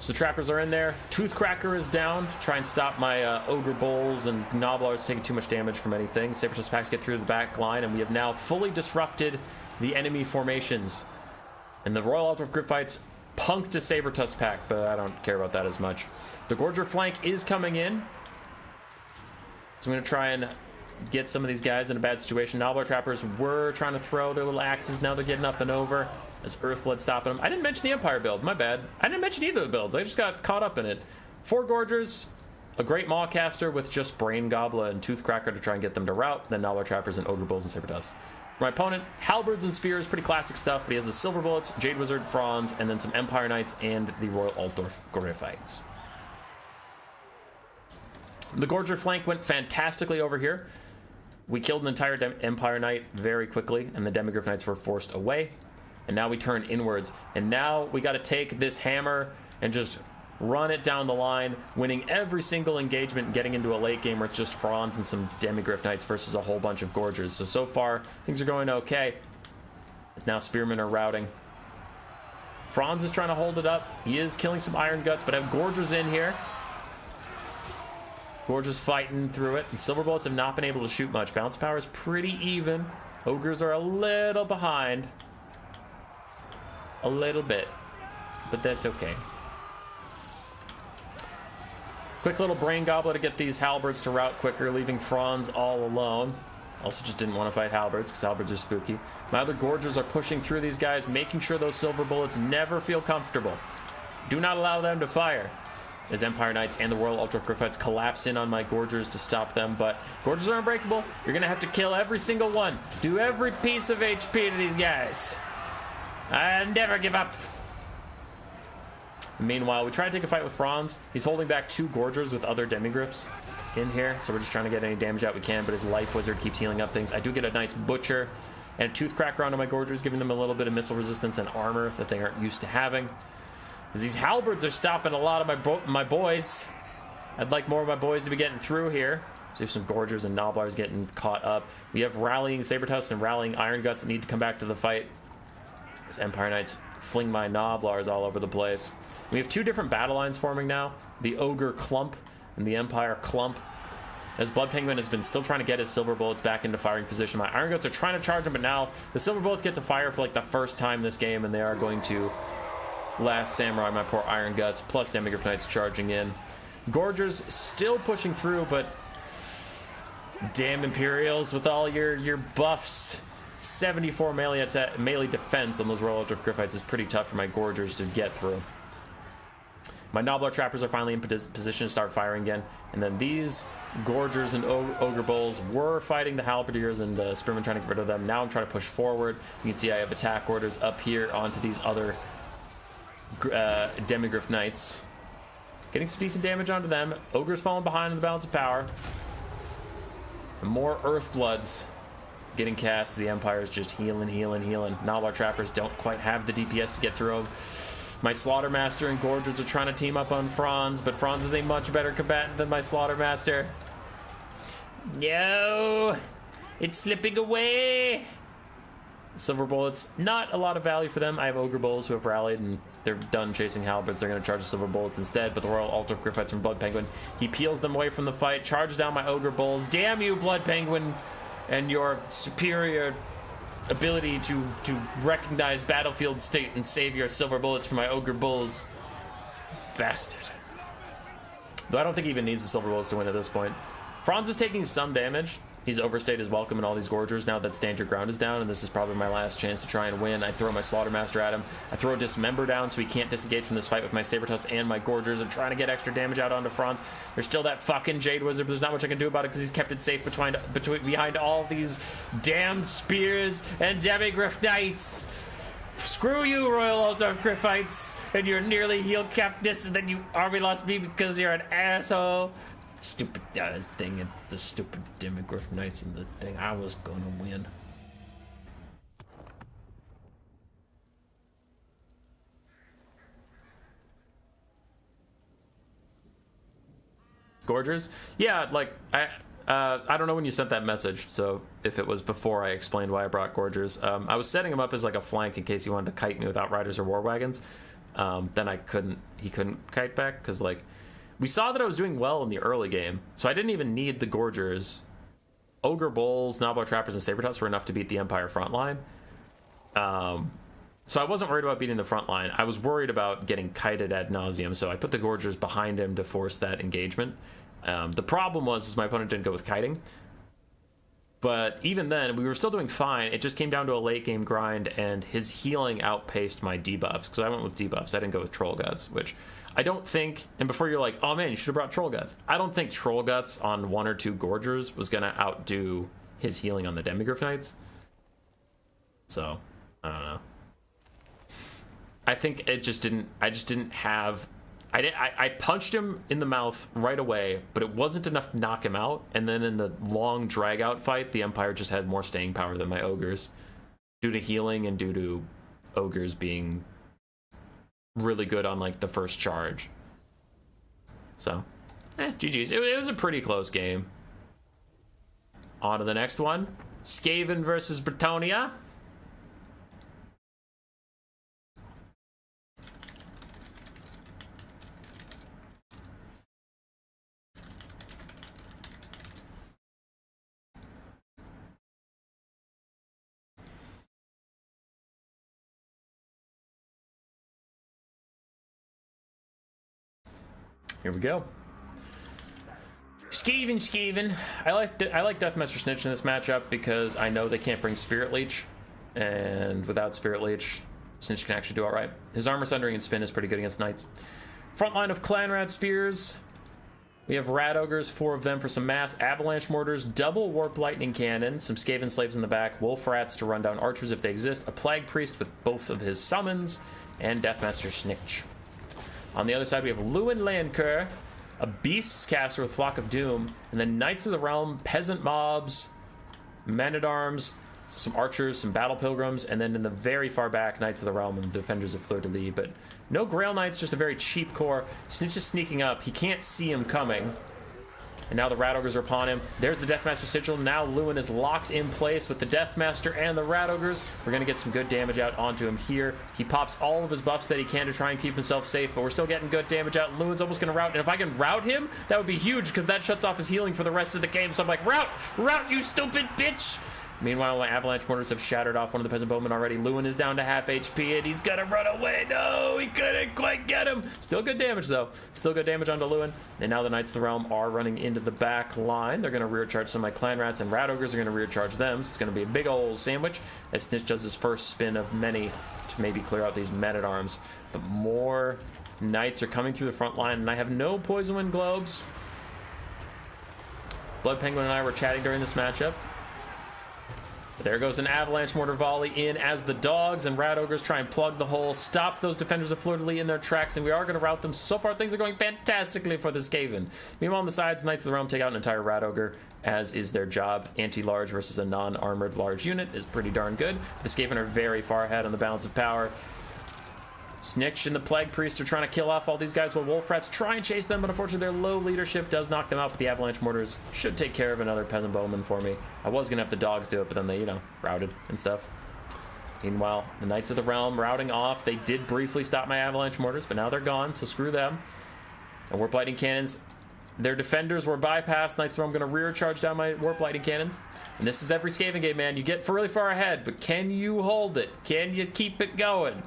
So the Trappers are in there. Toothcracker is down to try and stop my Ogre Bulls and Nobblars taking too much damage from anything. Sabertusk packs get through the back line, and we have now fully disrupted the enemy formations. And the Royal Altar of Gryphites punked a Sabertusk pack, but I don't care about that as much. The Gorger flank is coming in, so I'm going to try and get some of these guys in a bad situation. Nobblar Trappers were trying to throw their little axes. Now they're getting up and over as Earthblood stopping them. I didn't mention the Empire build. My bad. I didn't mention either of the builds. I just got caught up in it. 4 Gorgers, a great Mawcaster with just Brain Gobbler and Toothcracker to try and get them to rout, then Nala Trappers and Ogre Bulls and Saber Tusk. For my opponent, Halberds and Spears, pretty classic stuff, but he has the Silver Bullets, Jade Wizard, Franz, and then some Empire Knights and the Royal Altdorf Gryphites. The Gorger flank went fantastically over here. We killed an entire Empire Knight very quickly, and the Demigryph Knights were forced away. And now we turn inwards, and now we got to take this hammer and just run it down the line, winning every single engagement, getting into a late game where it's just Franz and some Demigryph Knights versus a whole bunch of Gorgers. So far, things are going okay. As now Spearmen are routing. Franz is trying to hold it up. He is killing some Iron Guts, but I have Gorgers in here. Gorgers fighting through it, and Silver Bullets have not been able to shoot much. Bounce power is pretty even. Ogres are a little behind. A little bit, but that's okay. Quick little Brain Gobbler to get these Halberds to rout quicker, leaving Franz all alone. Also just didn't want to fight Halberds because Halberds are spooky. My other Gorgers are pushing through these guys, making sure those Silver Bullets never feel comfortable. Do not allow them to fire. As Empire Knights and the Royal Altdorf Gryphites collapse in on my Gorgers to stop them, but Gorgers are unbreakable. You're going to have to kill every single one. Do every piece of HP to these guys. And never give up. Meanwhile, we try to take a fight with Franz. He's holding back 2 Gorgers with other Demigryphs in here, so we're just trying to get any damage out we can, but his Life Wizard keeps healing up things. I do get a nice Butcher and a Toothcracker onto my Gorgers, giving them a little bit of missile resistance and armor that they aren't used to having. As these Halberds are stopping a lot of my boys. I'd like more of my boys to be getting through here. So we have some Gorgers and Noblars getting caught up. We have rallying Saber Tusks and rallying Iron Guts that need to come back to the fight. As Empire Knights fling my Noblars all over the place. We have 2 different battle lines forming now. The Ogre Clump and the Empire Clump. As Blood Penguin has been still trying to get his Silver Bullets back into firing position. My Iron Guts are trying to charge him, but now the Silver Bullets get to fire for like the first time this game, and they are going to Last Samurai my poor Iron Guts, plus Demigryph Knights charging in. Gorgers still pushing through, but damn Imperials with all your buffs. 74 melee defense on those Royal Altdorf Gryphites is pretty tough for my Gorgers to get through. My Nobbler Trappers are finally in position to start firing again. And then these Gorgers and Ogre Bulls were fighting the Halberdiers and Spearmen trying to get rid of them. Now I'm trying to push forward. You can see I have attack orders up here onto these other Demigryph Knights. Getting some decent damage onto them. Ogres falling behind in the balance of power. And more Earthbloods getting cast. The Empire is just healing. Nobbler Trappers don't quite have the DPS to get through them. My Slaughtermaster and Gorgers are trying to team up on Franz, but Franz is a much better combatant than my Slaughtermaster. No! It's slipping away! Silver Bullets, not a lot of value for them. I have Ogre Bulls who have rallied and they're done chasing Halberds. They're going to charge the Silver Bullets instead, but the Royal Altdorf Gryphites from Blood Penguin, he peels them away from the fight, charges down my Ogre Bulls. Damn you, Blood Penguin, and your superior ability to recognize battlefield state and save your Silver Bullets from my Ogre Bulls. Bastard. Though I don't think he even needs the Silver Bullets to win at this point. Franz is taking some damage. He's overstayed his welcome in all these Gorgers now that Stand Your Ground is down, and this is probably my last chance to try and win. I throw my Slaughtermaster at him. I throw Dismember down so he can't disengage from this fight with my Sabertusk and my Gorgers. I'm trying to get extra damage out onto Franz. There's still that fucking Jade Wizard, but there's not much I can do about it because he's kept it safe behind all these damned spears and Demigryph Knights. Screw you, Royal Altdorf Gryphites, and your nearly healed captness, and then you army lost me because you're an asshole. Stupid thing, it's the stupid Demigryph Knights and the thing. I was gonna win. Gorgers? Yeah, like, I don't know when you sent that message, so if it was before I explained why I brought Gorgers. I was setting him up as like a flank in case he wanted to kite me without riders or war wagons. Then he couldn't kite back, because like, we saw that I was doing well in the early game, so I didn't even need the Gorgers. Ogre Bulls, Nobbler Trappers, and Sabertusk were enough to beat the Empire front line. So I wasn't worried about beating the front line. I was worried about getting kited ad nauseum, so I put the Gorgers behind him to force that engagement. The problem was my opponent didn't go with kiting. But even then, we were still doing fine. It just came down to a late game grind, and his healing outpaced my debuffs, because I went with debuffs. I didn't go with Troll Guts, which I don't think... And before you're like, oh man, you should have brought Troll Guts. I don't think Troll Guts on 1 or 2 Gorgers was going to outdo his healing on the Demigryph Knights. So, I don't know. I think it just didn't... I just didn't have... I punched him in the mouth right away, but it wasn't enough to knock him out. And then in the long drag-out fight, the Empire just had more staying power than my Ogres, due to healing and due to Ogres being really good on, like, the first charge. So, GG's. It was a pretty close game. On to the next one. Skaven versus Bretonnia. Here we go. Skaven. I like Deathmaster Tzeentch in this matchup because I know they can't bring Spirit Leech, and without Spirit Leech, Tzeentch can actually do all right. His Armor Sundering and Spin is pretty good against Knights. Front line of Clan Rat Spears. We have Rat Ogres, 4 of them for some mass Avalanche Mortars, double Warp Lightning Cannon, some Skaven Slaves in the back, Wolf Rats to run down Archers if they exist, a Plague Priest with both of his summons, and Deathmaster Tzeentch. On the other side, we have Lewin Landcur, a Beast's Caster with Flock of Doom, and then Knights of the Realm, Peasant Mobs, Men-at-Arms, some Archers, some Battle Pilgrims, and then in the very far back, Knights of the Realm and Defenders of Fleur-de-Lis. But no Grail Knights, just a very cheap core. Tzeentch is sneaking up. He can't see him coming. And now the Rat Ogres are upon him. There's the Deathmaster Sigil. Now Lewin is locked in place with the Deathmaster and the Rat Ogres. We're going to get some good damage out onto him here. He pops all of his buffs that he can to try and keep himself safe, but we're still getting good damage out. Lewin's almost going to rout, and if I can rout him, that would be huge, because that shuts off his healing for the rest of the game. So I'm like, rout, you stupid bitch! Meanwhile, my Avalanche Mortars have shattered off one of the Peasant Bowmen already. Lewin is down to half HP, and he's gonna run away. No, he couldn't quite get him. Still good damage, though. Still good damage onto Lewin. And now the Knights of the Realm are running into the back line. They're gonna rear charge some of my Clan Rats, and Rat Ogres are gonna rear charge them. So it's gonna be a big old sandwich as Tzeentch does his first spin of many to maybe clear out these Men-at-Arms. But more Knights are coming through the front line, and I have no Poison Wind Globes. Blood Penguin and I were chatting during this matchup. There goes an Avalanche Mortar volley in as the Dogs and Rat Ogres try and plug the hole, stop those Defenders of Fleur-de-Lis in their tracks, and we are going to rout them. So far, things are going fantastically for the Skaven. Meanwhile, on the sides, Knights of the Realm take out an entire Rat Ogre, as is their job. Anti-large versus a non-armored large unit is pretty darn good. The Skaven are very far ahead on the balance of power. Tzeentch and the Plague Priest are trying to kill off all these guys while Wolf Rats try and chase them, but unfortunately their low leadership does knock them out, but the Avalanche Mortars should take care of another Peasant Bowman for me. I was going to have the Dogs do it, but then they, routed and stuff. Meanwhile, the Knights of the Realm routing off. They did briefly stop my Avalanche Mortars, but now they're gone, so screw them. And Warp Lightning Cannons, their defenders were bypassed. Knights of the Realm going to rear charge down my Warp Lightning Cannons. And this is every Skaven game, man. You get really far ahead, but can you hold it? Can you keep it going?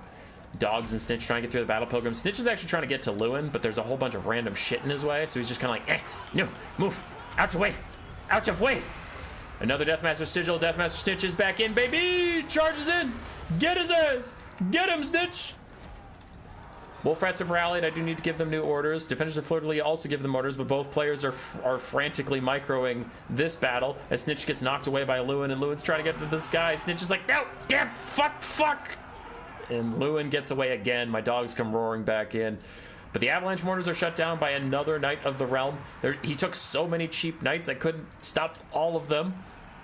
Dogs and Tzeentch trying to get through the Battle Pilgrim. Tzeentch is actually trying to get to Lewin, but there's a whole bunch of random shit in his way, so he's just kind of like, no, move, out of way, out of way. Another Deathmaster Sigil. Deathmaster Tzeentch is back in, baby! Charges in! Get his ass! Get him, Tzeentch! Wolf Rats have rallied. I do need to give them new orders. Defenders of Fleur-de-Lis also give them orders, but both players are frantically microing this battle as Tzeentch gets knocked away by Lewin, and Lewin's trying to get to this guy. Tzeentch is like, no, damn, fuck! And Lewin gets away again. My Dogs come roaring back in. But the Avalanche Mortars are shut down by another Knight of the Realm. He took so many cheap Knights, I couldn't stop all of them.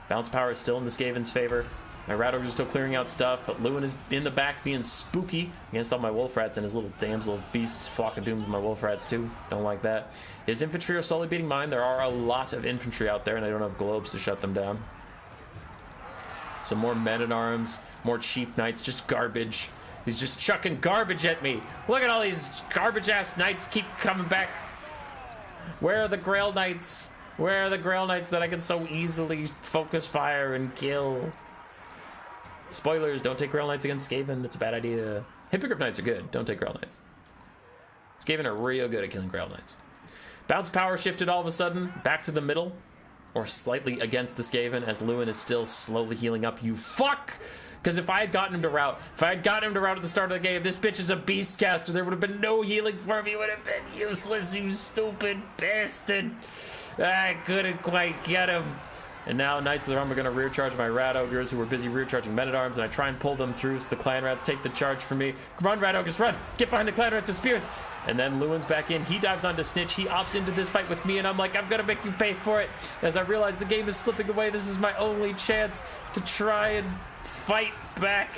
Bounce power is still in the Skaven's favor. My Rat Ogres are still clearing out stuff, but Lewin is in the back being spooky against all my Wolf Rats and his little damsel beasts. Flock of Doom with my Wolf Rats too. Don't like that. His infantry are slowly beating mine. There are a lot of infantry out there, and I don't have globes to shut them down. Some more Men-at-Arms, more cheap Knights, just garbage. He's just chucking garbage at me. Look at all these garbage-ass Knights keep coming back. Where are the Grail Knights? Where are the Grail Knights that I can so easily focus fire and kill? Spoilers, don't take Grail Knights against Skaven. It's a bad idea. Hippogriff Knights are good. Don't take Grail Knights. Skaven are real good at killing Grail Knights. Bounce power shifted all of a sudden back to the middle. or slightly against the Skaven as Lewin is still slowly healing up. You fuck! Because if I had gotten him to route, at the start of the game, this bitch is a beast caster. There would have been no healing for me. It would have been useless, you stupid bastard. I couldn't quite get him. And now Knights of the Realm are going to rear charge my Rat Ogres who were busy rear charging Men-at-Arms, and I try and pull them through so the Clan Rats take the charge for me. Run, Rat Ogres, run! Get behind the Clan Rats with spears! And then Lewin's back in. He dives onto Tzeentch. He opts into this fight with me, and I'm like, I'm going to make you pay for it. As I realize the game is slipping away, this is my only chance to try and fight back.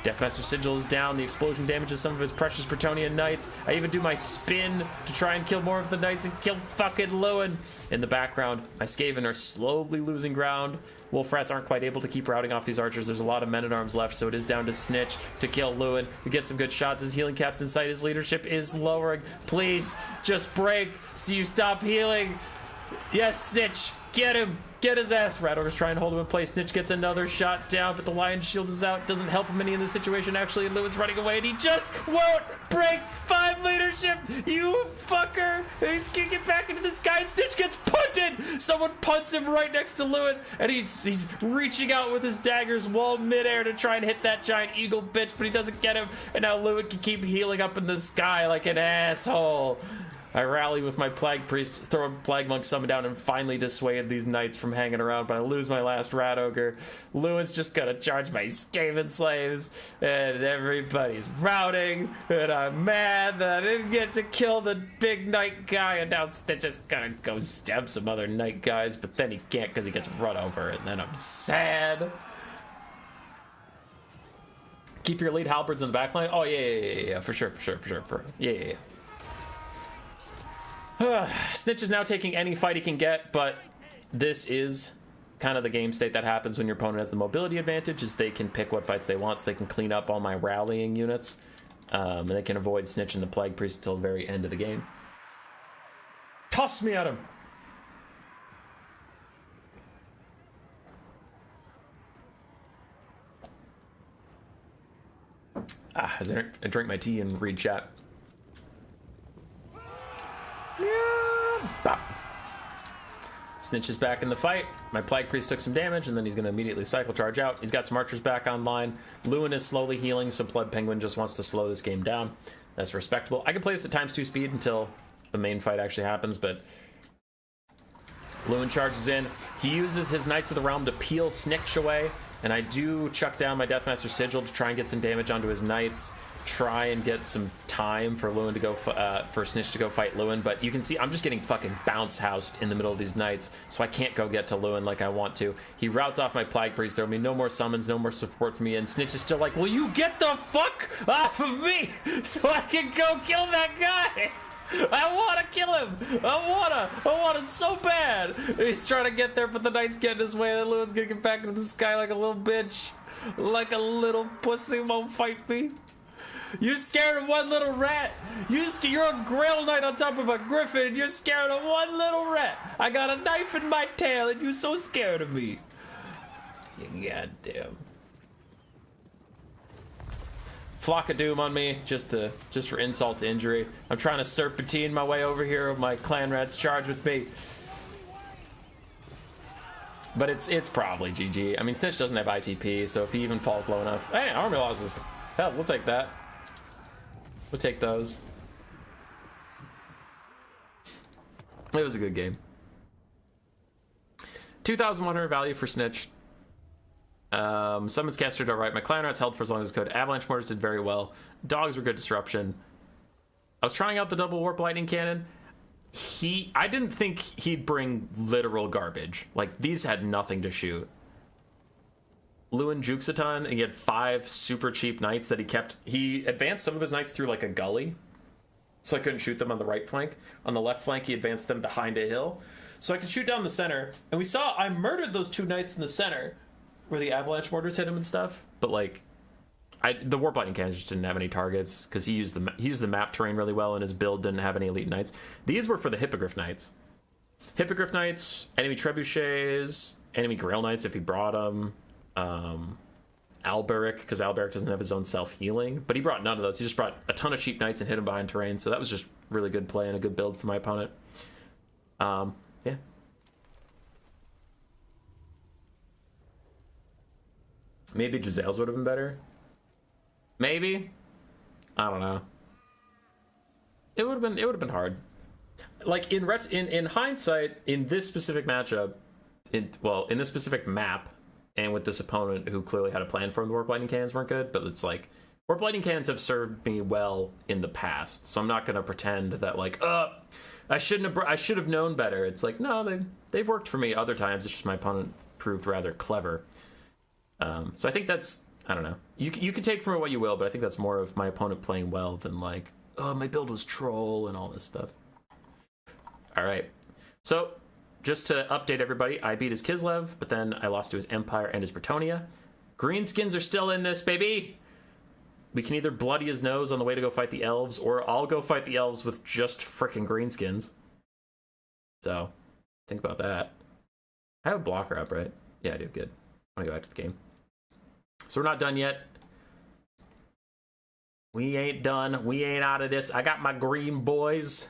Deathmaster Sigil is down. The explosion damages some of his precious Bretonnian knights. I even do my spin to try and kill more of the knights and kill fucking Lewin. In the background, my Skaven are slowly losing ground. Wolf Rats aren't quite able to keep routing off these archers. There's a lot of Men-at-Arms left, so it is down to Tzeentch to kill Lewin. We get some good shots. His healing cap's in sight. His leadership is lowering. Please, just break so you stop healing. Yes, Tzeentch, get him. Get his ass. Rat Ogre's trying to hold him in place. Tzeentch gets another shot down, but the Lion's Shield is out. Doesn't help him any in this situation, actually. And Lewin's running away, and he just won't break 5 leadership. You fucker. He's kicking back into the sky, and Tzeentch gets punted. Someone punts him right next to Lewin, and he's reaching out with his daggers while midair to try and hit that giant eagle bitch, but he doesn't get him. And now Lewin can keep healing up in the sky like an asshole. I rally with my Plague Priest, throw a Plague Monk summon down, and finally dissuade these knights from hanging around, but I lose my last Rat Ogre. Lewin's just gonna charge my Skaven slaves, and everybody's routing, and I'm mad that I didn't get to kill the big knight guy, and now Tzeentch is gonna go stab some other knight guys, but then he can't because he gets run over, and then I'm sad. Keep your lead halberds in the back line? Oh, yeah, for sure. Yeah. Tzeentch is now taking any fight he can get, but this is kind of the game state that happens when your opponent has the mobility advantage, is they can pick what fights they want, so they can clean up all my rallying units, and they can avoid Tzeentch and the Plague Priest until the very end of the game. Toss me at him! As I drink my tea and read chat. Bop. Tzeentch is back in the fight. My Plague Priest took some damage, and then he's going to immediately cycle charge out. He's got some archers back online. Lewin is slowly healing, so Blood Penguin just wants to slow this game down. That's respectable. I can play this at ×2 speed until the main fight actually happens, but Lewin charges in. He uses his Knights of the Realm to peel Tzeentch away, and I do chuck down my Deathmaster Sigil to try and get some damage onto his knights. Try and get some time for Lewin to go for Tzeentch to go fight Lewin, but you can see I'm just getting fucking bounce housed in the middle of these knights, so I can't go get to Lewin like I want to. He routes off my Plague Priest. There'll be no more summons, no more support for me, and Tzeentch is still like, will you get the fuck off of me so I can go kill that guy? I want to kill him. I want to so bad. He's trying to get there, but the knight's getting his way, and Lewin's gonna get back into the sky like a little bitch, like a little pussy. Won't fight me. You're scared of one little rat. You're a Grail Knight on top of a Griffin, and you're scared of one little rat. I got a knife in my tail, and you're so scared of me. You goddamn. Flock of Doom on me, just for insult to injury. I'm trying to serpentine my way over here. My clan rats charge with me. But it's probably GG. I mean, Tzeentch doesn't have ITP, so if he even falls low enough... Hey, army losses. Hell, we'll take that. We'll take those. It was a good game. 2,100 value for Tzeentch. Summons caster don't right. My clan rats held for as long as code. Avalanche mortars did very well. Dogs were good disruption. I was trying out the double warp lightning cannon. I didn't think he'd bring literal garbage. Like, these had nothing to shoot. Lewin jukes a ton, and he had 5 super cheap knights that he kept. He advanced some of his knights through like a gully, so I couldn't shoot them on the right flank. On the left flank, he advanced them behind a hill, so I could shoot down the center. And we saw I murdered those 2 knights in the center, where the avalanche mortars hit him and stuff. But like, the warp lightning cannons just didn't have any targets because he used the map terrain really well, and his build didn't have any elite knights. These were for the Hippogriff Knights. Hippogriff Knights, enemy trebuchets, enemy Grail Knights if he brought them. Alberic, because Alberic doesn't have his own self-healing, but he brought none of those. He just brought a ton of cheap knights and hit him behind terrain, so that was just really good play and a good build for my opponent. Yeah. Maybe Gisele's would have been better. Maybe. I don't know. It would have been hard. Like in hindsight, in this specific matchup, in this specific map, and with this opponent who clearly had a plan for him, the Warp Lightning Cannons weren't good. But it's like Warp Lightning Cannons have served me well in the past, so I'm not gonna pretend that like I should have known better. It's like no, they've worked for me other times. It's just my opponent proved rather clever. So I think that's, I don't know. You can take from it what you will, but I think that's more of my opponent playing well than like, oh, my build was troll and all this stuff. All right. So just to update everybody, I beat his Kislev, but then I lost to his Empire and his Bretonnia. Greenskins are still in this, baby. We can either bloody his nose on the way to go fight the Elves, or I'll go fight the Elves with just frickin' Greenskins. So think about that. I have a blocker up, right? Yeah, I do. Good. I want to go back to the game. So we're not done yet. We ain't done. We ain't out of this. I got my green boys.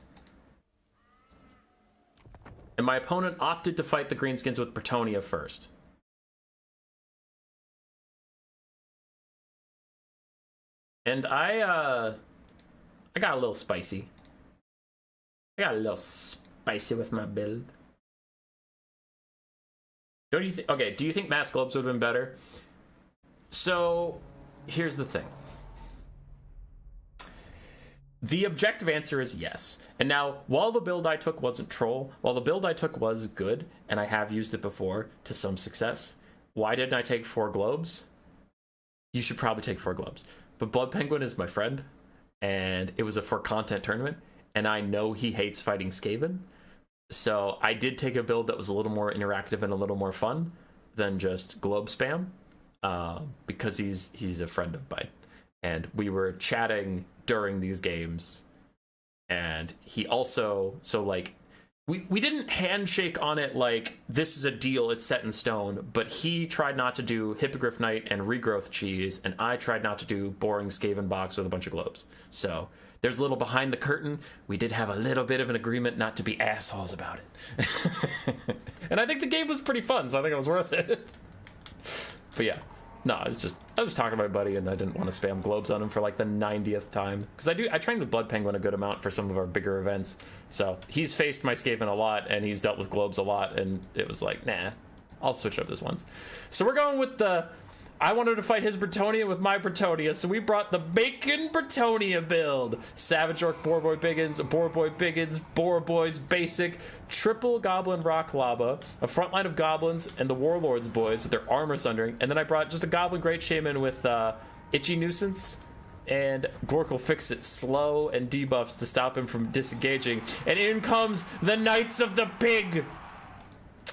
And my opponent opted to fight the Greenskins with Bretonnia first. And I got a little spicy. I got a little spicy with my build. Don't you think? Okay, do you think Mass Globes would have been better? So, here's the thing. The objective answer is yes. And now, while the build I took wasn't troll, while the build I took was good, and I have used it before to some success, why didn't I take 4 globes? You should probably take 4 globes. But Blood Penguin is my friend, and it was a for content tournament, and I know he hates fighting Skaven. So I did take a build that was a little more interactive and a little more fun than just globe spam, because he's a friend of mine. And we were chatting during these games, and he also, so like, we didn't handshake on it like, this is a deal, it's set in stone, but he tried not to do Hippogriff Knight and Regrowth Cheese, and I tried not to do boring Skaven box with a bunch of globes. So there's a little behind the curtain. We did have a little bit of an agreement not to be assholes about it. And I think the game was pretty fun, so I think it was worth it. But yeah. No, it's just, I was talking to my buddy and I didn't want to spam globes on him for like the 90th time. Because I trained with Blood Penguin a good amount for some of our bigger events. So he's faced my Skaven a lot and he's dealt with globes a lot, and it was like, nah, I'll switch up this once. So we're going with the, I wanted to fight his Bretonnia with my Bretonnia, so we brought the Bacon Bretonnia build. Savage Orc, Boarboy Biggins, Boar Boys Basic, Triple Goblin Rock Lava, a front line of Goblins, and the Warlords Boys with their armor sundering. And then I brought just a Goblin Great Shaman with Itchy Nuisance and Gork'll Fix It slow and debuffs to stop him from disengaging. And in comes the Knights of the Pig!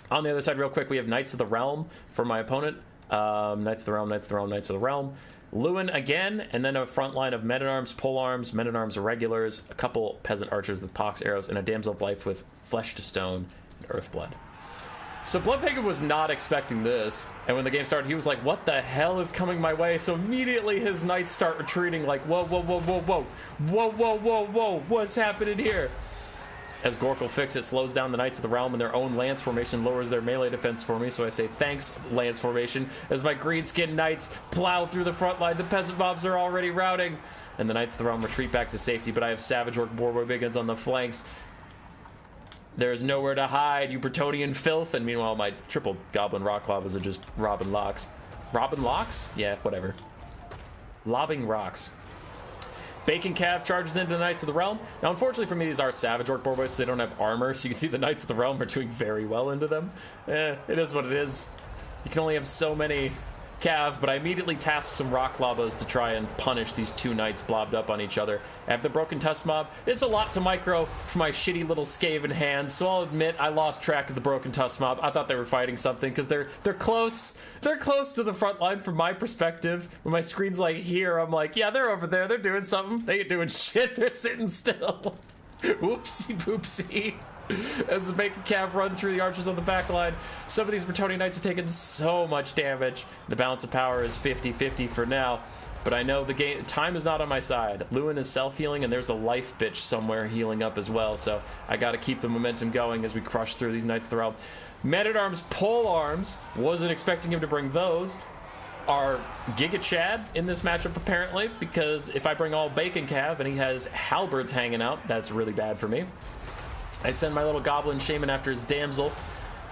On the other side, real quick, we have Knights of the Realm for my opponent. Knights of the Realm, Knights of the Realm, Knights of the Realm. Lewin again, and then a front line of Men-at-Arms, Polearms, Men-at-Arms Regulars, a couple Peasant Archers with Pox Arrows, and a Damsel of Life with Flesh to Stone and Earthblood. So Blood Penguin was not expecting this, and when the game started, he was like, what the hell is coming my way? So immediately his knights start retreating like, whoa, whoa, whoa, whoa, whoa, whoa, whoa, whoa, whoa, what's happening here? As Gork'll Fix It slows down the Knights of the Realm, and their own Lance formation lowers their melee defense for me, so I say thanks, Lance formation, as my Greenskin Knights plow through the front line. The peasant mobs are already routing, and the Knights of the Realm retreat back to safety, but I have Savage Orc, Boarboy Biggins on the flanks. There's nowhere to hide, you Bretonnian filth, and meanwhile my triple Goblin Rock Lavas are just robbing locks. Robbing locks? Yeah, whatever. Lobbing rocks. Bacon Cav charges into the Knights of the Realm. Now, unfortunately for me, these are Savage Orc Boar Boys, so they don't have armor, so you can see the Knights of the Realm are doing very well into them. It is what it is. You can only have so many Cav, but I immediately tasked some Rock Lavas to try and punish these two Knights blobbed up on each other. I have the Broken Tusk Mob. It's a lot to micro for my shitty little Skaven hands, so I'll admit I lost track of the Broken Tusk Mob. I thought they were fighting something, because they're close. They're close to the front line from my perspective. When my screen's like here, I'm like, yeah, they're over there. They're doing something. They ain't doing shit. They're sitting still. Whoopsie poopsie. As the Bacon Cav run through the archers on the back line, some of these Bretonnian Knights have taken so much damage. The balance of power is 50-50 for now, but I know the game time is not on my side. Lewin is self-healing, and there's a life bitch somewhere healing up as well, so I gotta keep the momentum going as we crush through these Knights of the Realm. Men-at-Arms Polearms, wasn't expecting him to bring those. are Giga Chad in this matchup, apparently, because if I bring all Bacon Cav and he has halberds hanging out, that's really bad for me. I send my little Goblin Shaman after his Damsel,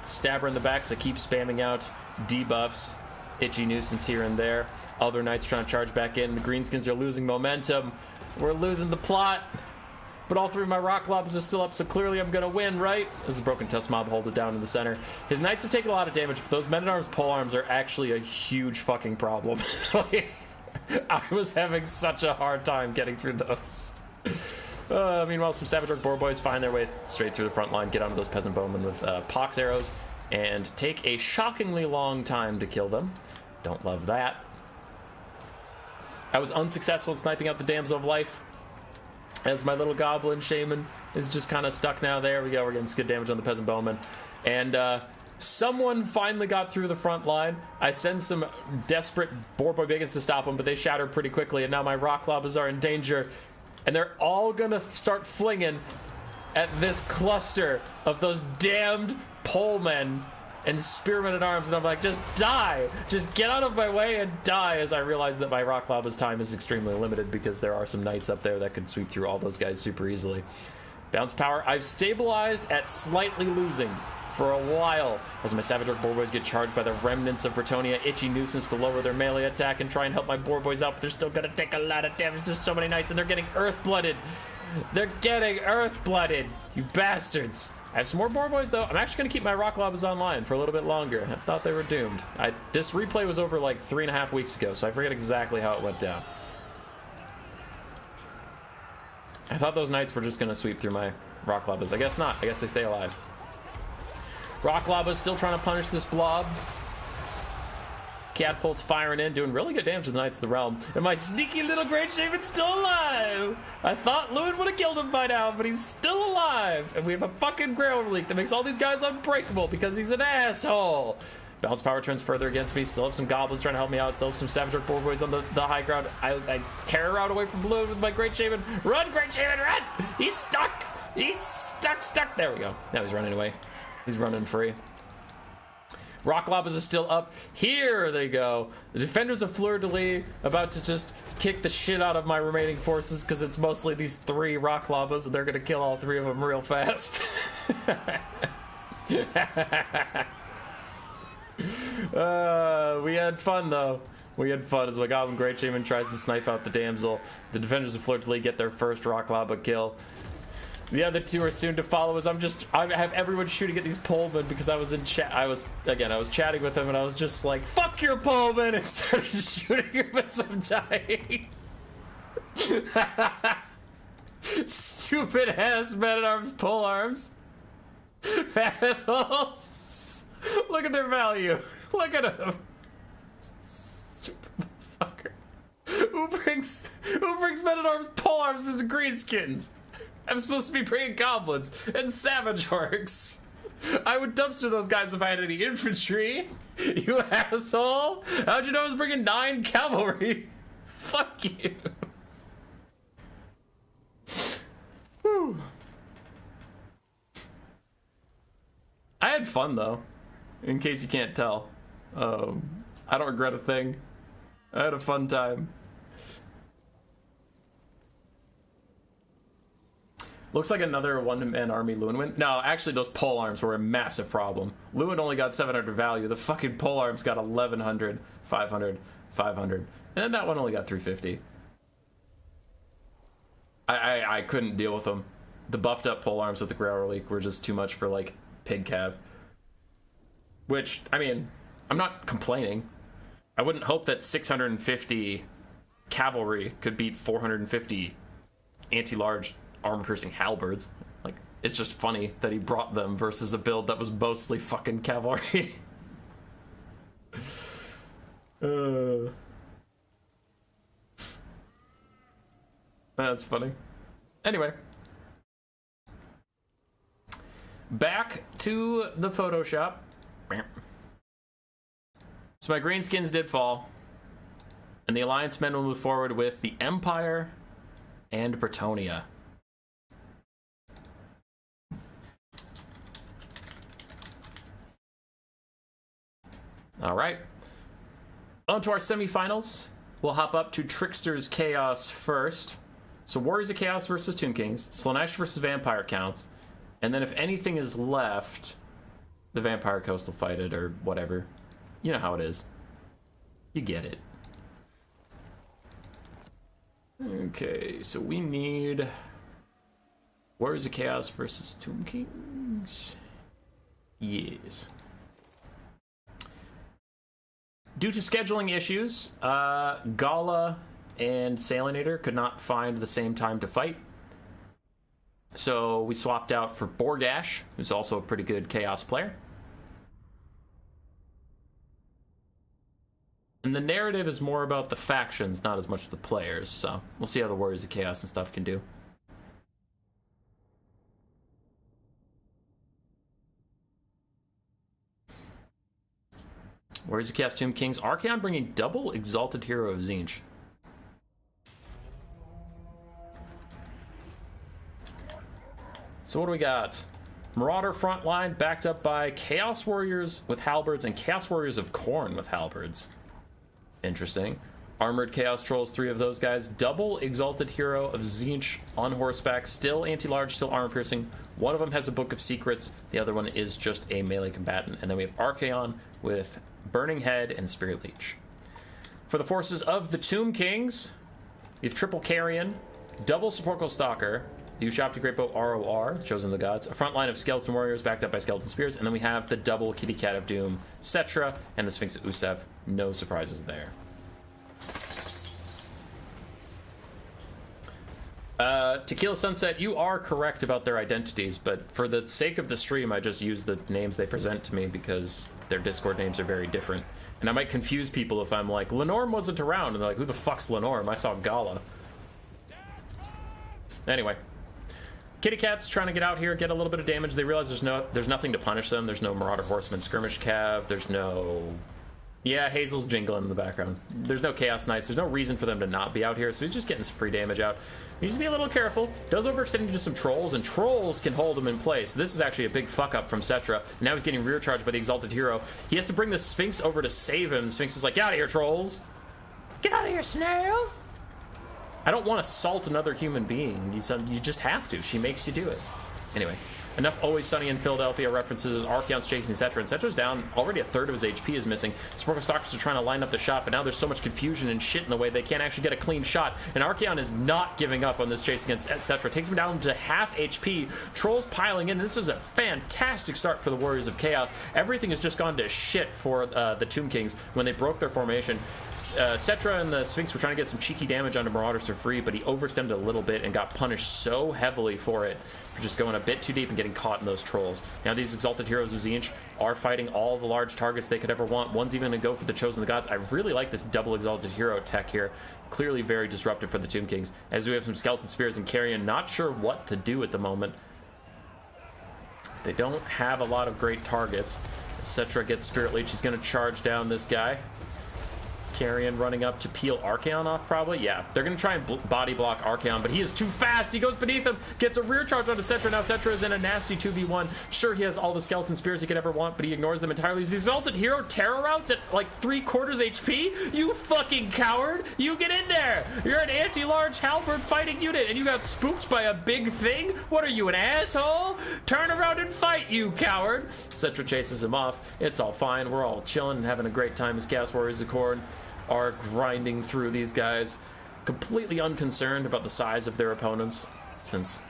stab her in the back, so I keep spamming out debuffs, itchy nuisance here and there. Other knights trying to charge back in. The Greenskins are losing momentum. We're losing the plot. But all three of my rock lobs are still up, so clearly I'm gonna win, right? There's a broken tusk mob, hold it down in the center. His knights have taken a lot of damage, but those men-at-arms polearms are actually a huge fucking problem. Like, I was having such a hard time getting through those. Meanwhile, some Savage Orc Boar Boys find their way straight through the front line, get onto those peasant bowmen with pox arrows, and take a shockingly long time to kill them. Don't love that. I was unsuccessful in sniping out the Damsel of Life, as my little Goblin Shaman is just kind of stuck now. There we go, we're getting some good damage on the peasant bowman. And someone finally got through the front line. I send some desperate Boar Boy Biggins to stop them, but they shattered pretty quickly, and now my rock lobbas are in danger. And they're all gonna start flinging at this cluster of those damned polemen and spearmen at arms, and I'm like, just die! Just get out of my way and die, as I realize that my rock lava's time is extremely limited because there are some knights up there that could sweep through all those guys super easily. Bounce power, I've stabilized at slightly losing for a while as my Savage Orc Boar Boys get charged by the remnants of Bretonnia, itchy nuisance to lower their melee attack and try and help my Boar Boys out, but they're still gonna take a lot of damage. There's so many knights and they're getting earth-blooded. They're getting earth-blooded, you bastards. I have some more Boar Boys, though. I'm actually going to keep my Rock Lobas online for a little bit longer. I thought they were doomed. This replay was over like 3.5 weeks ago, so I forget exactly how it went down. I thought those knights were just going to sweep through my Rock Lobas. I guess not. I guess they stay alive. Rock Lobas still trying to punish this blob. Catapult's firing in, doing really good damage to the Knights of the Realm. And my sneaky little Great Shaman's still alive! I thought Lewin would have killed him by now, but he's still alive! And we have a fucking Grail Relic that makes all these guys unbreakable because he's an asshole! Bounce power turns further against me. Still have some goblins trying to help me out. Still have some Savage Orc Boar Boys on the high ground. I tear out away from Lewin with my Great Shaman. Run, Great Shaman, run! He's stuck! He's stuck! There we go. Now he's running away. He's running free. Rock Lobas is still up. Here they go. The defenders of Fleur-de-Lis about to just kick the shit out of my remaining forces because it's mostly these 3 Rock Lobas and they're going to kill all 3 of them real fast. We had fun though. We had fun as my Goblin Great Shaman tries to snipe out the Damsel. The defenders of Fleur-de-Lis get their first Rock Lobba kill. The other 2 are soon to follow as I have everyone shooting at these polemen because I was in chat. I was chatting with them and I was just like, fuck your polemen, and started shooting him as I'm dying. Stupid ass men-at-arms polearms. Assholes. Look at their value. Look at them. Stupid motherfucker. Who brings men-at-arms polearms versus greenskins? I'm supposed to be bringing goblins and savage orcs. I would dumpster those guys if I had any infantry. You asshole! How'd you know I was bringing 9 cavalry? Fuck you. Whew. I had fun though, in case you can't tell. I don't regret a thing. I had a fun time. Looks like another one-man army Lewin win. No, actually those polearms were a massive problem. Lewin only got 700 value. The fucking polearms got 1100, 500, 500. And then that one only got 350. I couldn't deal with them. The buffed up polearms with the Grail Relic were just too much for like pig cav. Which, I mean, I'm not complaining. I wouldn't hope that 650 cavalry could beat 450 anti-large armor-piercing halberds. Like, it's just funny that he brought them versus a build that was mostly fucking cavalry. That's funny. Anyway. Back to the Photoshop. So my greenskins did fall. And the Alliance men will move forward with the Empire and Bretonnia. All right. On to our semifinals. We'll hop up to Trickster's Chaos first. So Warriors of Chaos versus Tomb Kings, Slaanesh versus Vampire counts, and then if anything is left, the Vampire Coast will fight it or whatever. You know how it is. You get it. Okay, so we need Warriors of Chaos versus Tomb Kings. Yes. Due to scheduling issues, Gala and Salinator could not find the same time to fight. So we swapped out for Borgash, who's also a pretty good Chaos player. And the narrative is more about the factions, not as much the players, so we'll see how the Warriors of Chaos and stuff can do. Warriors of Chaos, Tomb Kings, Archaon bringing double Exalted Hero of Tzeentch. So what do we got? Marauder front line backed up by Chaos Warriors with halberds and Chaos Warriors of Khorne with halberds. Interesting. Armored Chaos Trolls, 3 of those guys. Double Exalted Hero of Tzeentch on horseback. Still anti-large, still armor piercing. One of them has a Book of Secrets. The other one is just a melee combatant. And then we have Archaon with Burning Head and Spirit Leech. For the forces of the Tomb Kings, we have triple Carrion, double Sepulchral Stalker, the Ushabti Greatbow ROR, Chosen of the Gods, a front line of Skeleton Warriors backed up by Skeleton Spears, and then we have the double Kitty Cat of Doom, Cetra, and the Sphinx of Usev. No surprises there. Tequila Sunset, you are correct about their identities, but for the sake of the stream, I just use the names they present to me because their Discord names are very different. And I might confuse people if I'm like, Lenorm wasn't around, and they're like, who the fuck's Lenorm? I saw Gala. Anyway. Kitty Cat's trying to get out here, get a little bit of damage. They realize there's nothing to punish them. There's no Marauder Horseman Skirmish Cav. There's no... Yeah, Hazel's jingling in the background. There's no Chaos Knights. There's no reason for them to not be out here, so he's just getting some free damage out. He needs to be a little careful. Does overextend into some Trolls, and Trolls can hold him in place. This is actually a big fuck-up from Cetra. Now he's getting rear charged by the Exalted Hero. He has to bring the Sphinx over to save him. The Sphinx is like, get out of here, Trolls! Get out of here, snail! I don't want to assault another human being. You just have to. She makes you do it. Anyway, enough Always Sunny in Philadelphia references. Archaon's chasing Cetra, and Cetra's down. Already a third of his HP is missing. Sparkle Stalkers are trying to line up the shot, but now there's so much confusion and shit in the way they can't actually get a clean shot. And Archaon is not giving up on this chase against Cetra. Takes him down to half HP. Trolls piling in. This is a fantastic start for the Warriors of Chaos. Everything has just gone to shit for the Tomb Kings when they broke their formation. Cetra and the Sphinx were trying to get some cheeky damage onto Marauders for free, but he overextended a little bit and got punished so heavily for it, for just going a bit too deep and getting caught in those Trolls. Now these Exalted Heroes of Tzeentch are fighting all the large targets they could ever want. One's even going to go for the Chosen of the Gods. I really like this double Exalted Hero tech here. Clearly very disruptive for the Tomb Kings, as we have some Skeleton Spears and Carrion. Not sure what to do at the moment. They don't have a lot of great targets. Cetra gets Spirit Leech. He's going to charge down this guy. Carrion running up to peel Archaon off, probably. Yeah, they're going to try and body block Archaon, but he is too fast. He goes beneath him, gets a rear charge onto Cetra. Now Cetra is in a nasty 2v1. Sure, he has all the Skeleton Spears he could ever want, but he ignores them entirely. His Exalted Hero terror routes at like 3/4 HP? You fucking coward! You get in there! You're an anti-large halberd fighting unit, and you got spooked by a big thing? What are you, an asshole? Turn around and fight, you coward! Cetra chases him off. It's all fine. We're all chilling and having a great time as Chaos Warriors of Khorne are grinding through these guys, completely unconcerned about the size of their opponents, since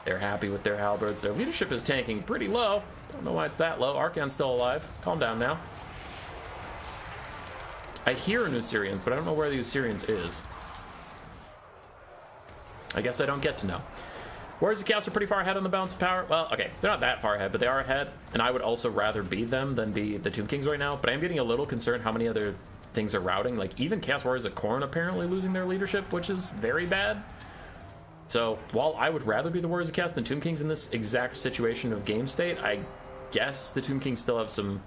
they're happy with their halberds. Their leadership is tanking pretty low. Don't know why it's that low. Archaon's still alive. Calm down now. I hear an Usurians, but I don't know where the Usurians is. I guess I don't get to know. Warriors of Chaos are pretty far ahead on the balance of power. Well, okay, they're not that far ahead, but they are ahead, and I would also rather be them than be the Tomb Kings right now, but I'm getting a little concerned how many other things are routing. Like, even Chaos Warriors of Khorne apparently losing their leadership, which is very bad. So, while I would rather be the Warriors of Chaos than Tomb Kings in this exact situation of game state, I guess the Tomb Kings still have some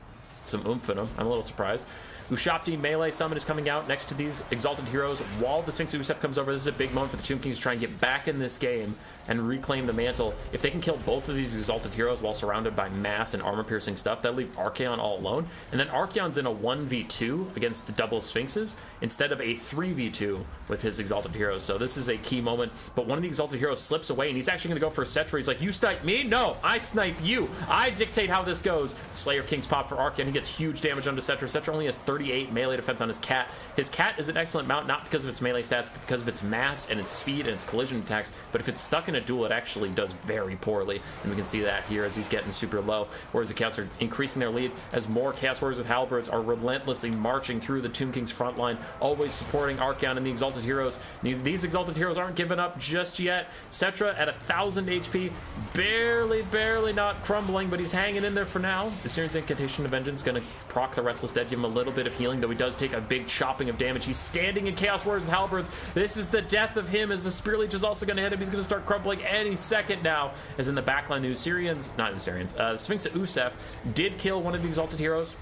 oomph in them. I'm a little surprised. Ushapti melee summon is coming out next to these Exalted Heroes while the Sphinx of Usef comes over. This is a big moment for the Tomb Kings to try and get back in this game and reclaim the mantle. If they can kill both of these Exalted Heroes while surrounded by mass and armor-piercing stuff, that'll leave Archaon all alone. And then Archaon's in a 1v2 against the double Sphinxes instead of a 3v2 with his Exalted Heroes. So this is a key moment. But one of the Exalted Heroes slips away, and he's actually going to go for a Cetra. He's like, you snipe me? No, I snipe you. I dictate how this goes. Slayer of Kings pop for Archaon. He gets huge damage onto Cetra. Cetra only has 38 melee defense on his cat. His cat is an excellent mount, not because of its melee stats, but because of its mass and its speed and its collision attacks. But if it's stuck in a duel, it actually does very poorly. And we can see that here as he's getting super low. Whereas the Chaos are increasing their lead as more Chaos Warriors with Halberds are relentlessly marching through the Tomb King's front line, always supporting Archaon and the Exalted Heroes. These Exalted Heroes aren't giving up just yet. Cetra at 1,000 HP, barely not crumbling, but he's hanging in there for now. The Searing's Incantation of Vengeance is going to proc the Restless Dead, give him a little bit of healing, though he does take a big chopping of damage. He's standing in Chaos Warriors with Halberds. This is the death of him, as the Spear Leech is also going to hit him. He's going to start crumbling any second now, as in the backline, the Sphinx of Usef did kill one of the Exalted Heroes,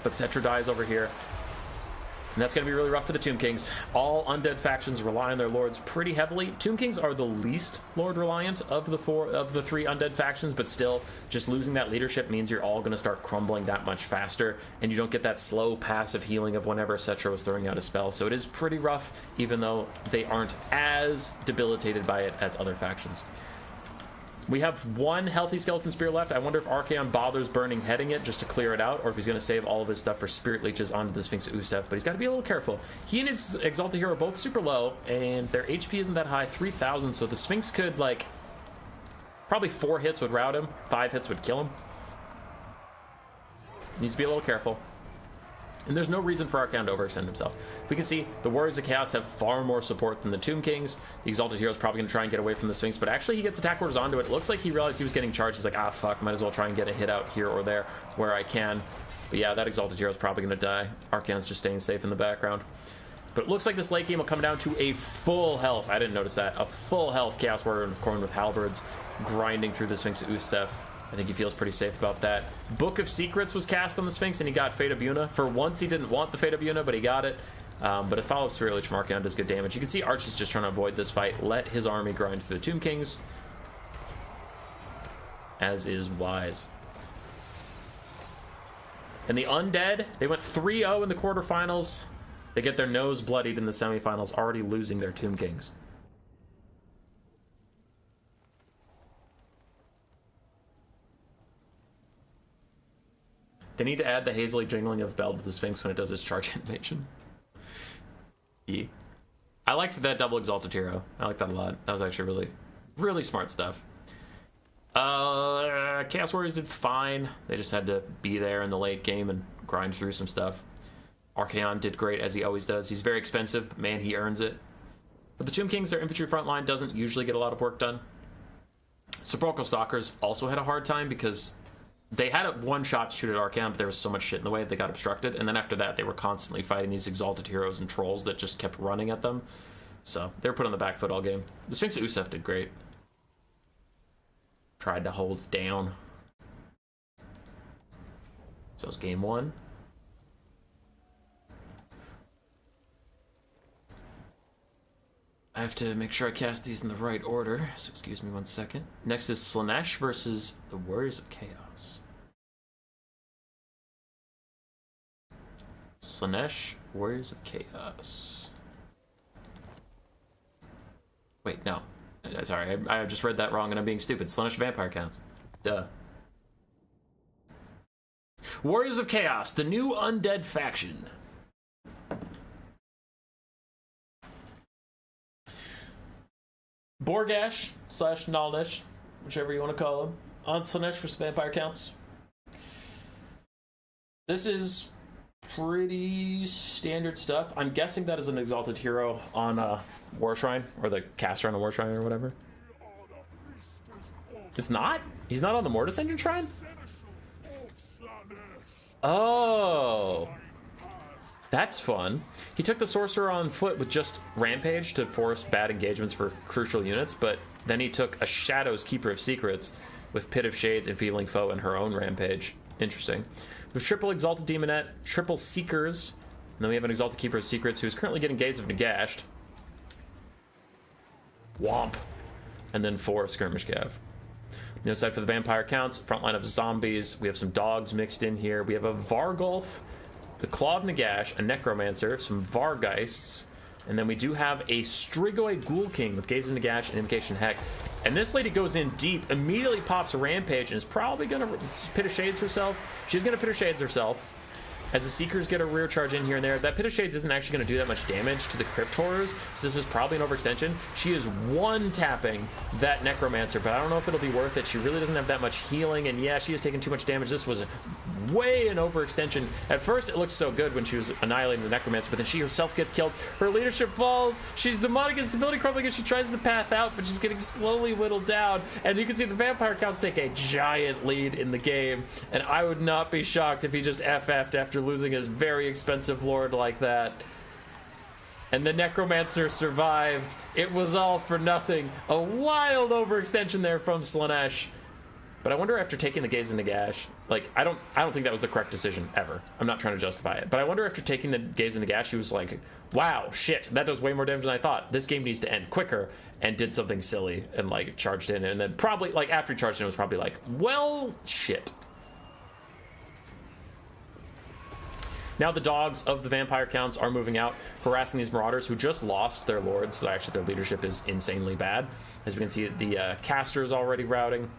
but Cetra dies over here. And that's going to be really rough for the Tomb Kings. All undead factions rely on their lords pretty heavily. Tomb Kings are the least lord reliant of the three undead factions, but still, just losing that leadership means you're all going to start crumbling that much faster, and you don't get that slow passive healing of whenever Cetra was throwing out a spell. So it is pretty rough, even though they aren't as debilitated by it as other factions. We have one healthy Skeleton Spear left. I wonder if Archaon bothers burning heading it just to clear it out, or if he's going to save all of his stuff for Spirit Leeches onto the Sphinx of Usef, but he's got to be a little careful. He and his Exalted Hero are both super low, and their HP isn't that high, 3,000, so the Sphinx could, like, probably 4 hits would rout him, 5 hits would kill him. Needs to be a little careful. And there's no reason for Archaon to overextend himself. We can see the Warriors of Chaos have far more support than the Tomb Kings. The Exalted Hero is probably going to try and get away from the Sphinx, but actually he gets attack orders onto it. It looks like he realized he was getting charged. He's like, ah, fuck, might as well try and get a hit out here or there where I can. But yeah, that Exalted Hero is probably going to die. Archaon's just staying safe in the background. But it looks like this late game will come down to a full health. I didn't notice that. A full health Chaos Warrior of Khorne with Halberds grinding through the Sphinx of Usef. I think he feels pretty safe about that. Book of Secrets was cast on the Sphinx, and he got Fate of Buna. For once, he didn't want the Fate of Buna, but he got it. But a follow-up Spirit Leech from Archaon does good damage. You can see Arch is just trying to avoid this fight. Let his army grind through the Tomb Kings, as is wise. And the Undead, they went 3-0 in the quarterfinals. They get their nose bloodied in the semifinals, already losing their Tomb Kings. They need to add the hazily jingling of bell to the Sphinx when it does its charge animation. I liked that double Exalted Hero. I like that a lot. That was actually really smart stuff. Chaos Warriors did fine. They just had to be there in the late game and grind through some stuff. Archaon did great, as he always does. He's very expensive, but man, he earns it. But the Tomb Kings, their infantry front line doesn't usually get a lot of work done. Sepulchral Stalkers also had a hard time because they had a one-shot shoot at Archaon, but there was so much shit in the way that they got obstructed. And then after that, they were constantly fighting these Exalted Heroes and Trolls that just kept running at them. So they were put on the back foot all game. The Sphinx of Usef did great. Tried to hold it down. So it's game 1. I have to make sure I cast these in the right order, so excuse me 1 second. Next is Slaanesh versus the Warriors of Chaos. Slaanesh, Warriors of Chaos. Wait, no. Sorry, I just read that wrong and I'm being stupid. Slaanesh Vampire counts. Duh. Warriors of Chaos, the new undead faction. Borgash / Nalnesh, whichever you want to call him, on Slaanesh for Vampire counts. This is pretty standard stuff. I'm guessing that is an Exalted Hero on War Shrine, or the caster on a War Shrine or whatever. It's not? He's not on the Mortis Engine Shrine? Oh, that's fun. He took the Sorcerer on foot with just Rampage to force bad engagements for crucial units, but then he took a Shadow's Keeper of Secrets with Pit of Shades, Enfeebling Foe, and her own Rampage. Interesting. With triple Exalted Demonette, triple Seekers, and then we have an Exalted Keeper of Secrets who's currently getting Gaze of Nagash. Womp. And then 4 Skirmish Cav. No side for the Vampire Counts, front line of zombies. We have some dogs mixed in here. We have a Vargulf, the Claw of Nagash, a Necromancer, some Vargeists, and then we do have a Strigoi Ghoul King with Gaze of Nagash and Invocation Heck. And this lady goes in deep, immediately pops a Rampage, and is probably going to Pit of Shades herself. She's going to Pit of Shades herself. As the Seekers get a rear charge in here and there, that Pit of Shades isn't actually going to do that much damage to the Crypt Horrors, so this is probably an overextension. She is one-tapping that Necromancer, but I don't know if it'll be worth it. She really doesn't have that much healing, and yeah, she has taken too much damage. This was way an overextension. At first, it looked so good when she was annihilating the Necromancer, but then she herself gets killed. Her leadership falls. She's demonic instability crumbling as she tries to path out, but she's getting slowly whittled down, and you can see the Vampire Counts take a giant lead in the game, and I would not be shocked if he just FF'd after losing his very expensive lord like that. And the Necromancer survived. It was all for nothing. A wild overextension there from Slaanesh. But I wonder, after taking the Gaze of Nagash, like, I don't think that was the correct decision ever. I'm not trying to justify it, but I wonder, after taking the Gaze of Nagash, he was like, wow, shit, that does way more damage than I thought. This game needs to end quicker, and did something silly and like charged in, and then probably like after he charged in, it was probably like, well, shit. Now the dogs of the Vampire Counts are moving out, harassing these Marauders who just lost their lords, so actually their leadership is insanely bad. As we can see, the caster is already routing.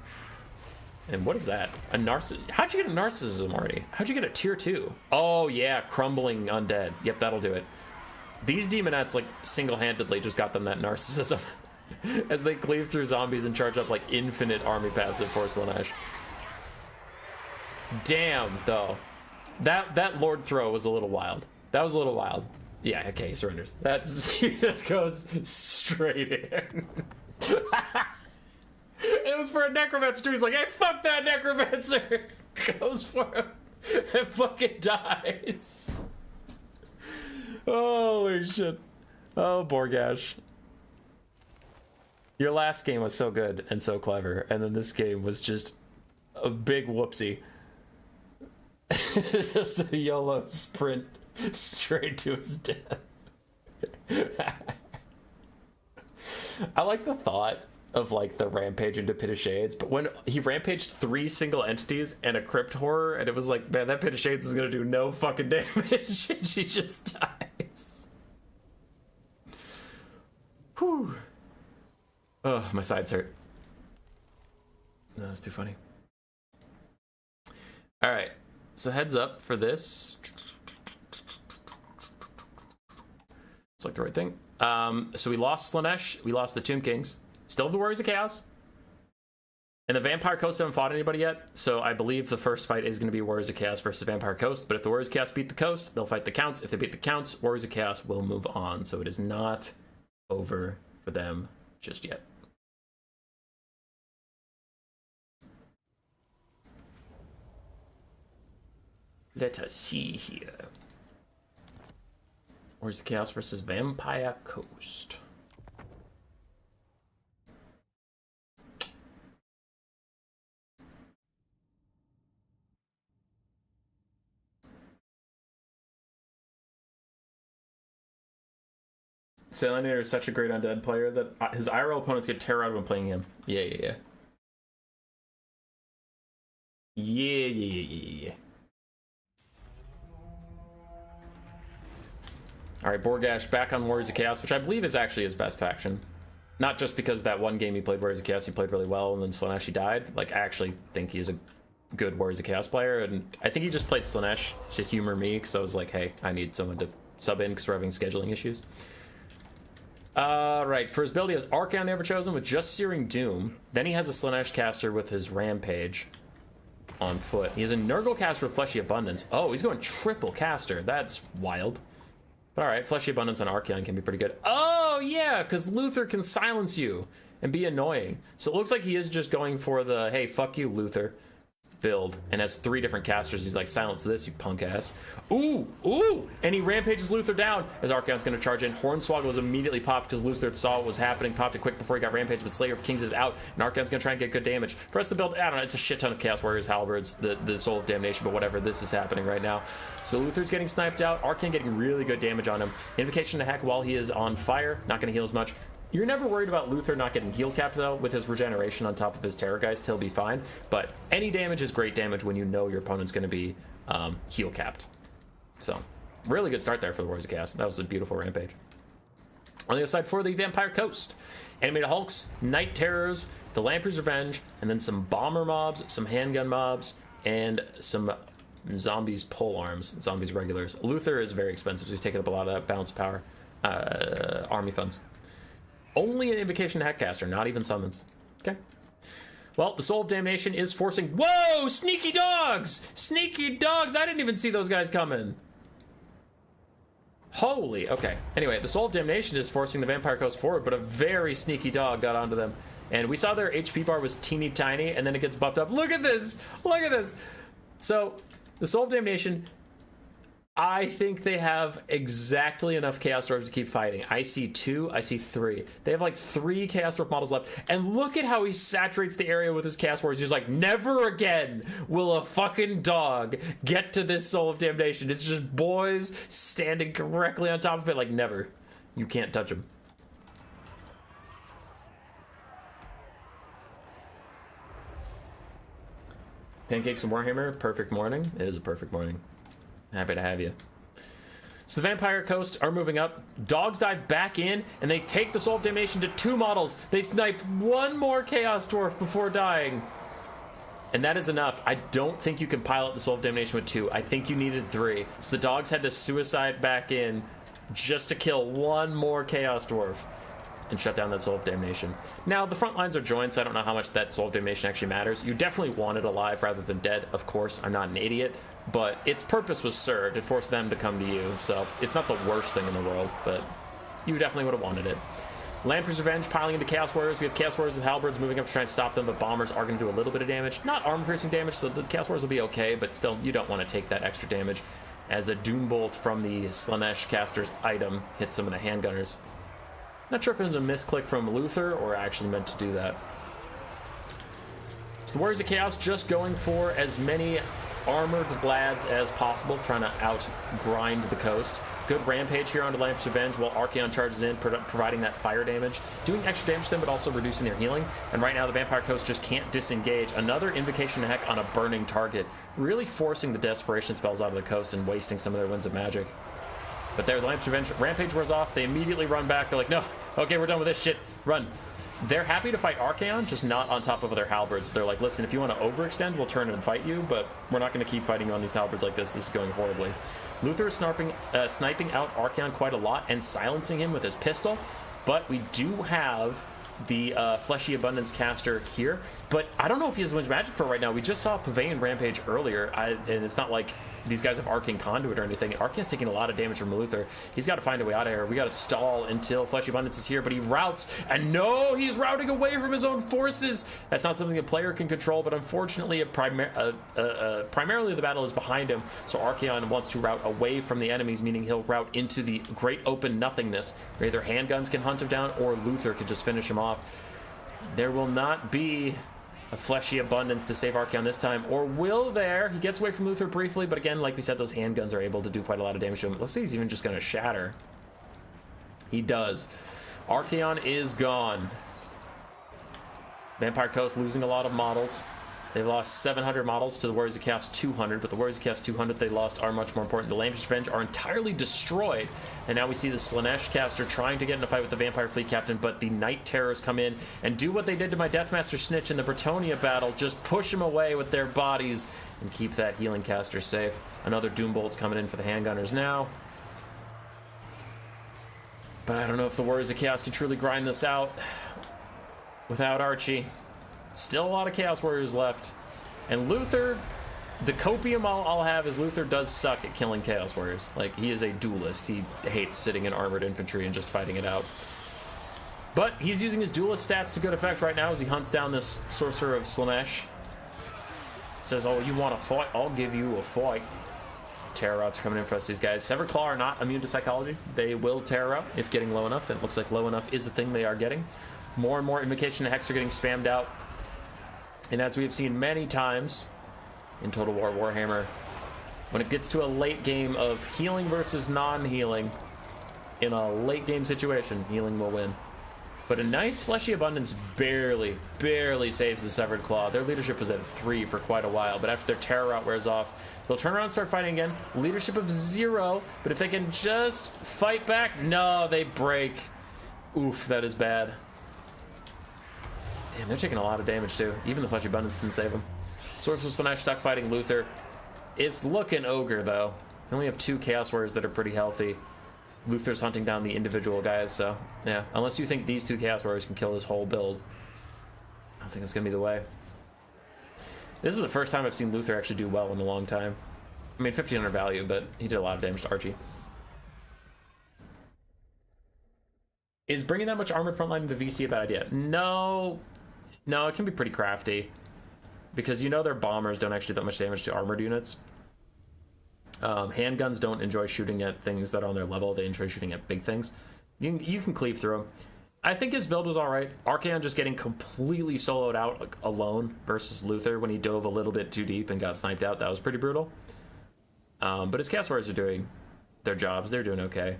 And what is that? A narcissism? How'd you get a narcissism already? How'd you get a tier 2? Oh yeah, crumbling undead. Yep, that'll do it. These demonettes, like, single-handedly just got them that narcissism as they cleave through zombies and charge up like infinite army passive for Slaanesh. Damn, though. That Lord throw was a little wild. That was a little wild. Yeah, okay, he surrenders. He just goes straight in. It was for a Necromancer too. He's like, hey, fuck that Necromancer. Goes for him and fucking dies. Holy shit. Oh, Borgash. Your last game was so good and so clever, and then this game was just a big whoopsie. Just a YOLO sprint straight to his death. I like the thought of like the rampage into Pit of Shades, but when he rampaged 3 single entities and a Crypt Horror, and it was like, man, that Pit of Shades is gonna do no fucking damage, and she just dies. Whew. Oh, my sides hurt. No, that's too funny. All right. So heads up for this. Select the right thing. So we lost Slaanesh. We lost the Tomb Kings. Still have the Warriors of Chaos. And the Vampire Coast haven't fought anybody yet. So I believe the first fight is going to be Warriors of Chaos versus Vampire Coast. But if the Warriors of Chaos beat the Coast, they'll fight the Counts. If they beat the Counts, Warriors of Chaos will move on. So it is not over for them just yet. Let us see here. Warriors of Chaos versus Vampire Coast. Salinator is such a great undead player that his IRL opponents get terror out of him playing him. Yeah. Alright, Borgash back on Warriors of Chaos, which I believe is actually his best faction. Not just because that one game he played Warriors of Chaos, he played really well, and then Slaanesh he died. Like, I actually think he's a good Warriors of Chaos player, and I think he just played Slaanesh to humor me, because I was like, hey, I need someone to sub in because we're having scheduling issues. Right, for his build he has Archaon the Everchosen with just Searing Doom. Then he has a Slaanesh caster with his Rampage on foot. He has a Nurgle caster with Fleshy Abundance. Oh, he's going triple caster. That's wild. But alright, Fleshy Abundance on Archaon can be pretty good. Oh, yeah, because Luther can silence you and be annoying. So it looks like he is just going for the, hey, fuck you, Luther. build and has 3 different casters. He's like, silence this, you punk ass. Ooh, and he rampages Luther down as Archaon's going to charge in. Hornswoggle was immediately popped because Luther saw what was happening, popped it quick before he got rampaged, but Slayer of Kings is out, and Archaon's going to try and get good damage. For us to build, I don't know, it's a shit ton of Chaos Warriors, Halberds, the Soul of Damnation, but whatever, this is happening right now. So Luther's getting sniped out, Archaon getting really good damage on him. Invocation to Heck while he is on fire, not going to heal as much. You're never worried about Luther not getting heal capped, though. With his regeneration on top of his Terrorgeist, he'll be fine. But any damage is great damage when you know your opponent's going to be heal capped. So, really good start there for the Warriors of Chaos. That was a beautiful rampage. On the other side for the Vampire Coast, Animated Hulks, Night Terrors, the Lamprey's Revenge, and then some Bomber mobs, some Handgun mobs, and some Zombies pole arms, Zombies regulars. Luther is very expensive, so he's taking up a lot of that balance power army funds. Only an Invocation to Heckcaster, not even summons. Okay. Well, the Soul of Damnation is forcing... Whoa! Sneaky dogs! Sneaky dogs! I didn't even see those guys coming. Holy... Okay. Anyway, the Soul of Damnation is forcing the Vampire Coast forward, but a very sneaky dog got onto them. And we saw their HP bar was teeny tiny, and then it gets buffed up. Look at this! Look at this! So, the Soul of Damnation... I think they have exactly enough Chaos Dwarves to keep fighting. I see 2, I see 3. They have like 3 Chaos Dwarf models left. And look at how he saturates the area with his Chaos Warriors. He's like, never again will a fucking dog get to this Soul of Damnation. It's just boys standing correctly on top of it. Like, never. You can't touch him. Pancakes and Warhammer, perfect morning. It is a perfect morning. Happy to have you. So the Vampire Coast are moving up. Dogs dive back in, and they take the Soul of Damnation to 2 models. They snipe 1 more Chaos Dwarf before dying. And that is enough. I don't think you can pilot the Soul of Damnation with 2. I think you needed 3. So the dogs had to suicide back in just to kill 1 more Chaos Dwarf and shut down that Soul of Damnation. Now, the front lines are joined, so I don't know how much that Soul of Damnation actually matters. You definitely want it alive rather than dead, of course. I'm not an idiot, but its purpose was served. It forced them to come to you, so it's not the worst thing in the world, but you definitely would have wanted it. Lamprey's Revenge piling into Chaos Warriors. We have Chaos Warriors with Halberds moving up to try and stop them, but Bombers are going to do a little bit of damage. Not armor-piercing damage, so the Chaos Warriors will be okay, but still, you don't want to take that extra damage as a Doombolt from the Slaanesh caster's item hits some of the handgunners. Not sure if it was a misclick from Luther or actually meant to do that. So the Warriors of Chaos just going for as many armored lads as possible, trying to out-grind the coast. Good rampage here onto Lamprey's Revenge while Archaon charges in, providing that fire damage. Doing extra damage to them, but also reducing their healing. And right now the Vampire Coast just can't disengage. Another Invocation to Heck on a burning target, really forcing the Desperation spells out of the coast and wasting some of their Winds of Magic. But there, the Lamprey's Revenge rampage wears off. They immediately run back. They're like, no, okay, we're done with this shit. Run. They're happy to fight Archaon, just not on top of their halberds. They're like, listen, if you want to overextend, we'll turn and fight you, but we're not going to keep fighting you on these halberds like this. This is going horribly. Luther is sniping out Archaon quite a lot and silencing him with his pistol, but we do have the Fleshy Abundance caster here, but I don't know if he has much magic for it right now. We just saw Pavilion Rampage earlier, and it's not like these guys have Arcane Conduit or anything. Archaon's taking a lot of damage from Luther. He's got to find a way out of here. We got to stall until Fleshy Abundance is here, but he routes, and no, he's routing away from his own forces. That's not something a player can control, but unfortunately, primarily the battle is behind him, so Archaon wants to route away from the enemies, meaning he'll route into the great open nothingness, where either handguns can hunt him down, or Luther could just finish him off. There will not be a Fleshy Abundance to save Archaon this time, or will there? He gets away from Luther briefly, but again, like we said, those handguns are able to do quite a lot of damage to him. It looks like he's even just going to shatter. He does. Archaon is gone. Vampire Coast losing a lot of models. They've lost 700 models to the Warriors of Chaos 200, but the Warriors of Chaos 200 they lost are much more important. The Lamprey's Revenge are entirely destroyed, and now we see the Slaanesh caster trying to get in a fight with the Vampire Fleet Captain, but the Night Terrors come in and do what they did to my Deathmaster Snitch in the Bretonia battle, just push him away with their bodies and keep that healing caster safe. Another Doombolt's coming in for the handgunners now. But I don't know if the Warriors of Chaos can truly grind this out without Archie. Still a lot of Chaos Warriors left. And Luther, the copium I'll have is Luther does suck at killing Chaos Warriors. Like, he is a duelist. He hates sitting in armored infantry and just fighting it out. But he's using his duelist stats to good effect right now as he hunts down this Sorcerer of Slaanesh. Says, oh, you want a fight? I'll give you a fight. Terror rots are coming in for us, these guys. Severed Claw are not immune to psychology. They will terror out if getting low enough. And it looks like low enough is the thing they are getting. More and more Invocation and Hex are getting spammed out. And as we have seen many times in Total War Warhammer, when it gets to a late game of healing versus non-healing, in a late game situation, healing will win. But a nice Fleshy Abundance barely saves the Severed Claw. Their leadership was at 3 for quite a while, but after their terror route wears off, they'll turn around and start fighting again. Leadership of 0, but if they can just fight back, no, they break. Oof, that is bad. Damn, they're taking a lot of damage too. Even the Fleshy Abundance didn't save them. Sorceress Slaanesh stuck fighting Luther. It's looking ogre though. We only have 2 Chaos Warriors that are pretty healthy. Luther's hunting down the individual guys, so yeah. Unless you think these 2 Chaos Warriors can kill this whole build, I don't think that's gonna be the way. This is the first time I've seen Luther actually do well in a long time. I mean, 1500 value, but he did a lot of damage to Archie. Is bringing that much armored frontline to the VC a bad idea? No, it can be pretty crafty because you know their bombers don't actually do that much damage to armored units. Handguns don't enjoy shooting at things that are on their level. They enjoy shooting at big things. You can cleave through them. I think his build was alright. Archaon just getting completely soloed out like, alone versus Luther when he dove a little bit too deep and got sniped out. That was pretty brutal. But his Chaos Warriors are doing their jobs. They're doing okay.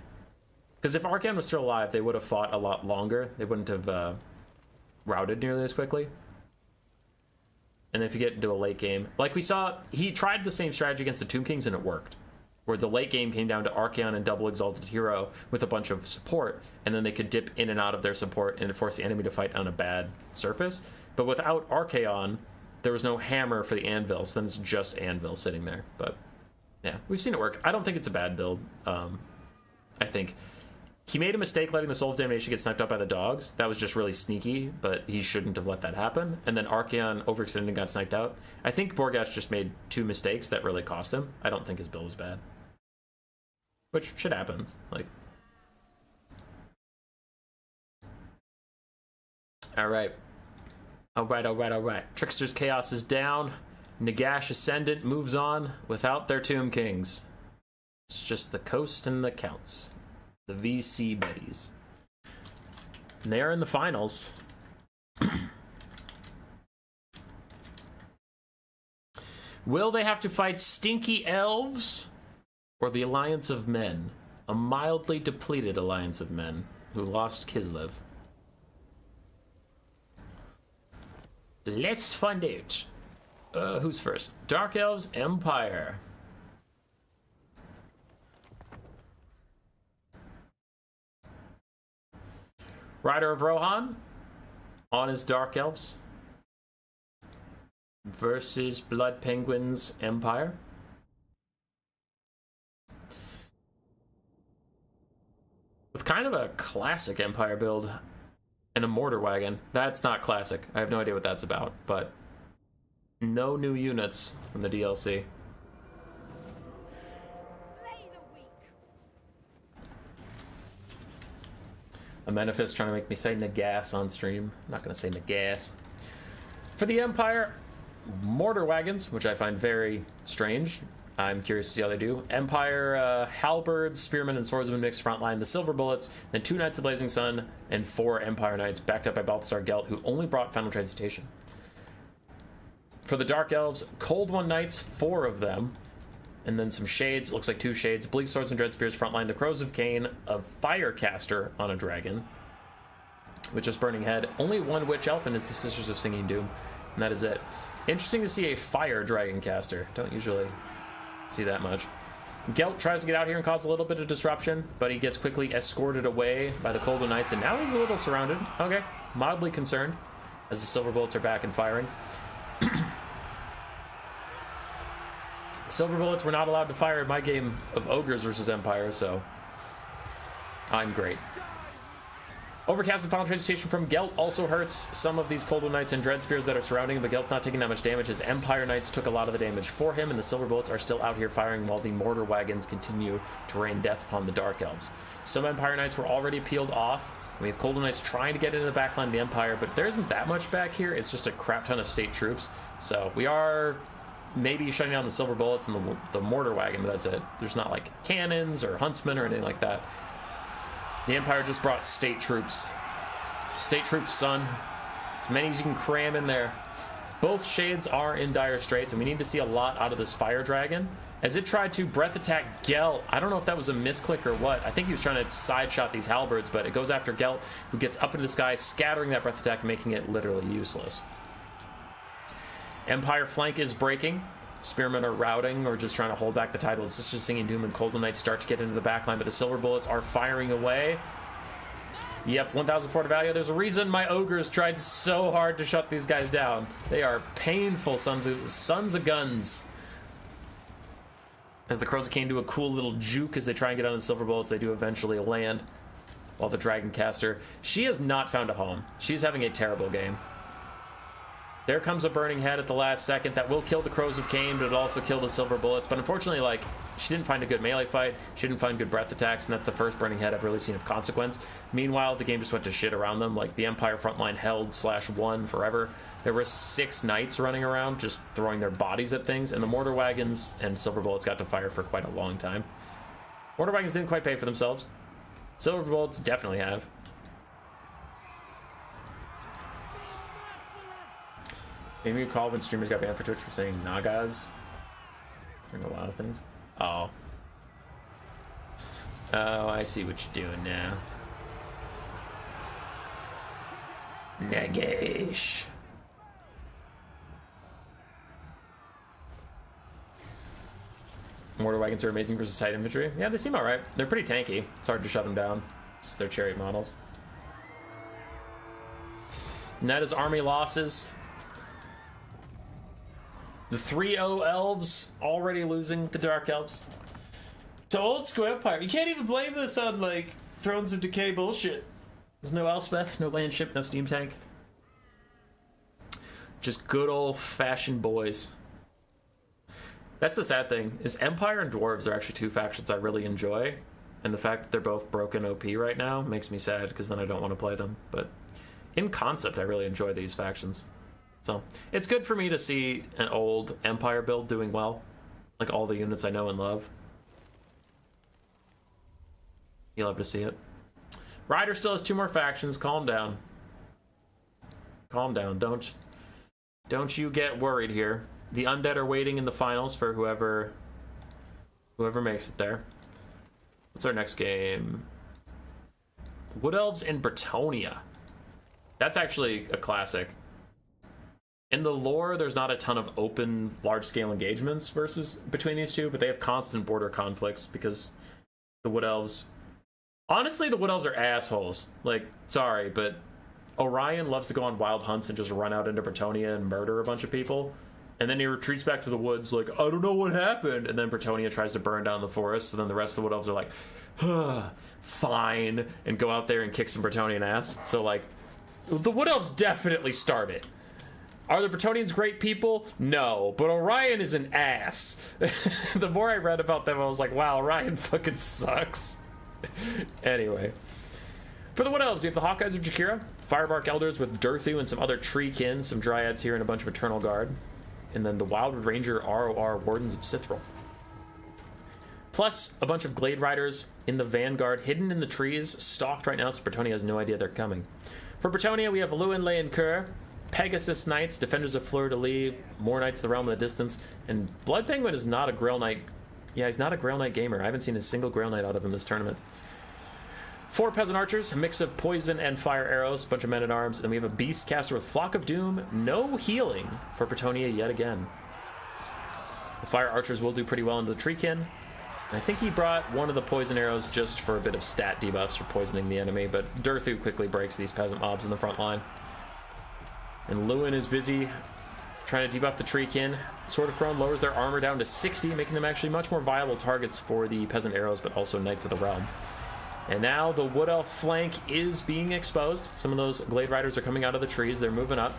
Because if Archaon was still alive, they would have fought a lot longer. They wouldn't have routed nearly as quickly. And if you get into a late game, like we saw, he tried the same strategy against the Tomb Kings and it worked. Where the late game came down to Archaon and Double Exalted Hero with a bunch of support, and then they could dip in and out of their support and force the enemy to fight on a bad surface. But without Archaon, there was no hammer for the anvil, so then it's just anvil sitting there. But yeah, we've seen it work. I don't think it's a bad build. I think he made a mistake letting the Soul of Damnation get sniped up by the dogs. That was just really sneaky, but he shouldn't have let that happen. And then Archaon overextended and got sniped out. I think Borgash just made 2 mistakes that really cost him. I don't think his build was bad. Which shit happens. Like, Alright. Alright. Trickster's Chaos is down. Nagash Ascendant moves on without their Tomb Kings. It's just the Coast and the Counts. The VC buddies. And they are in the finals. Will they have to fight Stinky Elves or the Alliance of Men? A mildly depleted Alliance of Men who lost Kislev. Let's find out. Who's first? Dark Elves Empire. Rider of Rohan on his Dark Elves versus Blood Penguins Empire. With kind of a classic Empire build and a mortar wagon. That's not classic. I have no idea what that's about, but no new units from the DLC. Amenephis trying to make me say Nagas on stream. I'm not going to say Nagas. For the Empire, mortar wagons, which I find very strange. I'm curious to see how they do. Empire, halberds, spearmen, and swordsmen mixed frontline. The Silver Bullets, then 2 Knights of Blazing Sun, and 4 Empire Knights, backed up by Balthasar Gelt, who only brought Final Transmutation. For the Dark Elves, Cold One Knights, 4 of them. And then some Shades, looks like 2 Shades. Bleak Swords and Dread Spears frontline. The Crows of Cain, a Firecaster on a dragon. With just Burning Head. Only 1 Witch Elf, and it's the Sisters of Singing Doom. And that is it. Interesting to see a Fire Dragon caster. Don't usually see that much. Gelt tries to get out here and cause a little bit of disruption, but he gets quickly escorted away by the Cold One Knights, and now he's a little surrounded. Okay, mildly concerned, as the Silver Bullets are back and firing. Silver Bullets were not allowed to fire in my game of Ogres versus Empire, so I'm great. Overcast and Final Transmutation from Gelt also hurts some of these Cold One Knights and Dread Spears that are surrounding him, but Gelt's not taking that much damage. His Empire Knights took a lot of the damage for him, and the Silver Bullets are still out here firing while the Mortar Wagons continue to rain death upon the Dark Elves. Some Empire Knights were already peeled off. We have Cold One Knights trying to get into the backline of the Empire, but there isn't that much back here. It's just a crap ton of state troops. So we are maybe shutting down the silver bullets and the mortar wagon, but that's it. There's not like cannons or huntsmen or anything like that. The Empire just brought state troops. State troops, son. As many as you can cram in there. Both shades are in dire straits, and we need to see a lot out of this fire dragon. As it tried to breath attack Gelt, I don't know if that was a misclick or what. I think he was trying to side shot these halberds, but it goes after Gelt, who gets up into the sky, scattering that breath attack, making it literally useless. Empire flank is breaking. Spearmen are routing or just trying to hold back the title. It's just Singing Doom and Cold Knights start to get into the backline, but the silver bullets are firing away. Yep, 1,004 to value. There's a reason my ogres tried so hard to shut these guys down. They are painful sons of guns. As the Crows of Cain do a cool little juke as they try and get on the silver bullets, they do eventually land. While the Dragon Caster, she has not found a home. She's having a terrible game. There comes a burning head at the last second that will kill the Crows of Cain, but it'll also kill the silver bullets. But unfortunately, like, she didn't find a good melee fight. She didn't find good breath attacks, and that's the first burning head I've really seen of consequence. Meanwhile, the game just went to shit around them. Like, the Empire frontline held /won forever. There were 6 knights running around just throwing their bodies at things, and the mortar wagons and silver bullets got to fire for quite a long time. Mortar wagons didn't quite pay for themselves. Silver bullets definitely have. Maybe you call when streamers got banned for Twitch for saying nagas. Doing a lot of things. Oh. Oh, I see what you're doing now. Nagash. Mortar wagons are amazing versus tight infantry. Yeah, they seem alright. They're pretty tanky. It's hard to shut them down. It's their chariot models. And that is army losses. The 3-0 Elves already losing the Dark Elves to old school Empire. You can't even blame this on, like, Thrones of Decay bullshit. There's no Elspeth, no land ship, no steam tank. Just good old-fashioned boys. That's the sad thing, is Empire and Dwarves are actually 2 factions I really enjoy, and the fact that they're both broken OP right now makes me sad, because then I don't want to play them. But in concept, I really enjoy these factions. So it's good for me to see an old Empire build doing well, like all the units I know and love. You love to see it. Ryder still has 2 more factions. Calm down. Calm down. Don't you get worried here. The undead are waiting in the finals for whoever makes it there. What's our next game? Wood Elves in Bretonnia. That's actually a classic. In the lore, there's not a ton of open, large-scale engagements between these two, but they have constant border conflicts because the Wood Elves... Honestly, the Wood Elves are assholes. Like, sorry, but Orion loves to go on wild hunts and just run out into Bretonnia and murder a bunch of people. And then he retreats back to the woods like, I don't know what happened. And then Bretonnia tries to burn down the forest, so then the rest of the Wood Elves are like, fine, and go out there and kick some Bretonian ass. So, like, the Wood Elves definitely started. Are the Bretonians great people? No, but Orion is an ass. The more I read about them, I was like, wow, Orion fucking sucks. Anyway. For the Wood Elves, we have the Hawkeyes of Jakira, Firebark Elders with Durthu and some other tree kin, some Dryads here and a bunch of Eternal Guard. And then the Wildwood Ranger ROR Wardens of Sithril. Plus, a bunch of Glade Riders in the Vanguard, hidden in the trees, stalked right now, so Bretonnia has no idea they're coming. For Bretonnia, we have Luin Leoncoeur, Pegasus Knights, Defenders of Fleur-de-Lis, more Knights of the Realm of the Distance, and Blood Penguin is not a Grail Knight. Yeah, he's not a Grail Knight gamer. I haven't seen a single Grail Knight out of him this tournament. 4 Peasant Archers, a mix of poison and fire arrows, a bunch of Men-at-Arms, and then we have a Beast Caster with Flock of Doom, no healing for Bretonnia yet again. The Fire Archers will do pretty well into the Treekin. And I think he brought one of the poison arrows just for a bit of stat debuffs for poisoning the enemy, but Durthu quickly breaks these peasant mobs in the front line. And Luin is busy trying to debuff the Treekin. Sword of Khorne lowers their armor down to 60, making them actually much more viable targets for the Peasant Arrows, but also Knights of the Realm. And now the Wood Elf flank is being exposed. Some of those Glade Riders are coming out of the trees. They're moving up.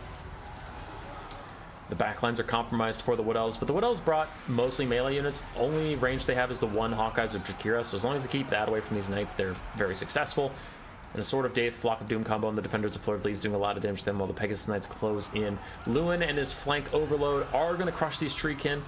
The backlines are compromised for the Wood Elves, but the Wood Elves brought mostly melee units. The only range they have is the 1 Hawkeyes of Jakira, so as long as they keep that away from these Knights, they're very successful. And a Sword of Daith, Flock of Doom combo, and the Defenders of Fleur-de-Lis doing a lot of damage to them while the Pegasus Knights close in. Lewin and his flank overload are going to crush these Treekin.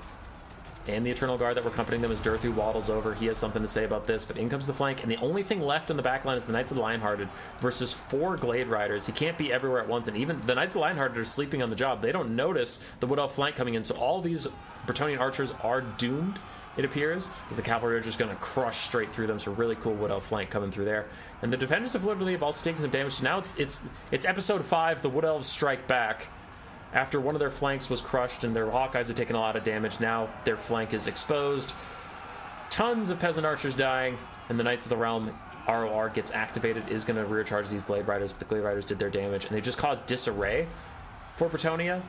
And the Eternal Guard that were accompanying them as Durthu waddles over. He has something to say about this, but in comes the flank, and the only thing left in the back line is the Knights of the Lionhearted versus 4 Glade Riders. He can't be everywhere at once, and even the Knights of the Lionhearted are sleeping on the job. They don't notice the Wood Elf flank coming in, so all these Bretonnian archers are doomed, it appears, as the cavalry are just going to crush straight through them. So really cool Wood Elf flank coming through there. And the Defenders of Fleur-de-Lis have also taken some damage, so now it's episode 5, the Wood Elves strike back. After one of their flanks was crushed and their Hawkeyes have taken a lot of damage, now their flank is exposed. Tons of peasant archers dying, and the Knights of the Realm ROR gets activated, is going to rear charge these Glade Riders, but the Glade Riders did their damage, and they just caused disarray for Bretonnia.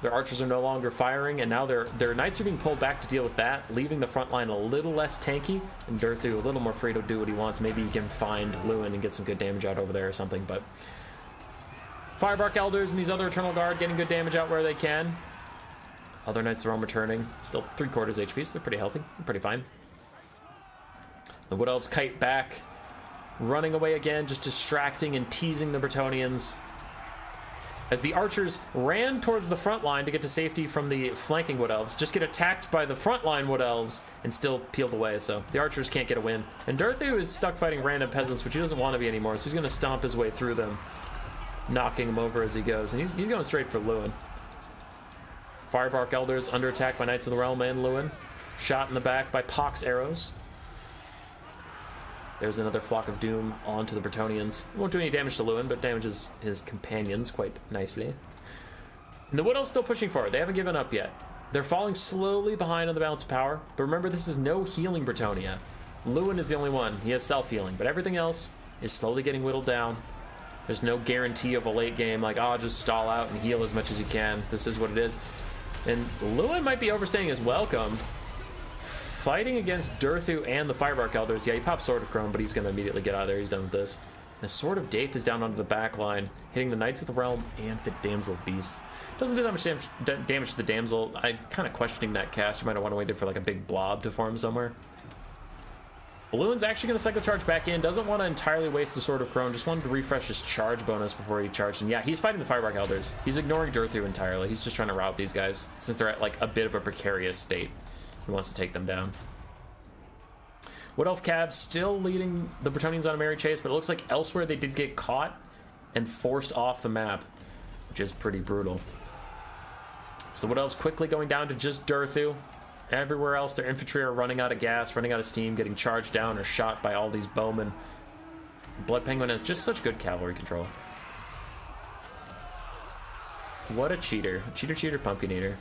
Their archers are no longer firing, and now their Knights are being pulled back to deal with that, leaving the front line a little less tanky, and Durthu a little more free to do what he wants. Maybe he can find Lewin and get some good damage out over there or something, but... Firebark Elders and these other Eternal Guard getting good damage out where they can. Other Knights of the Realm returning. Still 3/4 HP, so they're pretty healthy. They're pretty fine. The Wood Elves kite back. Running away again, just distracting and teasing the Bretonnians. As the archers ran towards the front line to get to safety from the flanking Wood Elves, just get attacked by the front line Wood Elves and still peeled away, so the archers can't get a win. And Durthu is stuck fighting random peasants, which he doesn't want to be anymore, so he's going to stomp his way through them, knocking him over as he goes, and he's going straight for Lewin. Firebark Elders under attack by Knights of the Realm and Lewin. Shot in the back by Pox arrows. There's another Flock of Doom onto the Bretonnians. Won't do any damage to Lewin, but damages his companions quite nicely. And the Wood Elves still pushing forward. They haven't given up yet. They're falling slowly behind on the balance of power, but remember, this is no healing Bretonnia. Lewin is the only one. He has self-healing, but everything else is slowly getting whittled down. There's no guarantee of a late game, like, oh, just stall out and heal as much as you can. This is what it is. And Lewin might be overstaying his welcome. Fighting against Durthu and the Firebark Elders. Yeah, he pops Sword of Khorne, but he's going to immediately get out of there. He's done with this. And the Sword of Daith is down onto the back line, hitting the Knights of the Realm and the Damsel of Beasts. Doesn't do that much damage to the Damsel. I'm kind of questioning that cast. You might want to wait for like a big blob to form somewhere. Lewin's actually going to cycle charge back in. Doesn't want to entirely waste the Sword of Khorne. Just wanted to refresh his charge bonus before he charged. And yeah, he's fighting the Firebark Elders. He's ignoring Durthu entirely. He's just trying to rout these guys since they're at like a bit of a precarious state. He wants to take them down. Wood Elf Cavs still leading the Bretonnians on a merry chase, but it looks like elsewhere they did get caught and forced off the map, which is pretty brutal. So Wood Elves quickly going down to just Durthu. Everywhere else, their infantry are running out of gas, running out of steam, getting charged down or shot by all these bowmen. Blood Penguin has just such good cavalry control. What a cheater. Cheater, pumpkin eater.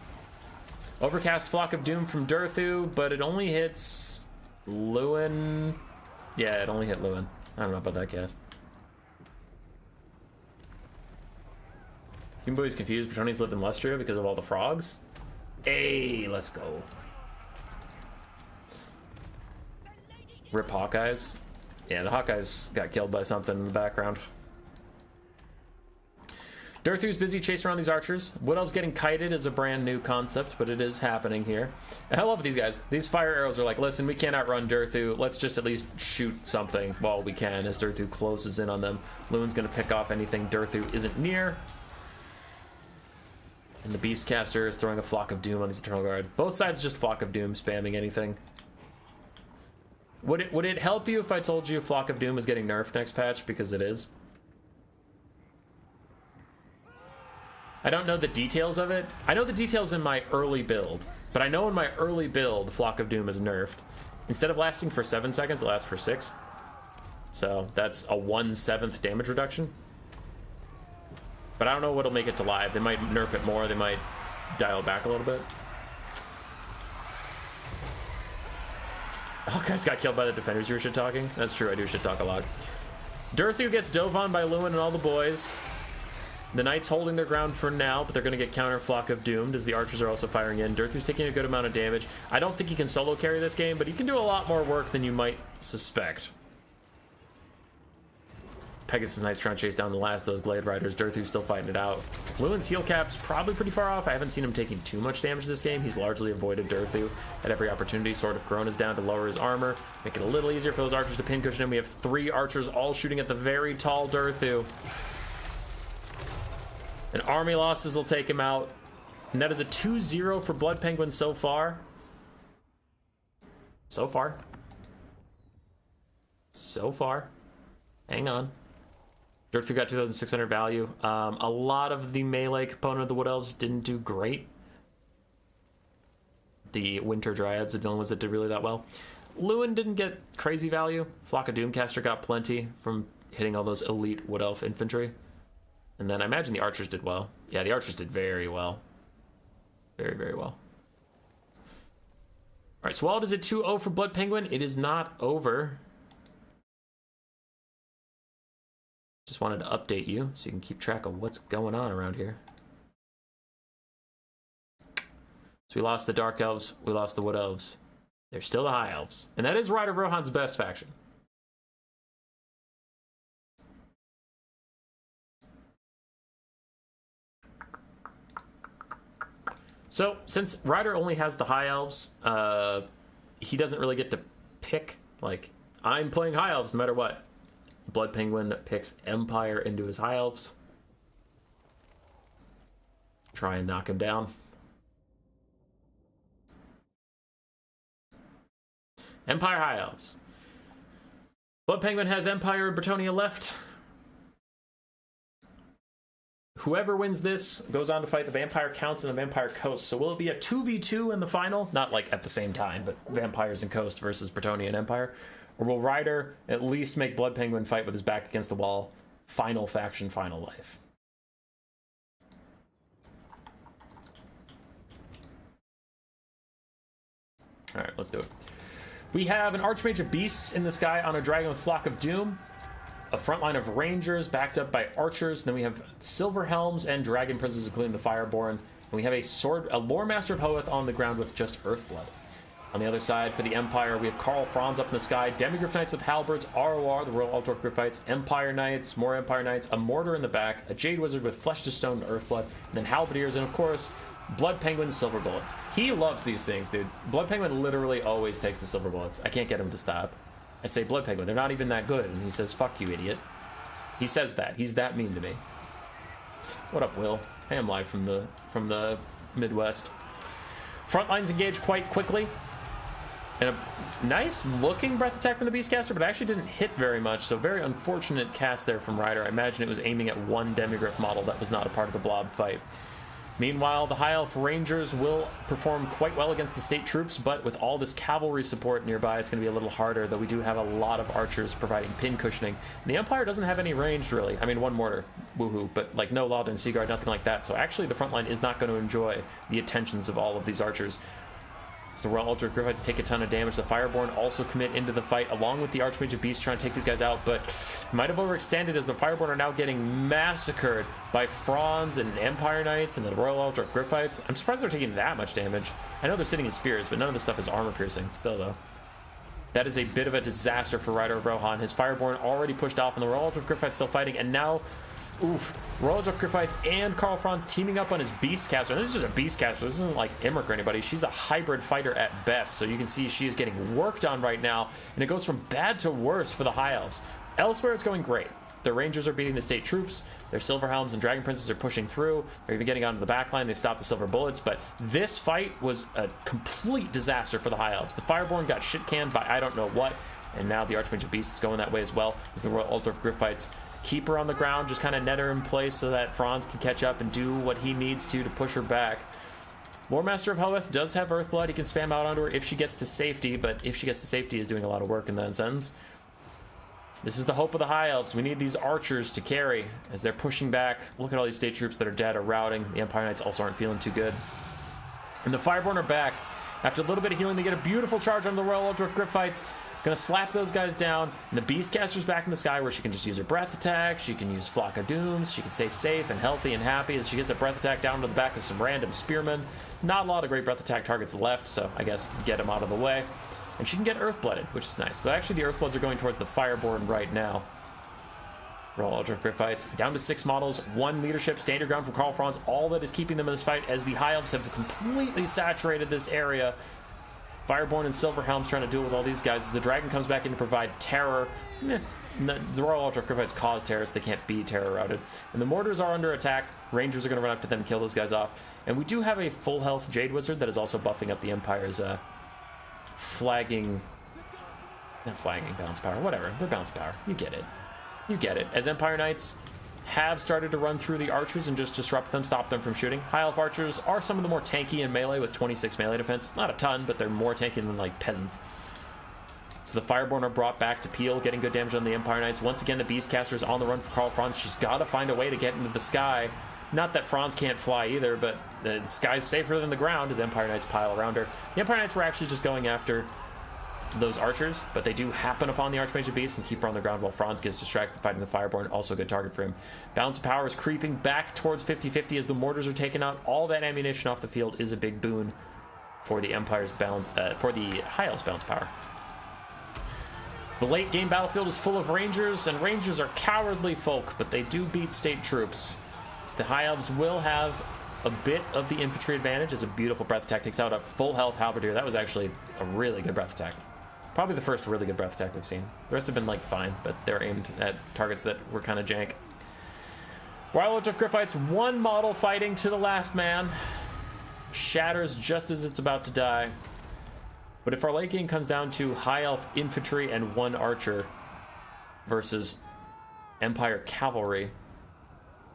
Overcast Flock of Doom from Durthu, but it only hits Lewin. Yeah, it only hit Lewin. I don't know about that cast. Human Boy's confused. Bretonnians live in Lustria because of all the frogs. Hey, let's go. Rip Hawkeyes. Yeah, the Hawkeyes got killed by something in the background. Durthu's busy chasing around these archers. Wood Elves getting kited is a brand new concept, but it is happening here. And I love these guys. These fire arrows are like, listen, we can't outrun Durthu. Let's just at least shoot something while we can as Durthu closes in on them. Lewin's going to pick off anything Durthu isn't near. And the Beastcaster is throwing a Flock of Doom on these Eternal Guard. Both sides just Flock of Doom, spamming anything. Would it help you if I told you Flock of Doom is getting nerfed next patch? Because it is. I don't know the details of it. I know the details in my early build. But I know in my early build, Flock of Doom is nerfed. Instead of lasting for 7 seconds, it lasts for 6. So that's a 1/7 damage reduction. But I don't know what'll make it to live. They might nerf it more. They might dial it back a little bit. Oh, guys got killed by the defenders. You were shit-talking? That's true. I do shit-talk a lot. Durthu gets dove on by Lewin and all the boys. The Knights holding their ground for now, but they're going to get counter Flock of Doomed as the archers are also firing in. Durthu's taking a good amount of damage. I don't think he can solo carry this game, but he can do a lot more work than you might suspect. Pegasus Knight's trying to chase down the last of those Glade Riders. Durthu's still fighting it out. Lewin's heal cap's probably pretty far off. I haven't seen him taking too much damage this game. He's largely avoided Durthu at every opportunity. Sword of Khorne is down to lower his armor, make it a little easier for those archers to pincushion him. We have 3 archers all shooting at the very tall Durthu. And army losses will take him out. And that is a 2-0 for Blood Penguin so far. So far. Hang on. Durthu got 2,600 value. A lot of the melee component of the Wood Elves didn't do great. The Winter Dryads are the only ones that did really that well. Lewin didn't get crazy value. Flock of Doomcaster got plenty from hitting all those elite Wood Elf infantry. And then I imagine the archers did well. Yeah, the archers did very well. Very, very well. All right, so while it is a 2-0 for Blood Penguin, it is not over. Just wanted to update you so you can keep track of what's going on around here. So we lost the Dark Elves, we lost the Wood Elves. They're still the High Elves. And that is Rider of Rohan's best faction. So, since Ryder only has the High Elves, he doesn't really get to pick, like, I'm playing High Elves no matter what. Blood Penguin picks Empire into his High Elves. Try and knock him down. Empire High Elves. Blood Penguin has Empire and Bretonnia left. Whoever wins this goes on to fight the Vampire Counts and the Vampire Coast. So will it be a 2v2 in the final? Not like at the same time, but Vampires and Coast versus Bretonnia and Empire. Or will Ryder at least make Blood Penguin fight with his back against the wall? Final faction, final life. All right, let's do it. We have an Archmage of Beasts in the sky on a dragon with Flock of Doom. A front line of Rangers backed up by Archers. Then we have Silver Helms and Dragon Princes, including the Fireborn. And we have a Lore Master of Hoeth on the ground with just Earthblood. On the other side, for the Empire, we have Karl Franz up in the sky, Demigryph Knights with Halberds, ROR, the Royal Altdorf Gryphites, Empire Knights, more Empire Knights, a Mortar in the back, a Jade Wizard with Flesh to Stone and Earthblood, and then Halberdiers, and of course, Blood Penguin's Silver Bullets. He loves these things, dude. Blood Penguin literally always takes the Silver Bullets. I can't get him to stop. I say, Blood Penguin, they're not even that good. And he says, fuck you, idiot. He says that. He's that mean to me. What up, Will? I am live from the Midwest. Front lines engage quite quickly. And a nice looking breath attack from the Beastcaster, but actually didn't hit very much. So very unfortunate cast there from Ryder. I imagine it was aiming at one Demigryph model that was not a part of the blob fight. Meanwhile, the High Elf Rangers will perform quite well against the state troops, but with all this cavalry support nearby, it's going to be a little harder, though we do have a lot of archers providing pin cushioning. And the Empire doesn't have any ranged, really. I mean, one mortar, woohoo, but like no Lothern Seaguard, nothing like that. So actually, the front line is not going to enjoy the attentions of all of these archers. So the Royal Altdorf Gryphites take a ton of damage. The Fireborn also commit into the fight, along with the Archmage of Beasts trying to take these guys out, but might have overextended as the Fireborn are now getting massacred by Franz and Empire Knights and the Royal Altdorf Gryphites. I'm surprised they're taking that much damage. I know they're sitting in spears, but none of this stuff is armor piercing. Still, though. That is a bit of a disaster for Rider of Rohan. His Fireborn already pushed off, and the Royal Altdorf Gryphites still fighting, and now... Oof. Royal Altdorf Gryphites and Karl Franz teaming up on his Beastcaster. And this is just a Beastcaster. This isn't like Imric or anybody. She's a hybrid fighter at best. So you can see she is getting worked on right now. And it goes from bad to worse for the High Elves. Elsewhere, it's going great. The Rangers are beating the state troops. Their Silver Helms and Dragon Princes are pushing through. They're even getting onto the back line. They stopped the Silver Bullets. But this fight was a complete disaster for the High Elves. The Fireborn got shit canned by I don't know what. And now the Archmage of Beasts is going that way as well as the Royal Altdorf Gryphites. Keep her on the ground, just kind of net her in place so that Franz can catch up and do what he needs to push her back. Lore Master of Hoeth does have Earthblood. He can spam out onto her if she gets to safety, but if she gets to safety is doing a lot of work in that sense. This is the hope of the High Elves. We need these archers to carry as they're pushing back. Look at all these state troops that are dead or routing. The Empire Knights also aren't feeling too good. And the Fireborn are back. After a little bit of healing, they get a beautiful charge on the Royal Altdorf Gryphites. Gonna slap those guys down, and the Beastcaster's back in the sky where she can just use her breath attack, she can use Flock of Dooms, she can stay safe and healthy and happy as she gets a breath attack down to the back of some random spearmen. Not a lot of great breath attack targets left, so I guess get them out of the way. And she can get Earthblooded, which is nice. But actually the Earthbloods are going towards the Fireborn right now. Royal Ultra Griffites down to 6 models, 1 leadership, stand your ground from Karl Franz. All that is keeping them in this fight as the High Elves have completely saturated this area. Fireborn and Silverhelm's trying to deal with all these guys as the Dragon comes back in to provide terror. The Royal Ultra Griffites cause terror, so they can't be terror routed. And the Mortars are under attack. Rangers are going to run up to them and kill those guys off. And we do have a full health Jade Wizard that is also buffing up the Empire's not flagging, bounce power, whatever. They're bounce power. You get it. You get it. As Empire Knights have started to run through the archers and just disrupt them, stop them from shooting. High Elf archers are some of the more tanky in melee with 26 melee defense. It's not a ton, but they're more tanky than like peasants. So the Fireborn are brought back to peel, getting good damage on the Empire Knights. Once again, the Beastcaster is on the run for Karl Franz. She's got to find a way to get into the sky. Not that Franz can't fly either, but the sky's safer than the ground as Empire Knights pile around her. The Empire Knights were actually just going after those archers, but they do happen upon the Archmage of Beasts and keep her on the ground while Franz gets distracted fighting the Fireborn. Also a good target for him. Balance of power is creeping back towards 50-50 as the mortars are taken out. All that ammunition off the field is a big boon for the Empire's balance, for the High Elves' balance power. The late game battlefield is full of Rangers, and Rangers are cowardly folk, but they do beat state troops. So the High Elves will have a bit of the infantry advantage as a beautiful breath attack takes out a full health halberdier. That was actually a really good breath attack. Probably the first really good breath attack we've seen. The rest have been like fine, but they're aimed at targets that were kind of jank. Royal Ultra Griffites, 1 model fighting to the last man. Shatters just as it's about to die. But if our late game comes down to High Elf infantry and 1 archer versus Empire cavalry,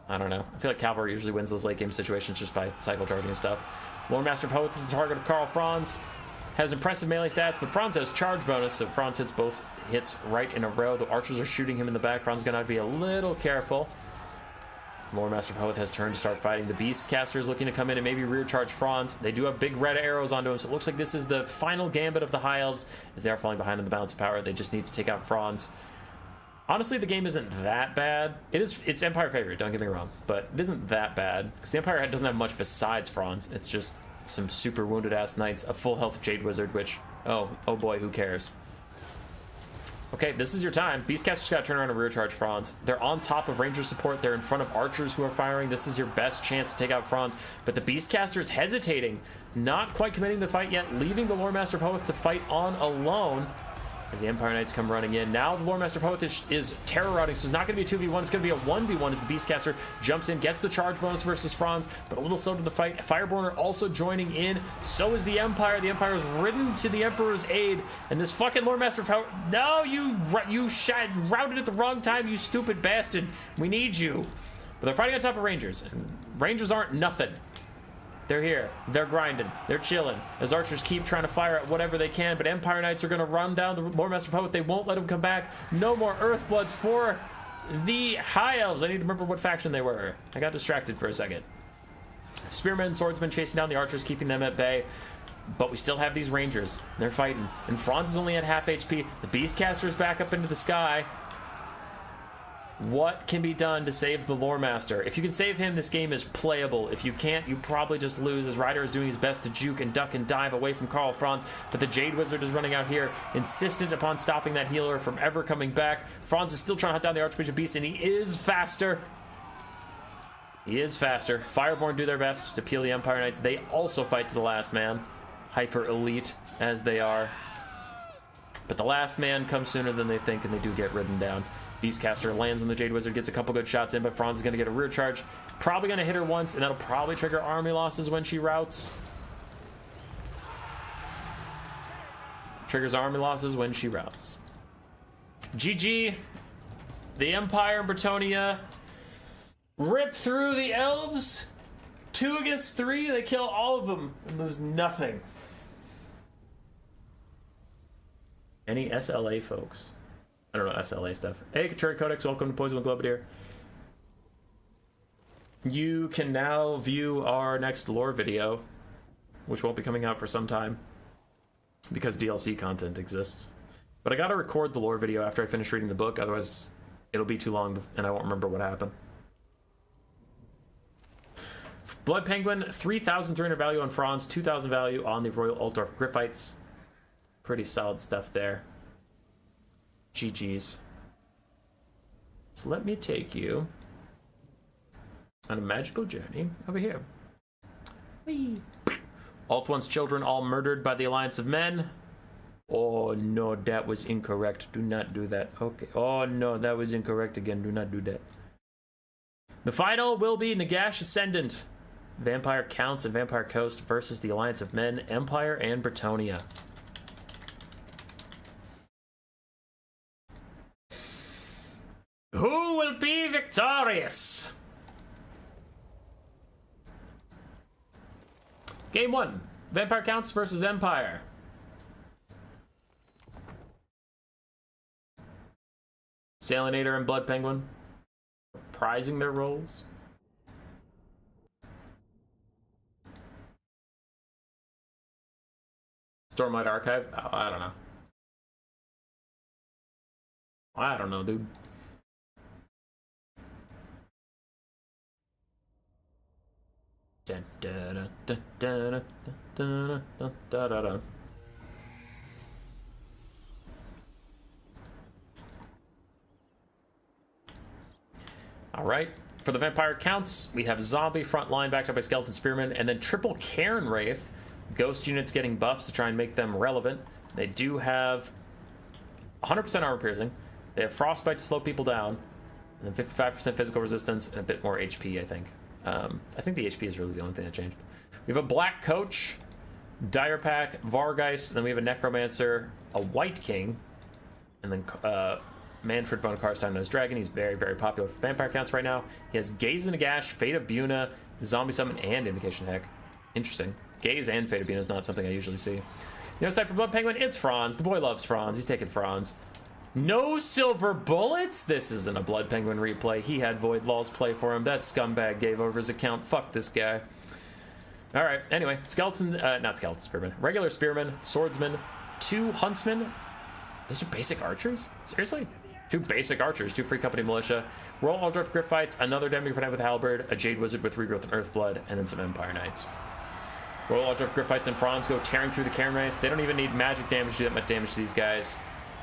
I don't know. I feel like cavalry usually wins those late game situations just by cycle charging and stuff. Lord Master of Hoth is the target of Karl Franz. Has impressive melee stats, but Franz has charge bonus, so Franz hits both hits right in a row. The archers are shooting him in the back. Franz is going to have to be a little careful. Lord Master of Hoth has turned to start fighting. The Beastcaster is looking to come in and maybe rear charge Franz. They do have big red arrows onto him, so it looks like this is the final gambit of the High Elves as they are falling behind in the balance of power. They just need to take out Franz. Honestly, the game isn't that bad. It's Empire favorite, don't get me wrong, but it isn't that bad because the Empire doesn't have much besides Franz. It's just some super wounded ass knights, a full health Jade Wizard, which, oh boy, who cares? Okay, this is your time. Beastcaster's got to turn around and rear charge Franz. They're on top of Ranger support. They're in front of archers who are firing. This is your best chance to take out Franz. But the Beastcaster is hesitating, not quite committing to the fight yet, leaving the Lord Master of Hoth to fight on alone as the Empire Knights come running in. Now the Lord Master of Hoth is terror routing, so it's not going to be a 2v1, it's going to be a 1v1 as the Beastcaster jumps in, gets the charge bonus versus Franz, but a little slow to the fight. Fireborn are also joining in. So is the Empire. The Empire is ridden to the Emperor's aid, and this fucking Lord Master of Hoth... No, you routed at the wrong time, you stupid bastard. We need you. But they're fighting on top of Rangers, and Rangers aren't nothing. They're here. They're grinding. They're chilling. As archers keep trying to fire at whatever they can, but Empire Knights are going to run down the Lord Master of Hoth. They won't let them come back. No more Earthbloods for the High Elves. I need to remember what faction they were. I got distracted for a second. Spearmen and swordsmen chasing down the archers, keeping them at bay. But we still have these Rangers. They're fighting. And Franz is only at half HP. The Beastcaster's back up into the sky. What can be done to save the Lore Master? If you can save him, this game is playable. If you can't, you probably just lose, as Ryder is doing his best to juke and duck and dive away from Karl Franz, but the Jade Wizard is running out here, insistent upon stopping that healer from ever coming back. Franz is still trying to hunt down the Archmage of Beasts, and he is faster. He is faster. Fireborn do their best to peel the Empire Knights. They also fight to the last man. Hyper elite as they are. But the last man comes sooner than they think, and they do get ridden down. Beastcaster lands on the Jade Wizard, gets a couple good shots in, but Franz is going to get a rear charge. Probably going to hit her once, and that'll probably trigger army losses when she routes. Triggers army losses when she routes. GG. The Empire and Bretonnia rip through the Elves. 2 against 3. They kill all of them and lose nothing. Any SLA folks? I don't know SLA stuff. Hey, Katuri Codex, welcome to Poison with Globadier. You can now view our next lore video, which won't be coming out for some time because DLC content exists. But I gotta record the lore video after I finish reading the book, otherwise it'll be too long and I won't remember what happened. Blood Penguin, 3,300 value on Franz, 2,000 value on the Royal Altdorf Griffites. Pretty solid stuff there. GG's. So let me take you on a magical journey over here. Whee! Ulthuan's children all murdered by the Alliance of Men. Oh no, that was incorrect. Do not do that. Okay. Oh no, that was incorrect again. Do not do that. The final will be Nagash Ascendant. Vampire Counts and Vampire Coast versus the Alliance of Men, Empire, and Bretonnia. Who will be victorious? Game 1. Vampire Counts versus Empire. Salinator and Blood Penguin reprising their roles. Stormlight Archive? Oh, I don't know. I don't know, dude. Dun, dun, dun, dun, dun, dun, dun, dun, dun. All right. For the Vampire Counts, we have Zombie frontline backed up by Skeleton Spearman, and then triple Cairn Wraith. Ghost units getting buffs to try and make them relevant. They do have 100% armor piercing. They have Frostbite to slow people down, and then 55% physical resistance and a bit more HP, I think. I think the HP is really the only thing that changed. We have a Black Coach, Dire Pack, Vargeist, then we have a Necromancer, a White King, and then Manfred von Karstein as Dragon. He's very, very popular for Vampire Counts right now. He has Gaze and Nagash, Fate of Buna, Zombie Summon, and Invocation Heck. Interesting. Gaze and Fate of Buna is not something I usually see. The other side for Blood Penguin, it's Franz. The boy loves Franz. He's taking Franz. No silver bullets? This isn't a Blood Penguin replay. He had Void Laws play for him. That scumbag gave over his account. Fuck this guy. All right. Anyway, not Skeleton Spearman. Regular Spearman, Swordsman, 2 Huntsmen. Those are basic archers? Seriously? 2 basic archers, 2 Free Company Militia. Roll Aldrich Gryphites, another Demigryph Knight with Halberd, a Jade Wizard with Regrowth and Earthblood, and then some Empire Knights. Roll Aldrich Gryphites and Franz go tearing through the Cairn Knights. They don't even need magic damage to do that much damage to these guys.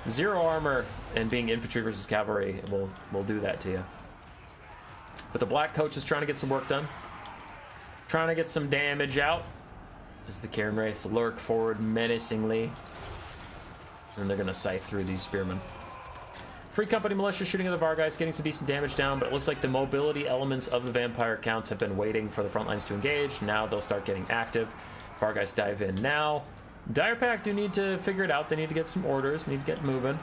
0 armor, and being infantry versus cavalry will do that to you. But the Black Coach is trying to get some work done. Trying to get some damage out. As the Cairn Wraiths lurk forward menacingly. And they're going to scythe through these spearmen. Free Company Militia shooting at the Vargeist, getting some decent damage down, but it looks like the mobility elements of the Vampire Counts have been waiting for the front lines to engage. Now they'll start getting active. Vargeist dive in now. Dire Pack do need to figure it out. They need to get some orders, need to get moving.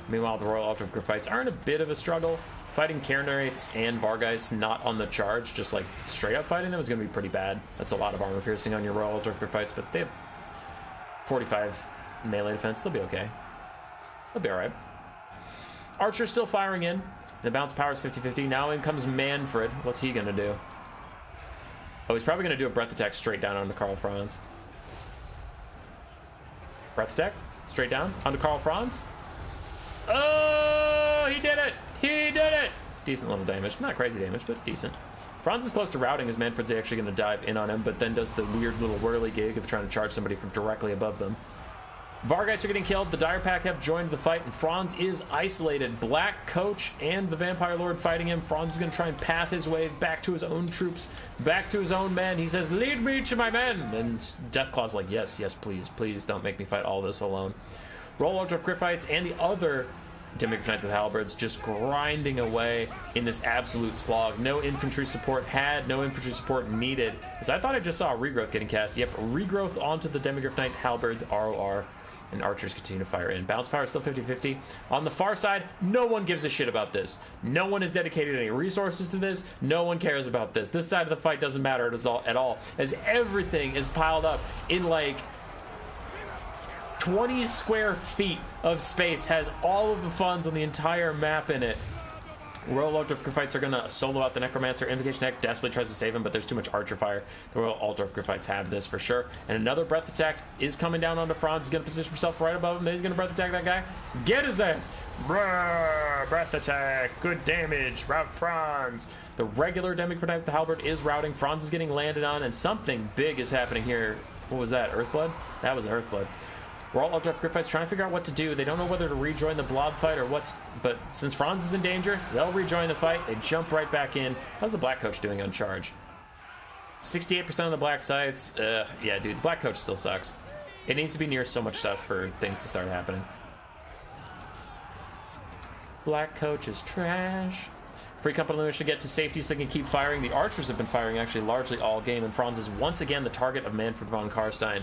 Meanwhile, the Royal Ultra Gryphites are in a bit of a struggle. Fighting Cairn Wraiths and Vargeist not on the charge, just like straight up fighting them is going to be pretty bad. That's a lot of armor piercing on your Royal Ultra Gryphites, but they have 45 melee defense. They'll be okay. They'll be alright. Archer's still firing in. The bounce power is 50-50. Now in comes Manfred. What's he going to do? Oh, he's probably going to do a breath attack straight down onto Karl Franz. Breath attack, straight down onto Karl Franz. Oh, he did it! He did it! Decent little damage. Not crazy damage, but decent. Franz is close to routing as Manfred's actually going to dive in on him, but then does the weird little whirly gig of trying to charge somebody from directly above them. Vargeist are getting killed. The Dire Pack have joined the fight, and Franz is isolated. Black Coach and the Vampire Lord fighting him. Franz is going to try and path his way back to his own troops, back to his own men. He says, "Lead me to my men!" And Deathclaw's like, yes, yes, please, please don't make me fight all this alone. Roll Aldrich Gryphites and the other Demigryph Knights with Halberds just grinding away in this absolute slog. No infantry support had, no infantry support needed. Because I thought I just saw a regrowth getting cast. Yep, regrowth onto the Demigryph Knight Halberd, ROR. And archers continue to fire in. Bounce power is still 50-50. On the far side, no one gives a shit about this. No one has dedicated any resources to this. No one cares about this. This side of the fight doesn't matter at all, as everything is piled up in like 20 square feet of space, has all of the funds on the entire map in it. Royal Aldrich Gryphites are going to solo out the Necromancer. Invocation Heck desperately tries to save him, but there's too much archer fire. The Royal Aldrich Gryphites have this for sure. And another breath attack is coming down onto Franz. He's going to position himself right above him. Then he's going to breath attack that guy. Get his ass! Brrr, breath attack. Good damage. Rout Franz. The regular Demigryph Knight with the Halberd is routing. Franz is getting landed on, and something big is happening here. What was that? Earthblood? That was an Earthblood. Royal Ultra Griffiths trying to figure out what to do. They don't know whether to rejoin the blob fight or what, but since Franz is in danger, they'll rejoin the fight. They jump right back in. How's the Black Coach doing on charge? 68% of the black sites. Yeah, dude, the Black Coach still sucks. It needs to be near so much stuff for things to start happening. Black Coach is trash. Free Company should get to safety so they can keep firing. The archers have been firing actually largely all game, and Franz is once again the target of Manfred von Karstein.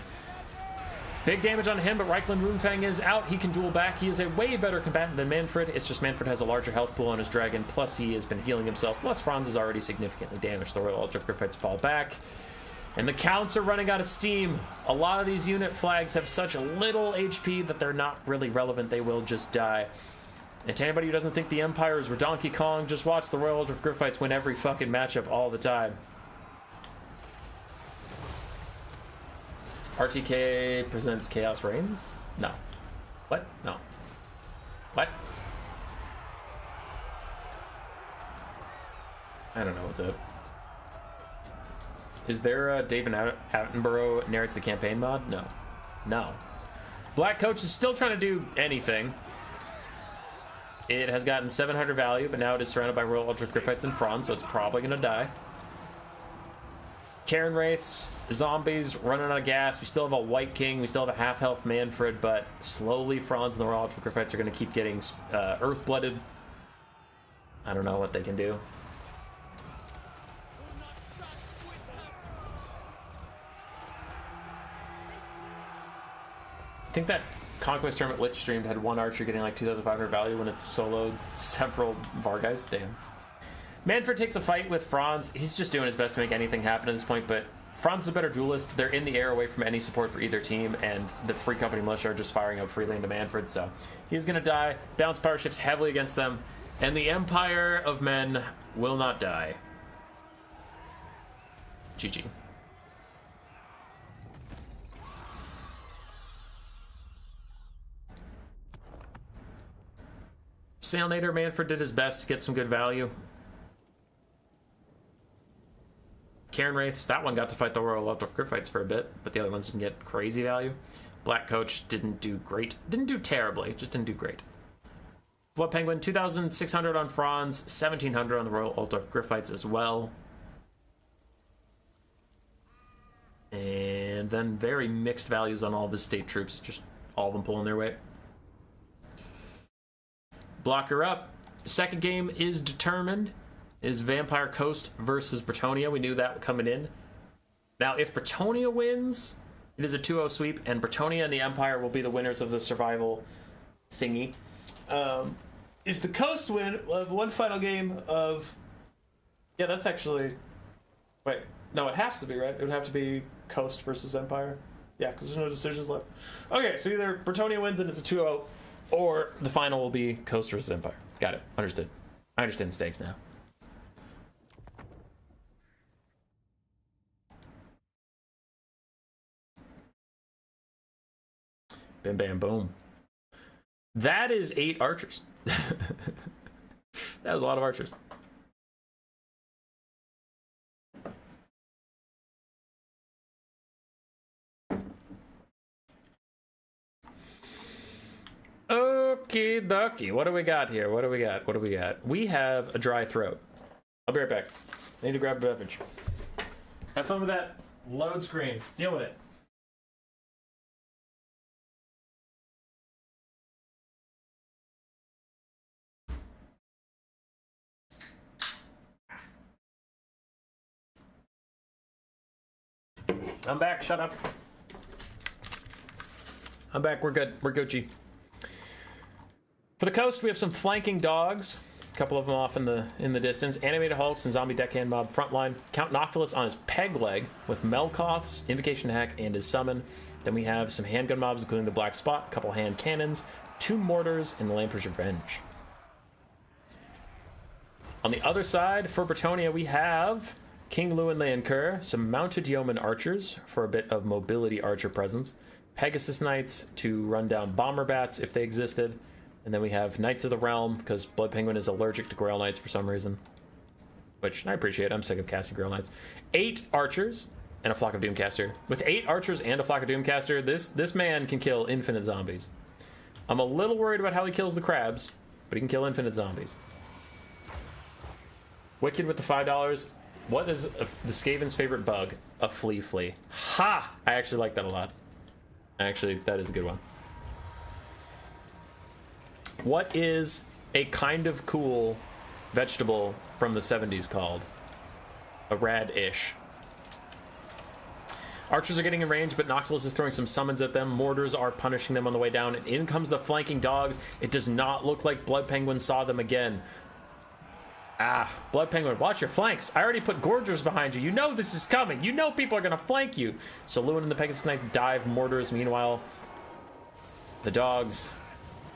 Big damage on him, but Reichland Runefang is out. He can duel back. He is a way better combatant than Manfred. It's just Manfred has a larger health pool on his dragon, plus he has been healing himself, plus Franz is already significantly damaged. The Royal Ultra Griffiths fall back, and the counts are running out of steam. A lot of these unit flags have such little HP that they're not really relevant. They will just die. And to anybody who doesn't think the Empires were Donkey Kong, just watch the Royal Ultra Griffiths win every fucking matchup all the time. RTK presents Chaos Reigns? No. What? No. What? I don't know what's up. Is there a David Attenborough narrates the campaign mod? No. No. Black Coach is still trying to do anything. It has gotten 700 value, but now it is surrounded by Royal Ultra Griffiths and Franz, so it's probably going to die. Karen Wraiths, zombies, running out of gas. We still have a White King. We still have a half-health Manfred, but slowly Franz and the Royal Ultra Griffiths are going to keep getting Earth-blooded. I don't know what they can do. I think that Conquest Tournament Lich streamed had one archer getting like 2,500 value when it's soloed several Varguys. Damn. Manfred takes a fight with Franz. He's just doing his best to make anything happen at this point, but Franz is a better duelist. They're in the air away from any support for either team, and the Free Company Militia are just firing up freely into Manfred, so he's going to die. Balance power shifts heavily against them, and the Empire of Men will not die. GG. Salinator Manfred did his best to get some good value. Karen Wraiths, that one got to fight the Royal Ultra Griffiths for a bit, but the other ones didn't get crazy value. Black Coach didn't do great. Didn't do terribly, just didn't do great. Blood Penguin, 2,600 on Franz, 1,700 on the Royal Ultra Griffiths as well. And then very mixed values on all of his state troops, just all of them pulling their weight. Blocker up. Second game is determined. Is Vampire Coast versus Bretonnia. We knew that coming in. Now, if Bretonnia wins, it is a 2-0 sweep, and Bretonnia and the Empire will be the winners of the survival thingy. If the Coast win, we'll have one final game of... Yeah, that's actually... Wait, no, it has to be, right? It would have to be Coast versus Empire. Yeah, because there's no decisions left. Okay, so either Bretonnia wins and it's a 2-0, or the final will be Coast versus Empire. Got it. Understood. I understand the stakes now. Bam, bam, boom. That is 8 archers. That was a lot of archers. Okie dokie. What do we got here? What do we got? What do we got? We have a dry throat. I'll be right back. I need to grab a beverage. Have fun with that load screen. Deal with it. I'm back. Shut up. I'm back. We're good. We're Gucci. For the Coast, we have some flanking dogs. A couple of them off in the distance. Animated Hulks and Zombie Deckhand Mob frontline. Count Noctilus on his peg leg with Melkoths, Invocation Hack, and his summon. Then we have some handgun mobs, including the Black Spot, a couple hand cannons, 2 mortars, and the Lamper's Revenge. On the other side, for Bretonnia, we have King Lewin Leoncoeur, some mounted yeoman archers for a bit of mobility archer presence, Pegasus Knights to run down bomber bats if they existed, and then we have Knights of the Realm because Blood Penguin is allergic to Grail Knights for some reason, which I appreciate. I'm sick of casting Grail Knights. 8 archers, and a flock of Doomcaster. With 8 archers and a flock of Doomcaster, this man can kill infinite zombies. I'm a little worried about how he kills the crabs, but he can kill infinite zombies. Wicked with the $5. What is the Skaven's favorite bug? A flea. Ha! I actually like that a lot. Actually, that is a good one. What is a kind of cool vegetable from the 70s called? A radish. Archers are getting in range, but Noctilus is throwing some summons at them. Mortars are punishing them on the way down, and in comes the flanking dogs. It does not look like Blood Penguin saw them again. Ah, Blood Penguin, watch your flanks. I already put Gorgers behind you. You know this is coming. You know people are going to flank you. So Lewin and the Pegasus Knights dive mortars. Meanwhile, the dogs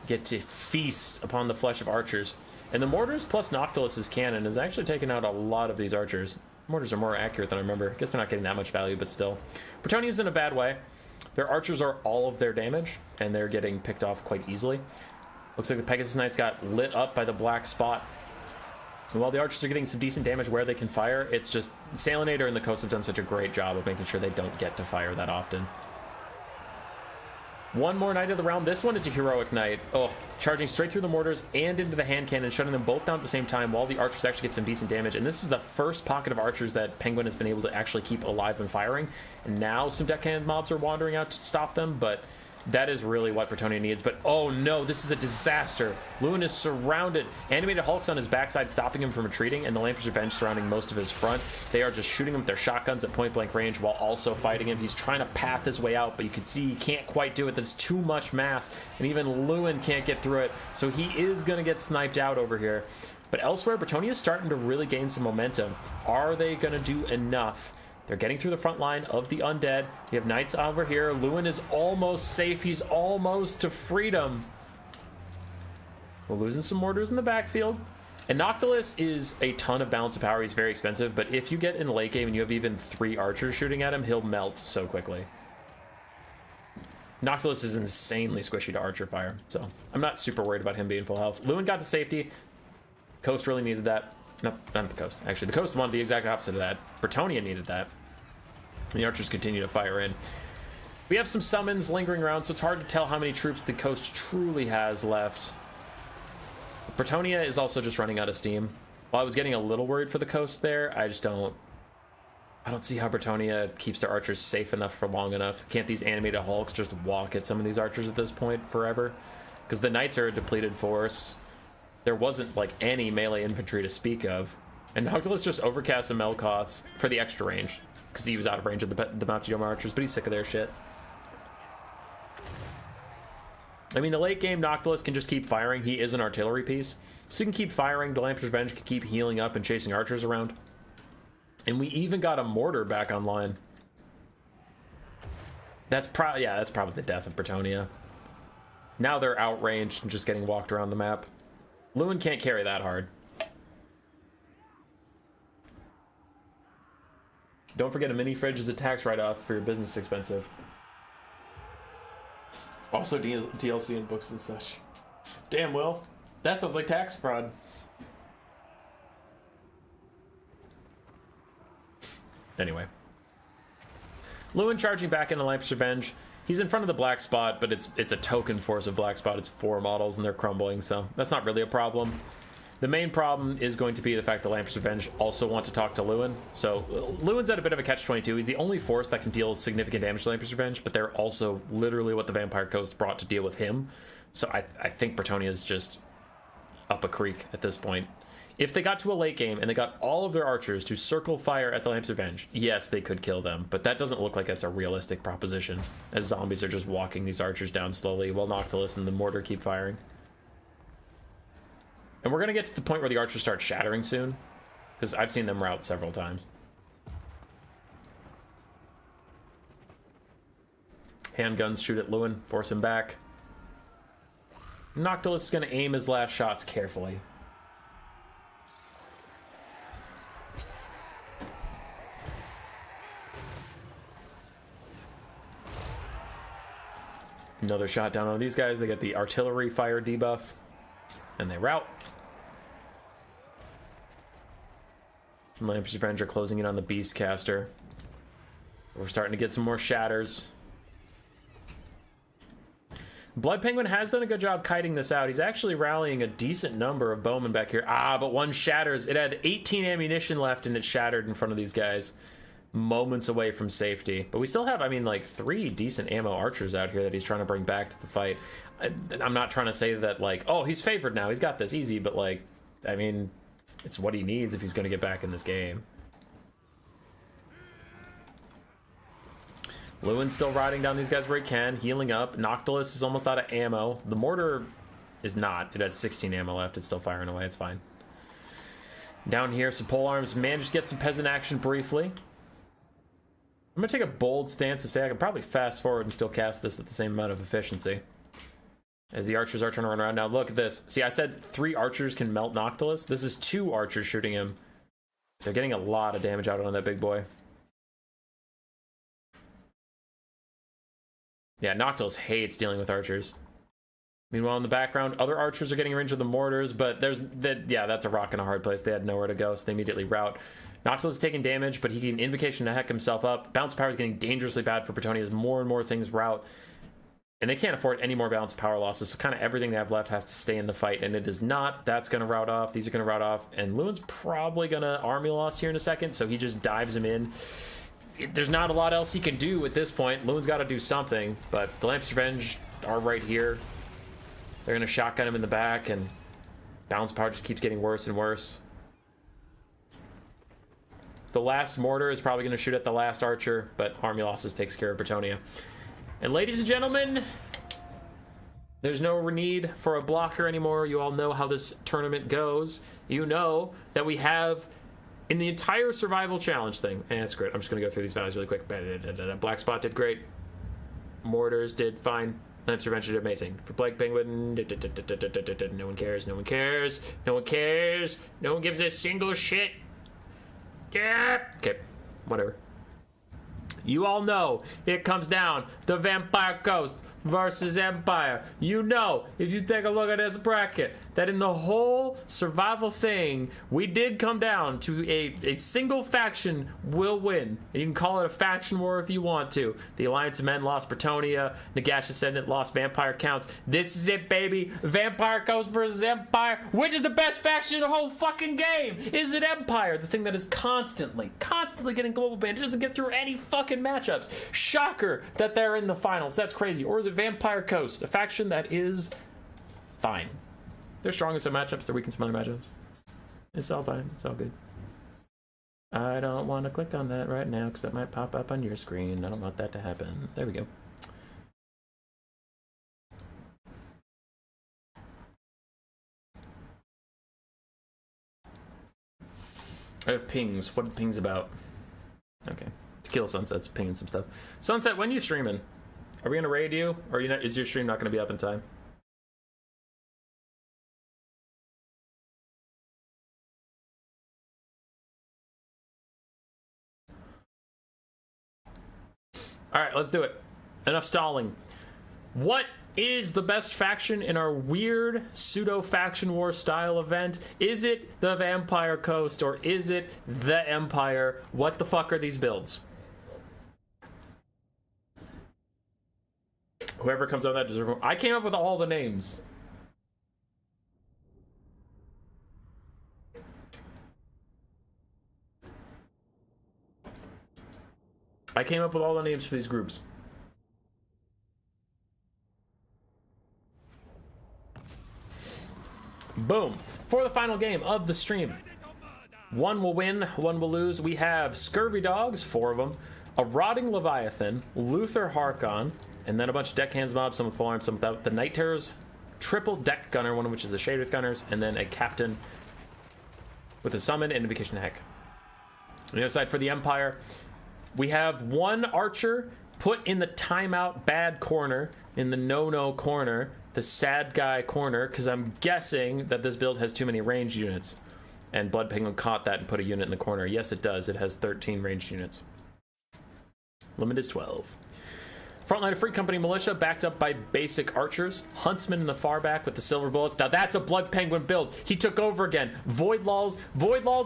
get to feast upon the flesh of archers. And the mortars plus Noctilus's cannon is actually taking out a lot of these archers. Mortars are more accurate than I remember. I guess they're not getting that much value, but still. Bretonia's in a bad way. Their archers are all of their damage, and they're getting picked off quite easily. Looks like the Pegasus Knights got lit up by the black spot. And while the archers are getting some decent damage where they can fire, it's just Salinator and the Coast have done such a great job of making sure they don't get to fire that often. One more knight of the round. This one is a heroic knight. Oh, charging straight through the mortars and into the hand cannon, shutting them both down at the same time while the archers actually get some decent damage. And this is the first pocket of archers that Penguin has been able to actually keep alive and firing. And now some deckhand mobs are wandering out to stop them, but that is really what Bretonia needs. But oh no, this is a disaster. Lewin is surrounded. Animated Hulk's on his backside, stopping him from retreating, and the Lamper's Revenge surrounding most of his front. They are just shooting him with their shotguns at point blank range while also fighting him. He's trying to path his way out, but you can see he can't quite do it. There's too much mass, and even Lewin can't get through it. So he is going to get sniped out over here. But elsewhere, Bretonia is starting to really gain some momentum. Are they going to do enough? They're getting through the front line of the undead. You have knights over here. Lewin is almost safe. He's almost to freedom. We're losing some mortars in the backfield. And Noctilus is a ton of balance of power. He's very expensive. But if you get in the late game and you have even 3 archers shooting at him, he'll melt so quickly. Noctilus is insanely squishy to archer fire. So I'm not super worried about him being full health. Lewin got to safety. Coast really needed that. Not the Coast. Actually, the Coast wanted the exact opposite of that. Bretonia needed that. The archers continue to fire in. We have some summons lingering around, so it's hard to tell how many troops the Coast truly has left. Bretonia is also just running out of steam. While I was getting a little worried for the Coast there, I don't see how Bretonia keeps their archers safe enough for long enough. Can't these animated Hulks just walk at some of these archers at this point forever? Because the Knights are a depleted force. There wasn't like any melee infantry to speak of. And Noctilus just overcast some Melkoths for the extra range, because he was out of range of the Mounted archers, but he's sick of their shit. I mean, the late game Noctilus can just keep firing. He is an artillery piece, so he can keep firing. The Lamper's Revenge can keep healing up and chasing archers around. And we even got a mortar back online. That's probably the death of Bretonia. Now they're outranged and just getting walked around the map. Lewin can't carry that hard. Don't forget a mini fridge is a tax write-off for your business expensive. Also DLC and books and such. Damn, Will. That sounds like tax fraud. Anyway. Lewin charging back into Lamper's Revenge. He's in front of the black spot, but it's a token force of black spot. It's 4 models and they're crumbling, so that's not really a problem. The main problem is going to be the fact that Lamper's Revenge also want to talk to Lewin. So Lewin's at a bit of a catch-22. He's the only force that can deal significant damage to Lamper's Revenge, but they're also literally what the Vampire Coast brought to deal with him. So I think Bretonia is just up a creek at this point. If they got to a late game and they got all of their archers to circle fire at the Lamper's Revenge, yes, they could kill them, but that doesn't look like that's a realistic proposition, as zombies are just walking these archers down slowly while Noctilus and the mortar keep firing. And we're going to get to the point where the archers start shattering soon, because I've seen them rout several times. Handguns shoot at Lewin, force him back. Noctilus is going to aim his last shots carefully. Another shot down on these guys. They get the artillery fire debuff, and they rout. And Lamper's Revenge are closing in on the Beastcaster. We're starting to get some more shatters. Blood Penguin has done a good job kiting this out. He's actually rallying a decent number of bowmen back here. But one shatters. It had 18 ammunition left, and it shattered in front of these guys. Moments away from safety. But we still have, I mean, like 3 decent ammo archers out here that he's trying to bring back to the fight. I'm not trying to say that, like, oh, he's favored now. He's got this easy. But, like, I mean, it's what he needs if he's going to get back in this game. Lewin's still riding down these guys where he can, healing up. Noctilus is almost out of ammo. The mortar is not. It has 16 ammo left. It's still firing away. It's fine. Down here, some polearms managed to get some peasant action briefly. I'm going to take a bold stance to say I can probably fast forward and still cast this at the same amount of efficiency. As the archers are trying to run around. Now, look at this. See, I said 3 archers can melt Noctilus. This is 2 archers shooting him. They're getting a lot of damage out on that big boy. Yeah, Noctilus hates dealing with archers. Meanwhile, in the background, other archers are getting range with the mortars, but yeah, that's a rock and a hard place. They had nowhere to go, so they immediately rout. Noctilus is taking damage, but he can Invocation to heck himself up. Bounce power is getting dangerously bad for Bretonnia as more and more things rout. And they can't afford any more balance power losses, so kind of everything they have left has to stay in the fight, and it is not. That's going to rout off. These are going to rout off, and Lewin's probably going to army loss here in a second, so he just dives him in. There's not a lot else he can do at this point. Lewin's got to do something, but the Lamps of Revenge are right here. They're going to shotgun him in the back, and balance power just keeps getting worse and worse. The last mortar is probably going to shoot at the last archer, but army losses takes care of Bretonnia. And ladies and gentlemen, there's no need for a blocker anymore. You all know how this tournament goes. You know that we have... in the entire survival challenge thing, and that's great. I'm just gonna go through these values really quick. Black Spot did great. Mortars did fine. Lamps of Revenge did amazing. For Black Penguin, no one cares. No one cares. No one cares. No one gives a single shit. Yeah. Okay, whatever. You all know it comes down to Vampire Coast versus Empire. You know, if you take a look at this bracket, that in the whole survival thing, we did come down to a single faction will win. You can call it a faction war if you want to. The Alliance of Men lost Bretonnia. Nagash Ascendant lost Vampire Counts. This is it, baby. Vampire Coast versus Empire. Which is the best faction in the whole fucking game? Is it Empire? The thing that is constantly getting global banned. It doesn't get through any fucking matchups. Shocker that they're in the finals. That's crazy. Or is it Vampire Coast? A faction that is fine. They're strong in some matchups, they're weak in some other matchups. It's all fine, it's all good. I don't want to click on that right now because that might pop up on your screen. I don't want that to happen. There we go. I have pings. What are pings about? Okay. Tequila Sunset's pinging some stuff. Sunset, when are you streaming? Are we going to raid you? Or is your stream not going to be up in time? Alright, let's do it. Enough stalling. What is the best faction in our weird pseudo-faction war style event? Is it the Vampire Coast or is it the Empire? What the fuck are these builds? Whoever comes up with that deserves. I came up with all the names. I came up with all the names for these groups. Boom. For the final game of the stream. One will win, one will lose. We have Scurvy Dogs, 4 of them, a Rotting Leviathan, Luther Harkon, and then a bunch of deckhands mobs, some with polearms, some without. The Night Terrors, triple deck gunner, one of which is the Shadewraith Gunners, and then a captain with a summon and Invocation to Heck. On the other side for the Empire, we have one archer put in the timeout bad corner, in the no-no corner, the sad guy corner, because I'm guessing that this build has too many ranged units. And Blood Penguin caught that and put a unit in the corner. Yes, it does. It has 13 ranged units. Limit is 12. Front line of Free Company Militia backed up by basic archers. Huntsman in the far back with the silver bullets. Now that's a Blood Penguin build. He took over again. Void Laws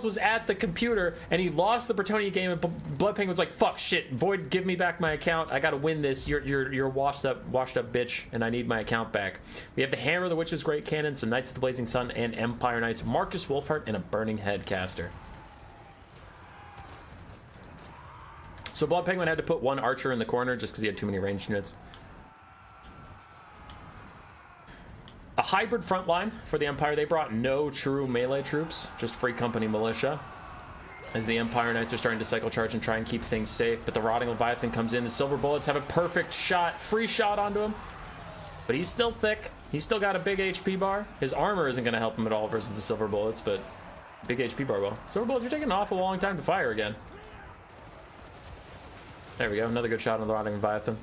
was at the computer and he lost the Bretonnia game and Blood Penguin's like, fuck, shit, Void, give me back my account. I gotta win this. You're washed up bitch and I need my account back. We have the Hammer of the Witch's Great Cannon, some Knights of the Blazing Sun and Empire Knights, Marcus Wolfheart, and a Burning Head caster. So Blood Penguin had to put one archer in the corner just because he had too many ranged units. A hybrid front line for the Empire. They brought no true melee troops, just Free Company Militia, as the Empire Knights are starting to cycle charge and try and keep things safe. But the Rotting Leviathan comes in. The Silver Bullets have a perfect shot, free shot onto him. But he's still thick. He's still got a big HP bar. His armor isn't going to help him at all versus the Silver Bullets, but big HP bar will. Silver Bullets are taking an awful long time to fire again. There we go, another good shot on the Rotting Leviathan.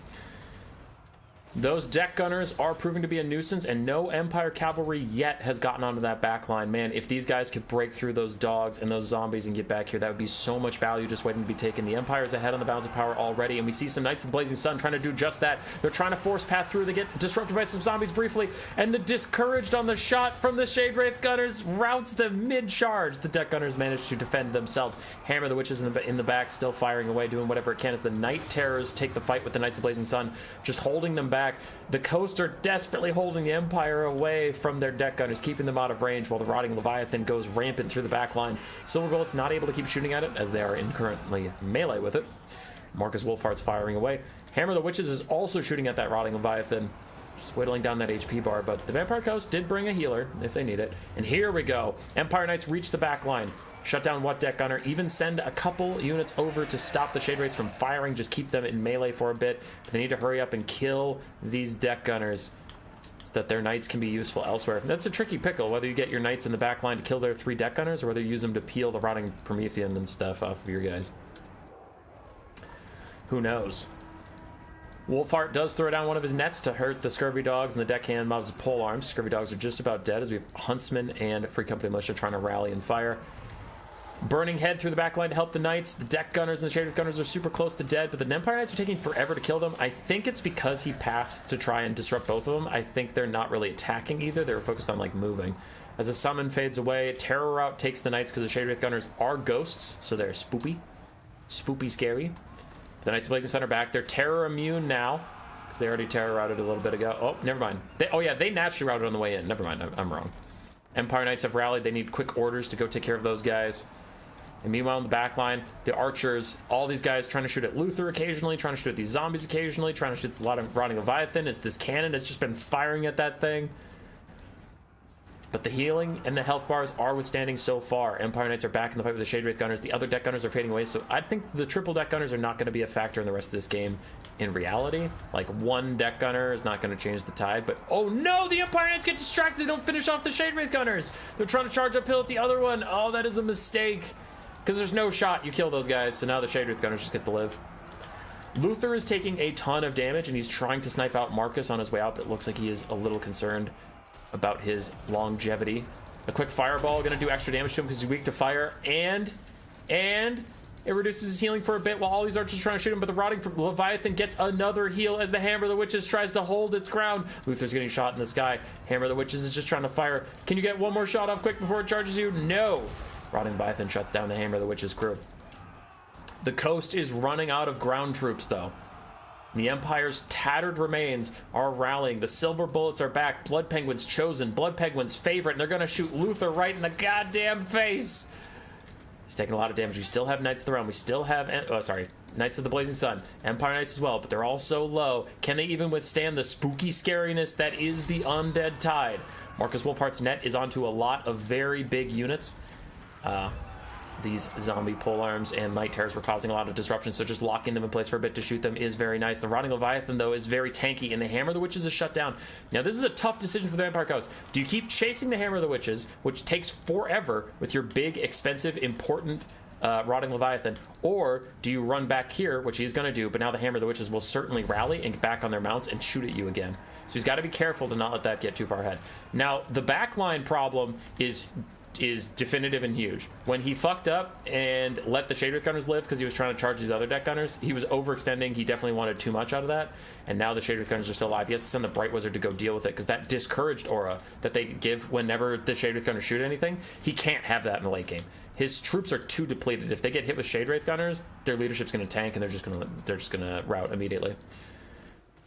Those deck gunners are proving to be a nuisance, and no Empire cavalry yet has gotten onto that back line. Man, if these guys could break through those dogs and those zombies and get back here, that would be so much value just waiting to be taken. The Empire's ahead on the Bounds of Power already, and we see some Knights of the Blazing Sun trying to do just that. They're trying to force path through. They get disrupted by some zombies briefly, and the Discouraged on the shot from the Shade Wraith gunners routes them mid-charge. The deck gunners manage to defend themselves. Hammer the Witches in the back, still firing away, doing whatever it can as the Night Terrors take the fight with the Knights of the Blazing Sun, just holding them back. The Coast are desperately holding the Empire away from their deck gunners, keeping them out of range while the Rotting Leviathan goes rampant through the back line. Silver Bullets not able to keep shooting at it as they are currently melee with it. Marcus Wolfheart's firing away. Hammer the Witches is also shooting at that Rotting Leviathan, just whittling down that HP bar, but the Vampire Coast did bring a healer if they need it. And here we go. Empire Knights reach the back line. Shut down what deck gunner, even send a couple units over to stop the Shade Wraiths from firing, just keep them in melee for a bit. But they need to hurry up and kill these deck gunners so that their knights can be useful elsewhere. That's a tricky pickle, whether you get your knights in the back line to kill their 3 deck gunners or whether you use them to peel the Rotting Promethean and stuff off of your guys. Who knows? Wolfheart does throw down one of his nets to hurt the Scurvy Dogs and the deckhand mobs with pole arms. Scurvy Dogs are just about dead as we have Huntsman and Free Company Militia trying to rally and fire. Burning Head through the back line to help the Knights. The deck gunners and the Shade gunners are super close to dead, but the Empire Knights are taking forever to kill them. I think it's because he passed to try and disrupt both of them. I think they're not really attacking either. They were focused on like moving. As the summon fades away, Terror Route takes the Knights because the Shade Wraith gunners are ghosts, so they're spoopy. Spoopy scary. The Knights of Blazing Sun are back. They're terror immune now because they already terror routed a little bit ago. Oh, never mind. They naturally routed on the way in. Never mind, I'm wrong. Empire Knights have rallied. They need quick orders to go take care of those guys. And meanwhile, in the back line, the archers, all these guys trying to shoot at Luther occasionally, trying to shoot at these zombies occasionally, trying to shoot a lot of Rotting Leviathan as this cannon has just been firing at that thing. But the healing and the health bars are withstanding so far. Empire Knights are back in the fight with the Shade Wraith gunners. The other deck gunners are fading away, so I think the triple deck gunners are not going to be a factor in the rest of this game in reality. Like, one deck gunner is not going to change the tide, but oh no, the Empire Knights get distracted. They don't finish off the Shade Wraith gunners. They're trying to charge uphill at the other one. Oh, that is a mistake. Because there's no shot. You kill those guys, so now the Shade Wraith gunners just get to live. Luther is taking a ton of damage, and he's trying to snipe out Marcus on his way out, but it looks like he is a little concerned about his longevity. A quick fireball going to do extra damage to him because he's weak to fire, and it reduces his healing for a bit while all these archers are trying to shoot him, but the Rotting Leviathan gets another heal as the Hammer of the Witches tries to hold its ground. Luther's getting shot in the sky. Hammer of the Witches is just trying to fire. Can you get one more shot off quick before it charges you? No. Rotting Leviathan shuts down the Hammer of the Witches crew. The Coast is running out of ground troops, though. The Empire's tattered remains are rallying. The Silver Bullets are back. Blood Penguin's chosen. Blood Penguin's favorite. And they're going to shoot Luther right in the goddamn face. He's taking a lot of damage. We still have Knights of the Realm. We still have... Knights of the Blazing Sun. Empire Knights as well, but they're all so low. Can they even withstand the spooky scariness that is the Undead Tide? Marcus Wolfheart's net is onto a lot of very big units. These zombie polearms and Night Terrors were causing a lot of disruption, so just locking them in place for a bit to shoot them is very nice. The Rotting Leviathan, though, is very tanky, and the Hammer of the Witches is shut down. Now, this is a tough decision for the Empire Coast. Do you keep chasing the Hammer of the Witches, which takes forever with your big, expensive, important Rotting Leviathan, or do you run back here, which he's going to do, but now the Hammer of the Witches will certainly rally and get back on their mounts and shoot at you again. So he's got to be careful to not let that get too far ahead. Now, the backline problem is is definitive and huge. When he fucked up and let the Shade Wraith Gunners live because he was trying to charge these other deck gunners, he was overextending. He definitely wanted too much out of that. And now the Shade Wraith Gunners are still alive. He has to send the Bright Wizard to go deal with it because that discouraged aura that they give whenever the Shade Wraith Gunners shoot anything, he can't have that in the late game. His troops are too depleted. If they get hit with Shade Wraith Gunners, their leadership's going to tank and they're just going to rout immediately.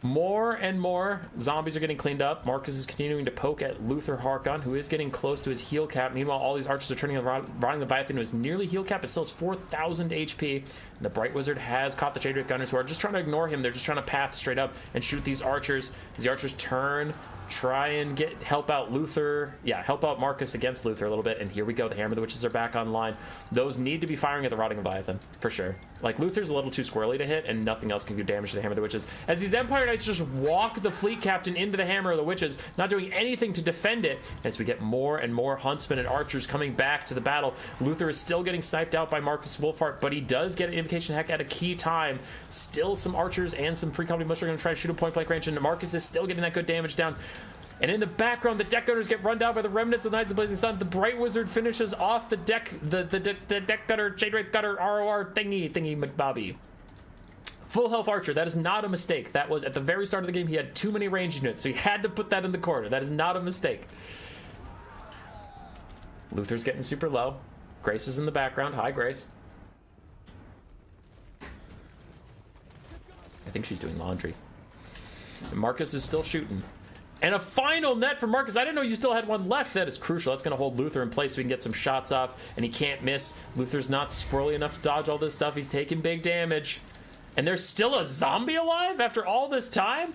More and more zombies are getting cleaned up. Marcus is continuing to poke at Luther Harkon, who is getting close to his heal cap. Meanwhile, all these archers are turning Rotting Leviathan to his nearly heal cap. It still has 4,000 HP. And the Bright Wizard has caught the Shade Wraith Gunners, who are just trying to ignore him. They're just trying to path straight up and shoot these archers. As the archers turn, try and help out Luther. Yeah, help out Marcus against Luther a little bit. And here we go. The Hammer of the Witches are back online. Those need to be firing at the Rotting Leviathan, for sure. Like, Luther's a little too squirrely to hit, and nothing else can do damage to the Hammer of the Witches. As these Empire Knights just walk the fleet captain into the Hammer of the Witches, not doing anything to defend it. As we get more and more huntsmen and archers coming back to the battle, Luther is still getting sniped out by Marcus Wolfhart, but he does get an invocation heck at a key time. Still some archers and some free company militia are going to try to shoot a point blank range, and Marcus is still getting that good damage down. And in the background, the deck gunners get run down by the remnants of the Knights of the Blazing Sun. The Bright Wizard finishes off the deck gunner, Shade Wraith Gunner, ROR thingy McBobby. Full health archer, that is not a mistake. That was at the very start of the game. He had too many range units, so he had to put that in the corner. That is not a mistake. Luther's getting super low. Grace is in the background. Hi, Grace. I think she's doing laundry. And Marcus is still shooting. And a final net for Marcus. I didn't know you still had one left. That is crucial. That's going to hold Luther in place so we can get some shots off. And he can't miss. Luther's not squirrely enough to dodge all this stuff. He's taking big damage. And there's still a zombie alive after all this time?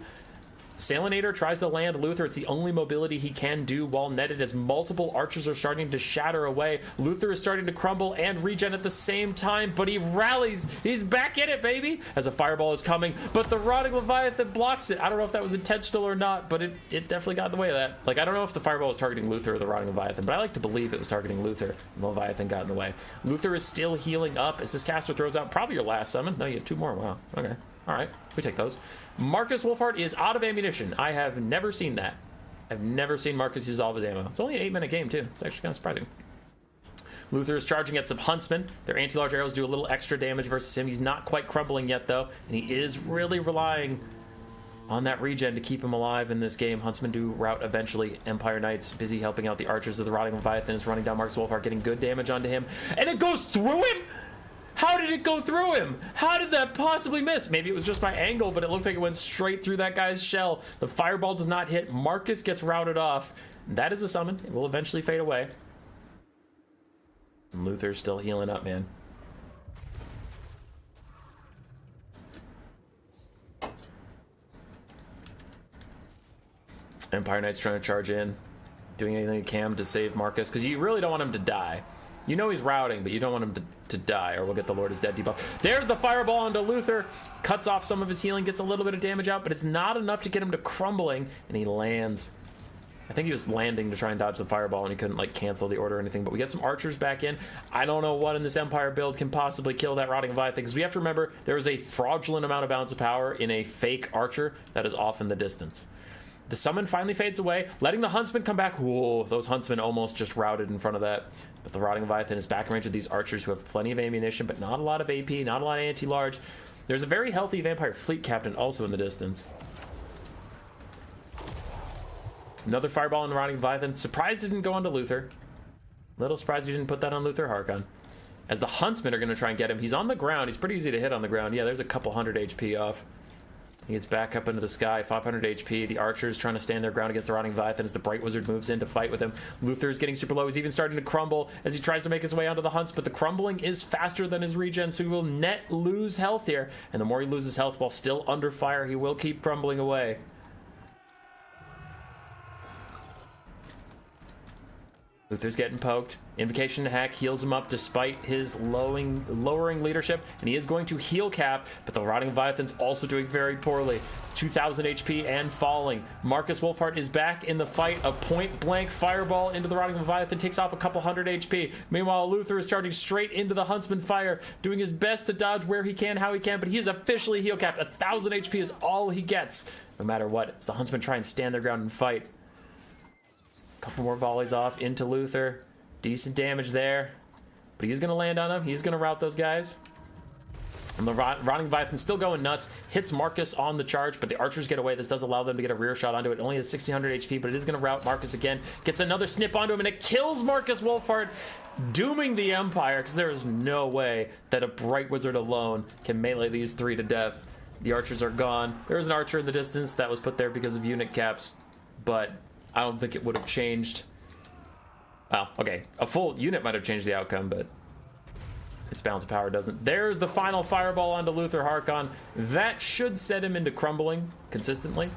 Salinator tries to land Luther. It's the only mobility he can do while netted, as multiple archers are starting to shatter away. Luther is starting to crumble and regen at the same time, but he rallies. He's back in it, baby, as a fireball is coming, but the Rotting Leviathan blocks it. I don't know if that was intentional or not, but it definitely got in the way of that. Like, I don't know if the fireball was targeting Luther or the Rotting Leviathan, but I like to believe it was targeting Luther, and the Leviathan got in the way. Luther is still healing up as this caster throws out probably your last summon. No, you have two more. Wow. Okay. All right. We take those. Marcus Wolfhart is out of ammunition. I have never seen that. I've never seen Marcus use all of his ammo. It's only an 8-minute game, too. It's actually kind of surprising. Luther is charging at some huntsmen. Their anti-large arrows do a little extra damage versus him. He's not quite crumbling yet, though, and he is really relying on that regen to keep him alive in this game. Huntsmen do rout eventually. Empire Knights busy helping out the archers of the Rotting Leviathan is running down Marcus Wolfhart, getting good damage onto him, and it goes through him? How did it go through him? How did that possibly miss? Maybe it was just my angle, but it looked like it went straight through that guy's shell. The fireball does not hit. Marcus gets routed off. That is a summon. It will eventually fade away. And Luther's still healing up, man. Empire Knight's trying to charge in, doing anything he can to save Marcus, because you really don't want him to die. You know he's routing, but you don't want him to die, or we'll get the Lord is Dead debuff. There's the fireball onto Luther. Cuts off some of his healing, gets a little bit of damage out, but it's not enough to get him to crumbling, and he lands. I think he was landing to try and dodge the fireball, and he couldn't, like, cancel the order or anything, but we get some archers back in. I don't know what in this Empire build can possibly kill that Rotting Leviathan, because we have to remember there is a fraudulent amount of balance of power in a fake archer that is off in the distance. The summon finally fades away, letting the huntsman come back. Whoa, those huntsmen almost just routed in front of that. But the Rotting Leviathan is back in range with these archers who have plenty of ammunition, but not a lot of AP, not a lot of anti-large. There's a very healthy vampire fleet captain also in the distance. Another fireball on the Rotting Leviathan. Surprised it didn't go onto Luther. Little surprised he didn't put that on Luther Harkon. As the huntsmen are going to try and get him. He's on the ground. He's pretty easy to hit on the ground. Yeah, there's a couple hundred HP off. He gets back up into the sky, 500 HP. The archers trying to stand their ground against the Rotting Leviathan as the Bright Wizard moves in to fight with him. Luther's getting super low. He's even starting to crumble as he tries to make his way onto the hunts, but the crumbling is faster than his regen, so he will net lose health here. And the more he loses health while still under fire, he will keep crumbling away. Luther's getting poked. Invocation to Hack heals him up despite his lowering leadership, and he is going to heal cap, but the Rotting Leviathan's also doing very poorly. 2,000 HP and falling. Marcus Wolfhart is back in the fight. A point-blank fireball into the Rotting Leviathan takes off a couple hundred HP. Meanwhile, Luther is charging straight into the Huntsman fire, doing his best to dodge where he can, how he can, but he is officially heal capped. 1,000 HP is all he gets, no matter what. As the Huntsmen try and stand their ground and fight. Couple more volleys off into Luther. Decent damage there. But he's going to land on him. He's going to rout those guys. And the Rotting Leviathan's still going nuts. Hits Marcus on the charge, but the archers get away. This does allow them to get a rear shot onto it. Only has 1600 HP, but it is going to rout Marcus again. Gets another snip onto him, and it kills Marcus Wolfhard, dooming the Empire, because there is no way that a Bright Wizard alone can melee these three to death. The archers are gone. There is an archer in the distance that was put there because of unit caps, but I don't think it would have changed. Well, okay, a full unit might have changed the outcome, but its balance of power doesn't. There's the final fireball onto Luther Harkon. That should set him into crumbling consistently,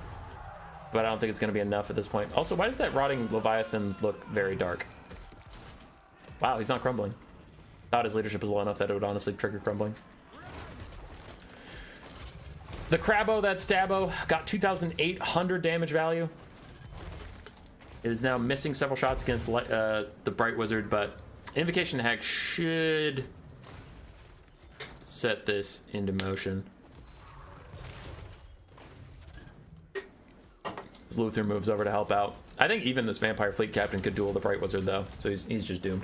but I don't think it's going to be enough at this point. Also, why does that Rotting Leviathan look very dark? Wow, he's not crumbling. Thought his leadership was low enough that it would honestly trigger crumbling. The Crabbo, that Stabbo, got 2,800 damage value. It is now missing several shots against the Bright Wizard, but Invocation Hack should set this into motion. As Luther moves over to help out. I think even this Vampire Fleet Captain could duel the Bright Wizard, though, so he's just doomed.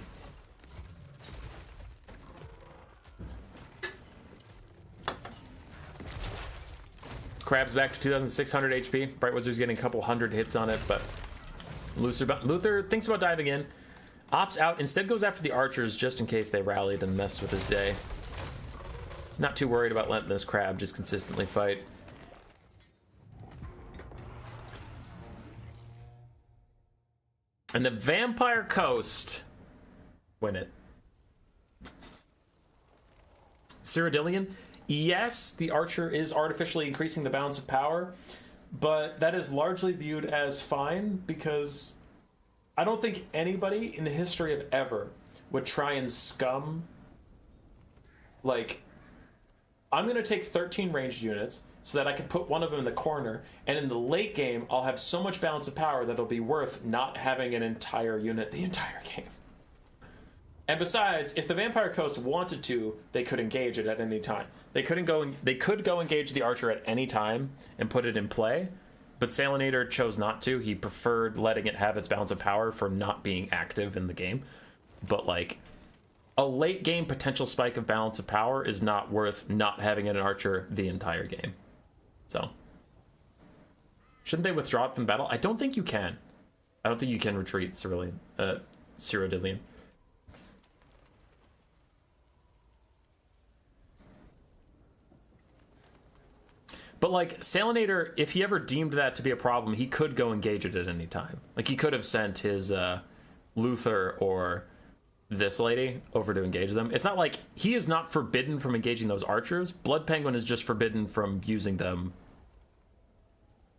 Crab's back to 2,600 HP. Bright Wizard's getting a couple hundred hits on it, but Luther thinks about diving in. Opts out, instead goes after the archers just in case they rallied and messed with his day. Not too worried about letting this crab just consistently fight. And the Vampire Coast win it. Cyrodiilion, yes, the archer is artificially increasing the balance of power, but that is largely viewed as fine because I don't think anybody in the history of ever would try and scum, like, I'm going to take 13 ranged units so that I can put one of them in the corner, and in the late game, I'll have so much balance of power that it'll be worth not having an entire unit the entire game. And besides, if the Vampire Coast wanted to, they could engage it at any time. They could go engage the archer at any time and put it in play, but Salinator chose not to. He preferred letting it have its balance of power for not being active in the game. But, like, a late game potential spike of balance of power is not worth not having an archer the entire game. So, shouldn't they withdraw it from battle? I don't think you can. I don't think you can retreat Cyrodiilion. But, like, Salinator, if he ever deemed that to be a problem, he could go engage it at any time. Like, he could have sent his Luther or this lady over to engage them. It's not like he is not forbidden from engaging those archers. Blood Penguin is just forbidden from using them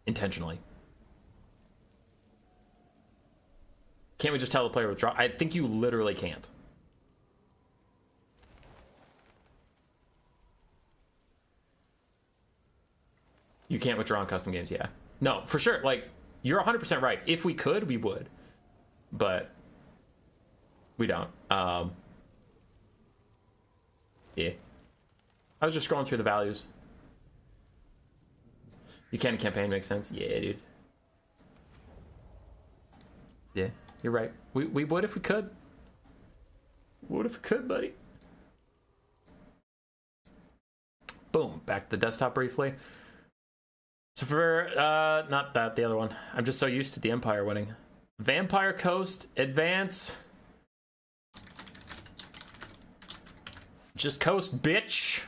intentionally. Can't we just tell the player to withdraw? I think you literally can't. You can't withdraw in custom games, yeah. No, for sure. Like, you're 100% right. If we could, we would. But we don't. Yeah. I was just scrolling through the values. You can in campaign, makes sense. Yeah, dude. Yeah, you're right. We would if we could. Would if we could, buddy. Boom. Back to the desktop briefly. So for, not that, the other one. I'm just so used to the Empire winning. Vampire Coast, advance. Just coast, bitch.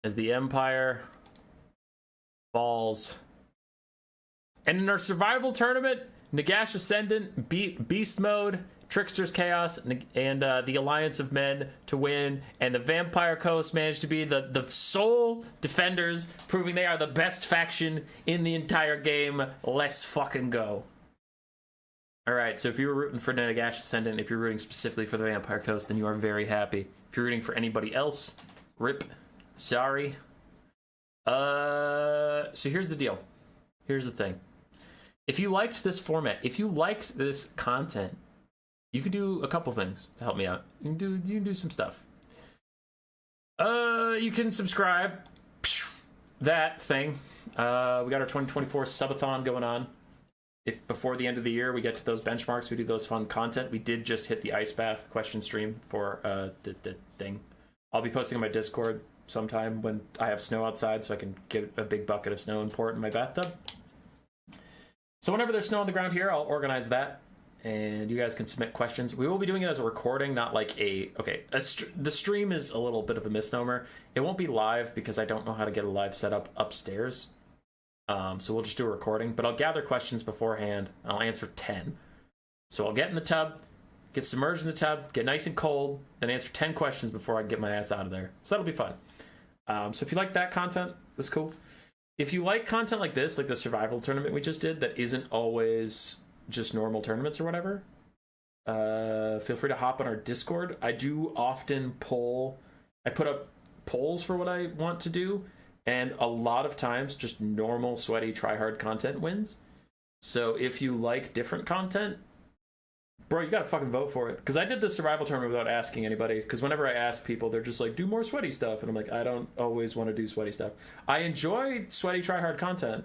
As the Empire falls. And in our survival tournament, Nagash Ascendant beat Beast Mode, Trickster's Chaos, and the Alliance of Men to win. And the Vampire Coast managed to be the sole defenders, proving they are the best faction in the entire game. Let's fucking go. Alright, so if you were rooting for Nagash Ascendant, if you're rooting specifically for the Vampire Coast, then you are very happy. If you're rooting for anybody else, rip. Sorry. So here's the deal. Here's the thing. If you liked this format, if you liked this content, you could do a couple things to help me out. You can do some stuff. You can subscribe. That thing. We got our 2024 subathon going on. if before the end of the year we get to those benchmarks, we do those fun content. We did just hit the ice bath question stream for the thing. I'll be posting on my Discord sometime when I have snow outside, so I can get a big bucket of snow and pour it in my bathtub. So whenever there's snow on the ground here, I'll organize that, and you guys can submit questions. We will be doing it as a recording, not like the stream is a little bit of a misnomer. It won't be live because I don't know how to get a live setup upstairs. So we'll just do a recording, but I'll gather questions beforehand, and I'll answer 10. So I'll get in the tub, get submerged in the tub, get nice and cold, then answer 10 questions before I get my ass out of there. So that'll be fun. So if you like that content, that's cool. If you like content like this, like the survival tournament we just did, that isn't always just normal tournaments or whatever, feel free to hop on our Discord. I do often I put up polls for what I want to do, and a lot of times just normal sweaty try-hard content wins. So if you like different content, bro, you gotta fucking vote for it. Because I did the survival tournament without asking anybody. Because whenever I ask people, they're just like, do more sweaty stuff. And I'm like, I don't always want to do sweaty stuff. I enjoy sweaty try-hard content,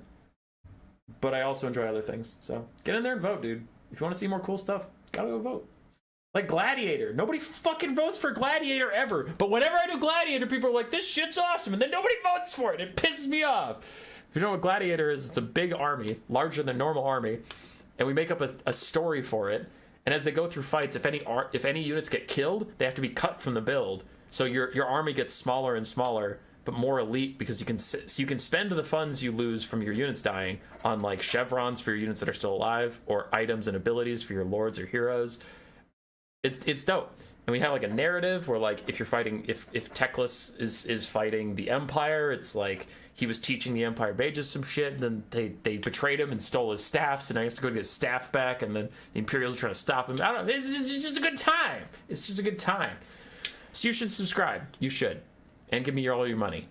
but I also enjoy other things. So get in there and vote, dude. If you want to see more cool stuff, gotta go vote. Like Gladiator. Nobody fucking votes for Gladiator ever. But whenever I do Gladiator, people are like, this shit's awesome. And then nobody votes for it. It pisses me off. If you know what Gladiator is, it's a big army, larger than normal army. And we make up a story for it. And as they go through fights, if any units get killed, they have to be cut from the build. So your army gets smaller and smaller, but more elite, because you can spend the funds you lose from your units dying on like chevrons for your units that are still alive, or items and abilities for your lords or heroes. It's dope. And we have like a narrative where like if you're fighting, if Teclis is fighting the Empire, it's like he was teaching the Empire mages some shit, and then they betrayed him and stole his staff, so now he has to go get his staff back, and then the Imperials are trying to stop him. I don't know. It's just a good time. It's just a good time. So you should subscribe. You should. And give me all your money.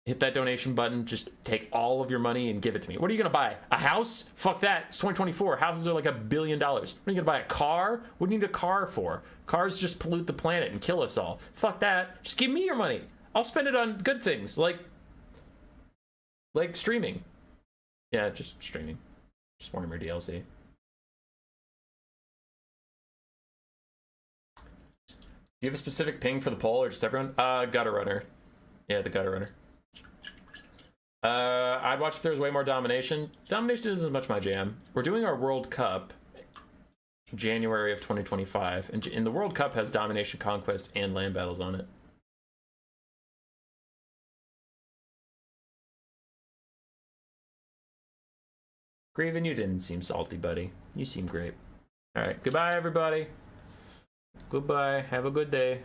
Hit that donation button. Just take all of your money and give it to me. What are you going to buy? A house? Fuck that. It's 2024. Houses are like $1 billion. What are you going to buy? A car? What do you need a car for? Cars just pollute the planet and kill us all. Fuck that. Just give me your money. I'll spend it on good things like streaming. Yeah, just streaming. Just Warhammer DLC. Do you have a specific ping for the poll or just everyone? Gutter Runner. Yeah, the Gutter Runner. I'd watch if there was way more domination. Domination isn't as much my jam. We're doing our World Cup January of 2025, and the World Cup has domination, conquest, and land battles on it. Graven, you didn't seem salty, buddy. You seem great. All right, goodbye, everybody. Goodbye. Have a good day.